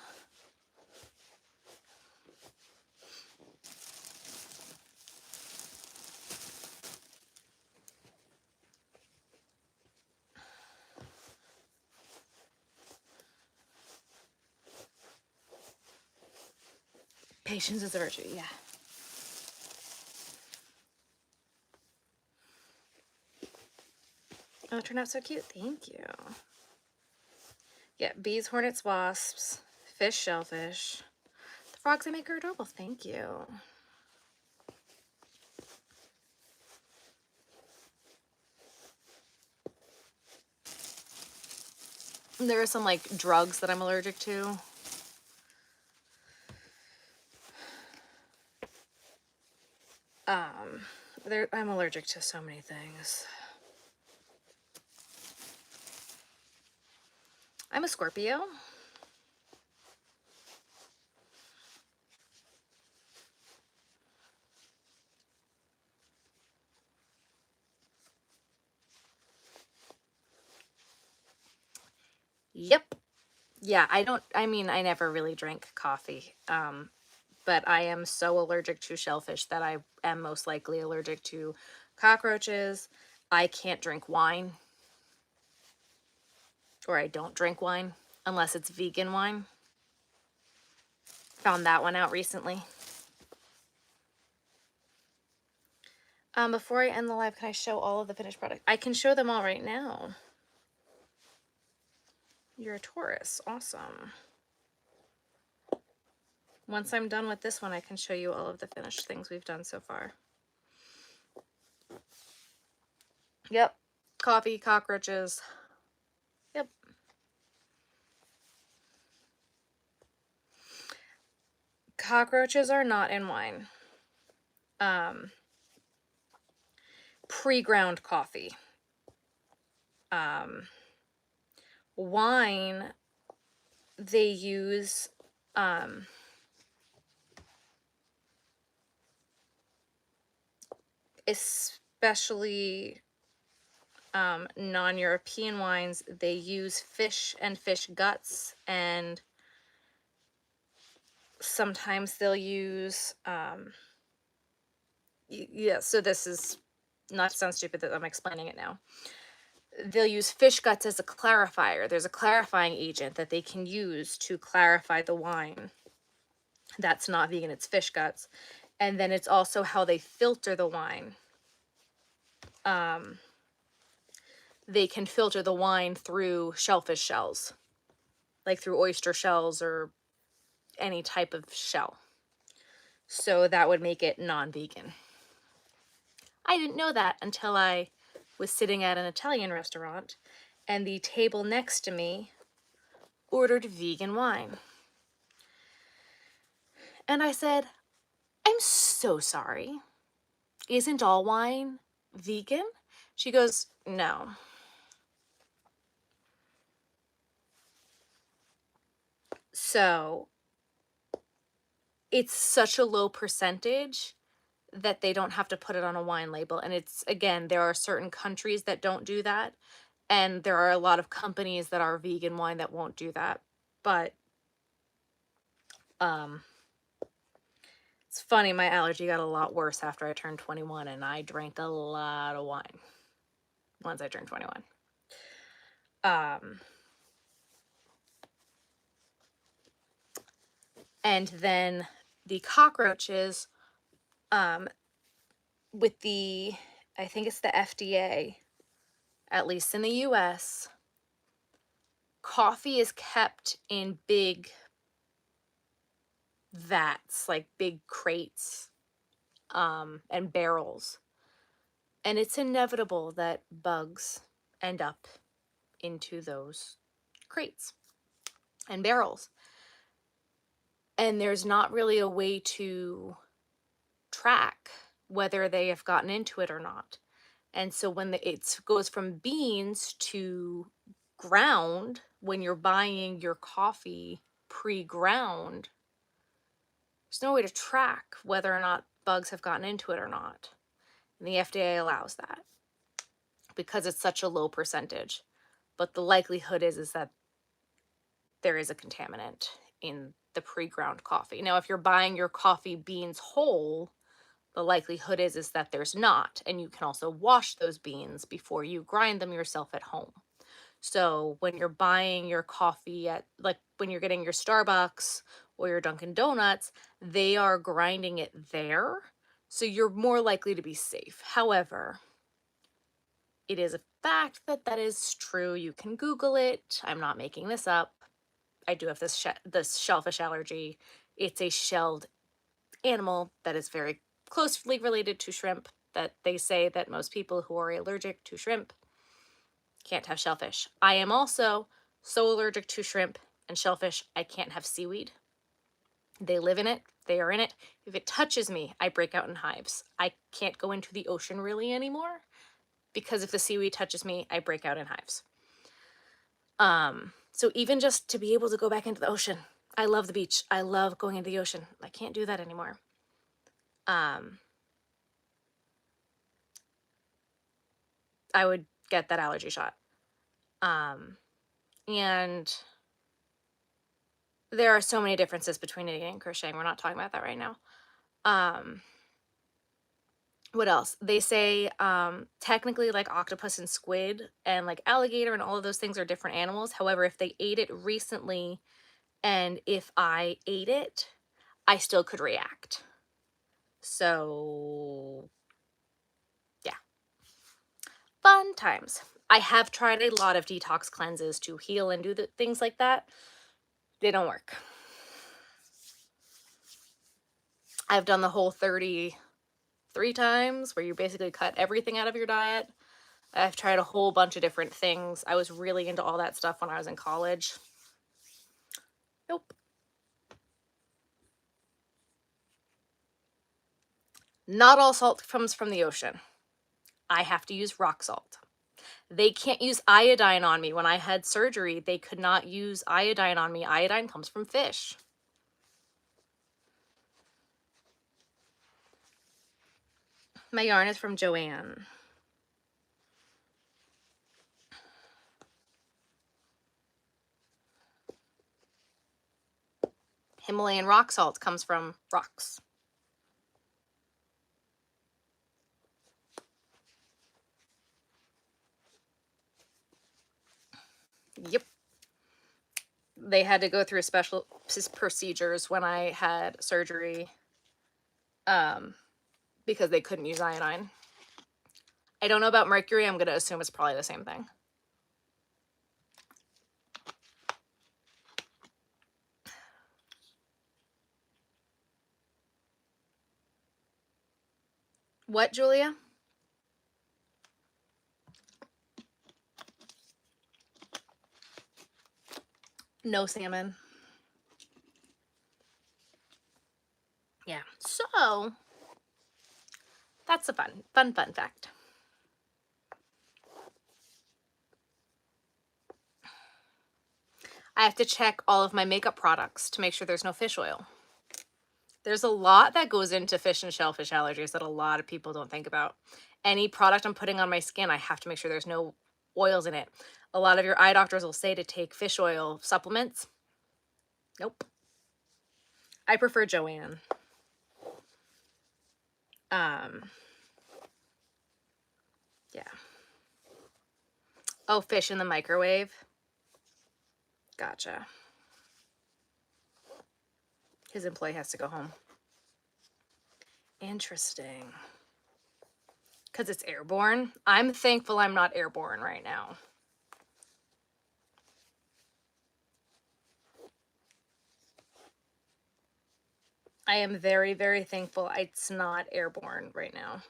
Patience is a virtue, yeah. Oh, it turned out so cute. Thank you. Yeah, bees, hornets, wasps, fish, shellfish. The frogs I make are adorable. Thank you. There are some like drugs that I'm allergic to. I'm allergic to so many things. I'm a Scorpio. Yep. Yeah, I mean, I never really drank coffee. But I am so allergic to shellfish that I am most likely allergic to cockroaches. I can't drink wine, or I don't drink wine unless it's vegan wine. Found that one out recently. Before I end the live, can I show all of the finished product? I can show them all right now. You're a Taurus. Awesome. Once I'm done with this one, I can show you all of the finished things we've done so far. Yep. Coffee, cockroaches. Yep. Cockroaches are not in wine. Pre-ground coffee. Wine, they use especially non-European wines, they use fish and fish guts, and sometimes they'll use yeah, so this is not to sound stupid that I'm explaining it now. They'll use fish guts as a clarifier. There's a clarifying agent that they can use to clarify the wine. That's not vegan, it's fish guts. And then it's also how they filter the wine. They can filter the wine through shellfish shells, like through oyster shells or any type of shell. So that would make it non-vegan. I didn't know that until I was sitting at an Italian restaurant and the table next to me ordered vegan wine. And I said, I'm so sorry. Isn't all wine vegan? She goes, no. So it's such a low percentage that they don't have to put it on a wine label. And it's, again, there are certain countries that don't do that. And there are a lot of companies that are vegan wine that won't do that. But it's funny, my allergy got a lot worse after I turned 21, and I drank a lot of wine once I turned 21. And then the cockroaches, with the, I think it's the FDA, at least in the US, coffee is kept in big vats, like big crates, and barrels. And it's inevitable that bugs end up into those crates and barrels. And there's not really a way to track whether they have gotten into it or not. And so when it goes from beans to ground, when you're buying your coffee pre-ground, there's no way to track whether or not bugs have gotten into it or not. And the FDA allows that because it's such a low percentage. But the likelihood is that there is a contaminant in the pre-ground coffee. Now, if you're buying your coffee beans whole, the likelihood is that there's not. And you can also wash those beans before you grind them yourself at home. So when you're buying your coffee at, like when you're getting your Starbucks or your Dunkin' Donuts, they are grinding it there. So you're more likely to be safe. However, it is a fact that that is true. You can Google it. I'm not making this up. I do have this shellfish allergy. It's a shelled animal that is very closely related to shrimp, that they say that most people who are allergic to shrimp can't have shellfish. I am also so allergic to shrimp and shellfish, I can't have seaweed. They live in it. They are in it. If it touches me, I break out in hives. I can't go into the ocean really anymore because if the seaweed touches me, I break out in hives. So even just to be able to go back into the ocean, I love the beach. I love going into the ocean. I can't do that anymore. I would get that allergy shot. And there are so many differences between knitting and crocheting. We're not talking about that right now. What else? They say technically like octopus and squid and like alligator and all of those things are different animals. However, if they ate it recently and if I ate it, I still could react. So yeah, fun times. I have tried a lot of detox cleanses to heal and do the things like that. They don't work. I've done the whole 33 times where you basically cut everything out of your diet. I've tried a whole bunch of different things. I was really into all that stuff when I was in college. Nope. Not all salt comes from the ocean. I have to use rock salt. They can't use iodine on me. When I had surgery, they could not use iodine on me. Iodine comes from fish. My yarn is from Joanne. Himalayan rock salt comes from rocks. Yep. They had to go through special procedures when I had surgery because they couldn't use iodine. I don't know about mercury. I'm going to assume it's probably the same thing. What, Julia? No salmon. Yeah, so that's a fun fact. I have to check all of my makeup products to make sure there's no fish oil. There's a lot that goes into fish and shellfish allergies that a lot of people don't think about. Any product I'm putting on my skin, I have to make sure there's no oils in it. A lot of your eye doctors will say to take fish oil supplements. Nope. I prefer Joanne. Yeah. Oh, fish in the microwave. Gotcha. His employee has to go home. Interesting. Because it's airborne. I'm thankful I'm not airborne right now. I am very, very thankful it's not airborne right now.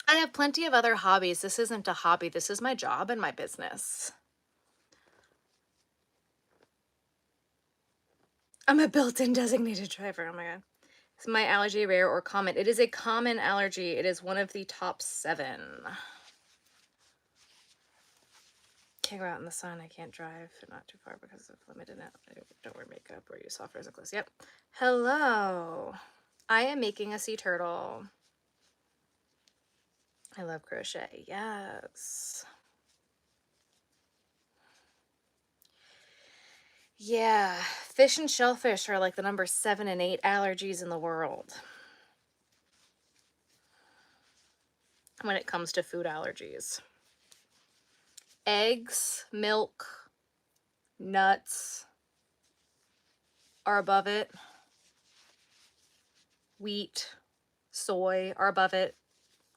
I have plenty of other hobbies. This isn't a hobby. This is my job and my business. I'm a built-in designated driver. Oh my God. Is my allergy rare or common? It is a common allergy. It is one of the top 7. Can't go out in the sun. I can't drive not too far because of limited net. I don't wear makeup or use soft resin clothes. Yep. Hello. I am making a sea turtle. I love crochet. Yes. Yeah. Fish and shellfish are like the number 7 and 8 allergies in the world when it comes to food allergies. Eggs, milk, nuts are above it. Wheat, soy are above it,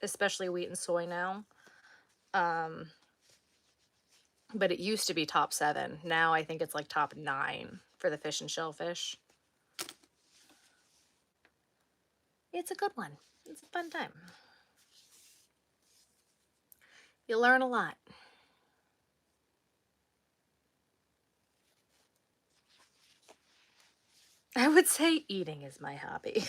especially wheat and soy now. But it used to be top 7. Now I think it's like top 9 for the fish and shellfish. It's a good one. It's a fun time. You learn a lot. I would say eating is my hobby.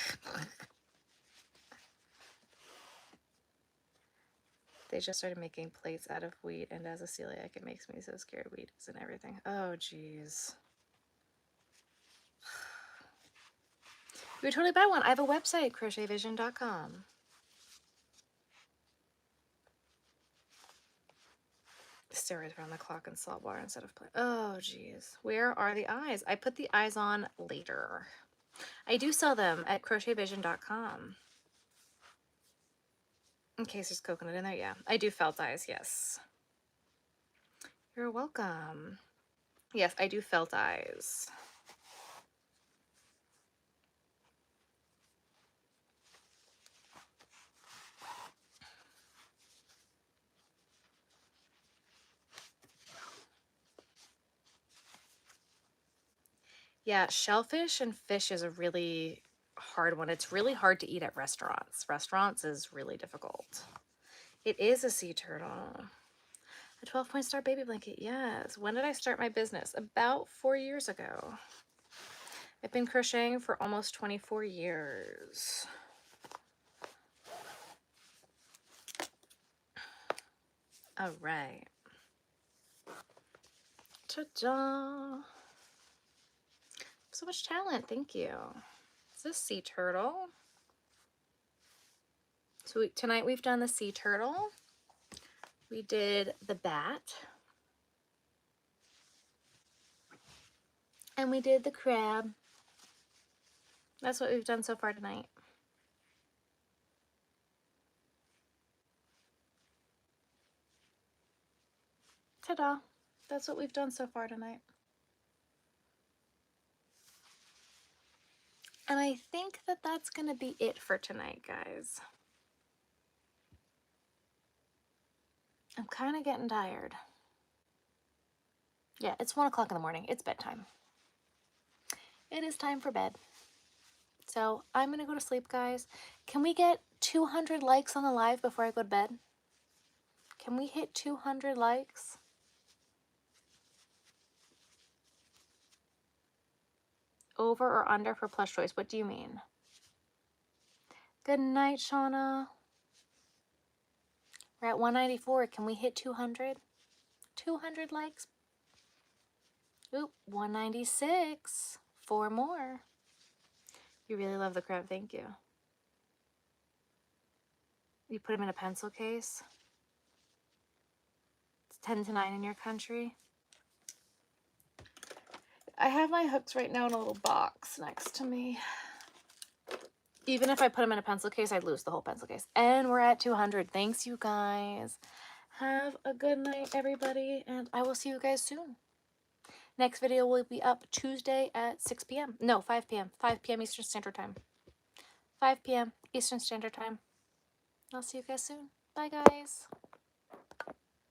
They just started making plates out of wheat, and as a celiac, it makes me so scared. Wheat is and everything. Oh, jeez. You would totally buy one. I have a website, crochetvision.com. Steroids around the clock and salt water instead of play. Oh, jeez. Where are the eyes? I put the eyes on later. I do sell them at crochetvision.com. In case there's coconut in there, yeah. I do felt eyes, yes. You're welcome. Yes, I do felt eyes. Yeah, shellfish and fish is a really hard one. It's really hard to eat at restaurants. Restaurants is really difficult. It is a sea turtle. A 12-point star baby blanket, yes. When did I start my business? About 4 years ago. I've been crocheting for almost 24 years. All right. Ta-da! So much talent, thank you. Is this sea turtle? So tonight we've done the sea turtle. We did the bat. And we did the crab. That's what we've done so far tonight. Ta-da! That's what we've done so far tonight. And I think that that's going to be it for tonight, guys. I'm kind of getting tired. Yeah, it's 1 o'clock in the morning. It's bedtime. It is time for bed. So I'm going to go to sleep, guys. Can we get 200 likes on the live before I go to bed? Can we hit 200 likes? Over or under for plush choice? What do you mean? Good night, Shauna. We're at 194. Can we hit 200? 200 likes? Oop, 196. 4 more. You really love the crab. Thank you. You put them in a pencil case? It's 10 to 9 in your country. I have my hooks right now in a little box next to me. Even if I put them in a pencil case, I'd lose the whole pencil case. And we're at 200. Thanks, you guys. Have a good night, everybody, and I will see you guys soon. Next video will be up Tuesday at 6 p.m. No, 5 p.m. 5 p.m. Eastern Standard Time. 5 p.m. Eastern Standard Time. I'll see you guys soon. Bye, guys.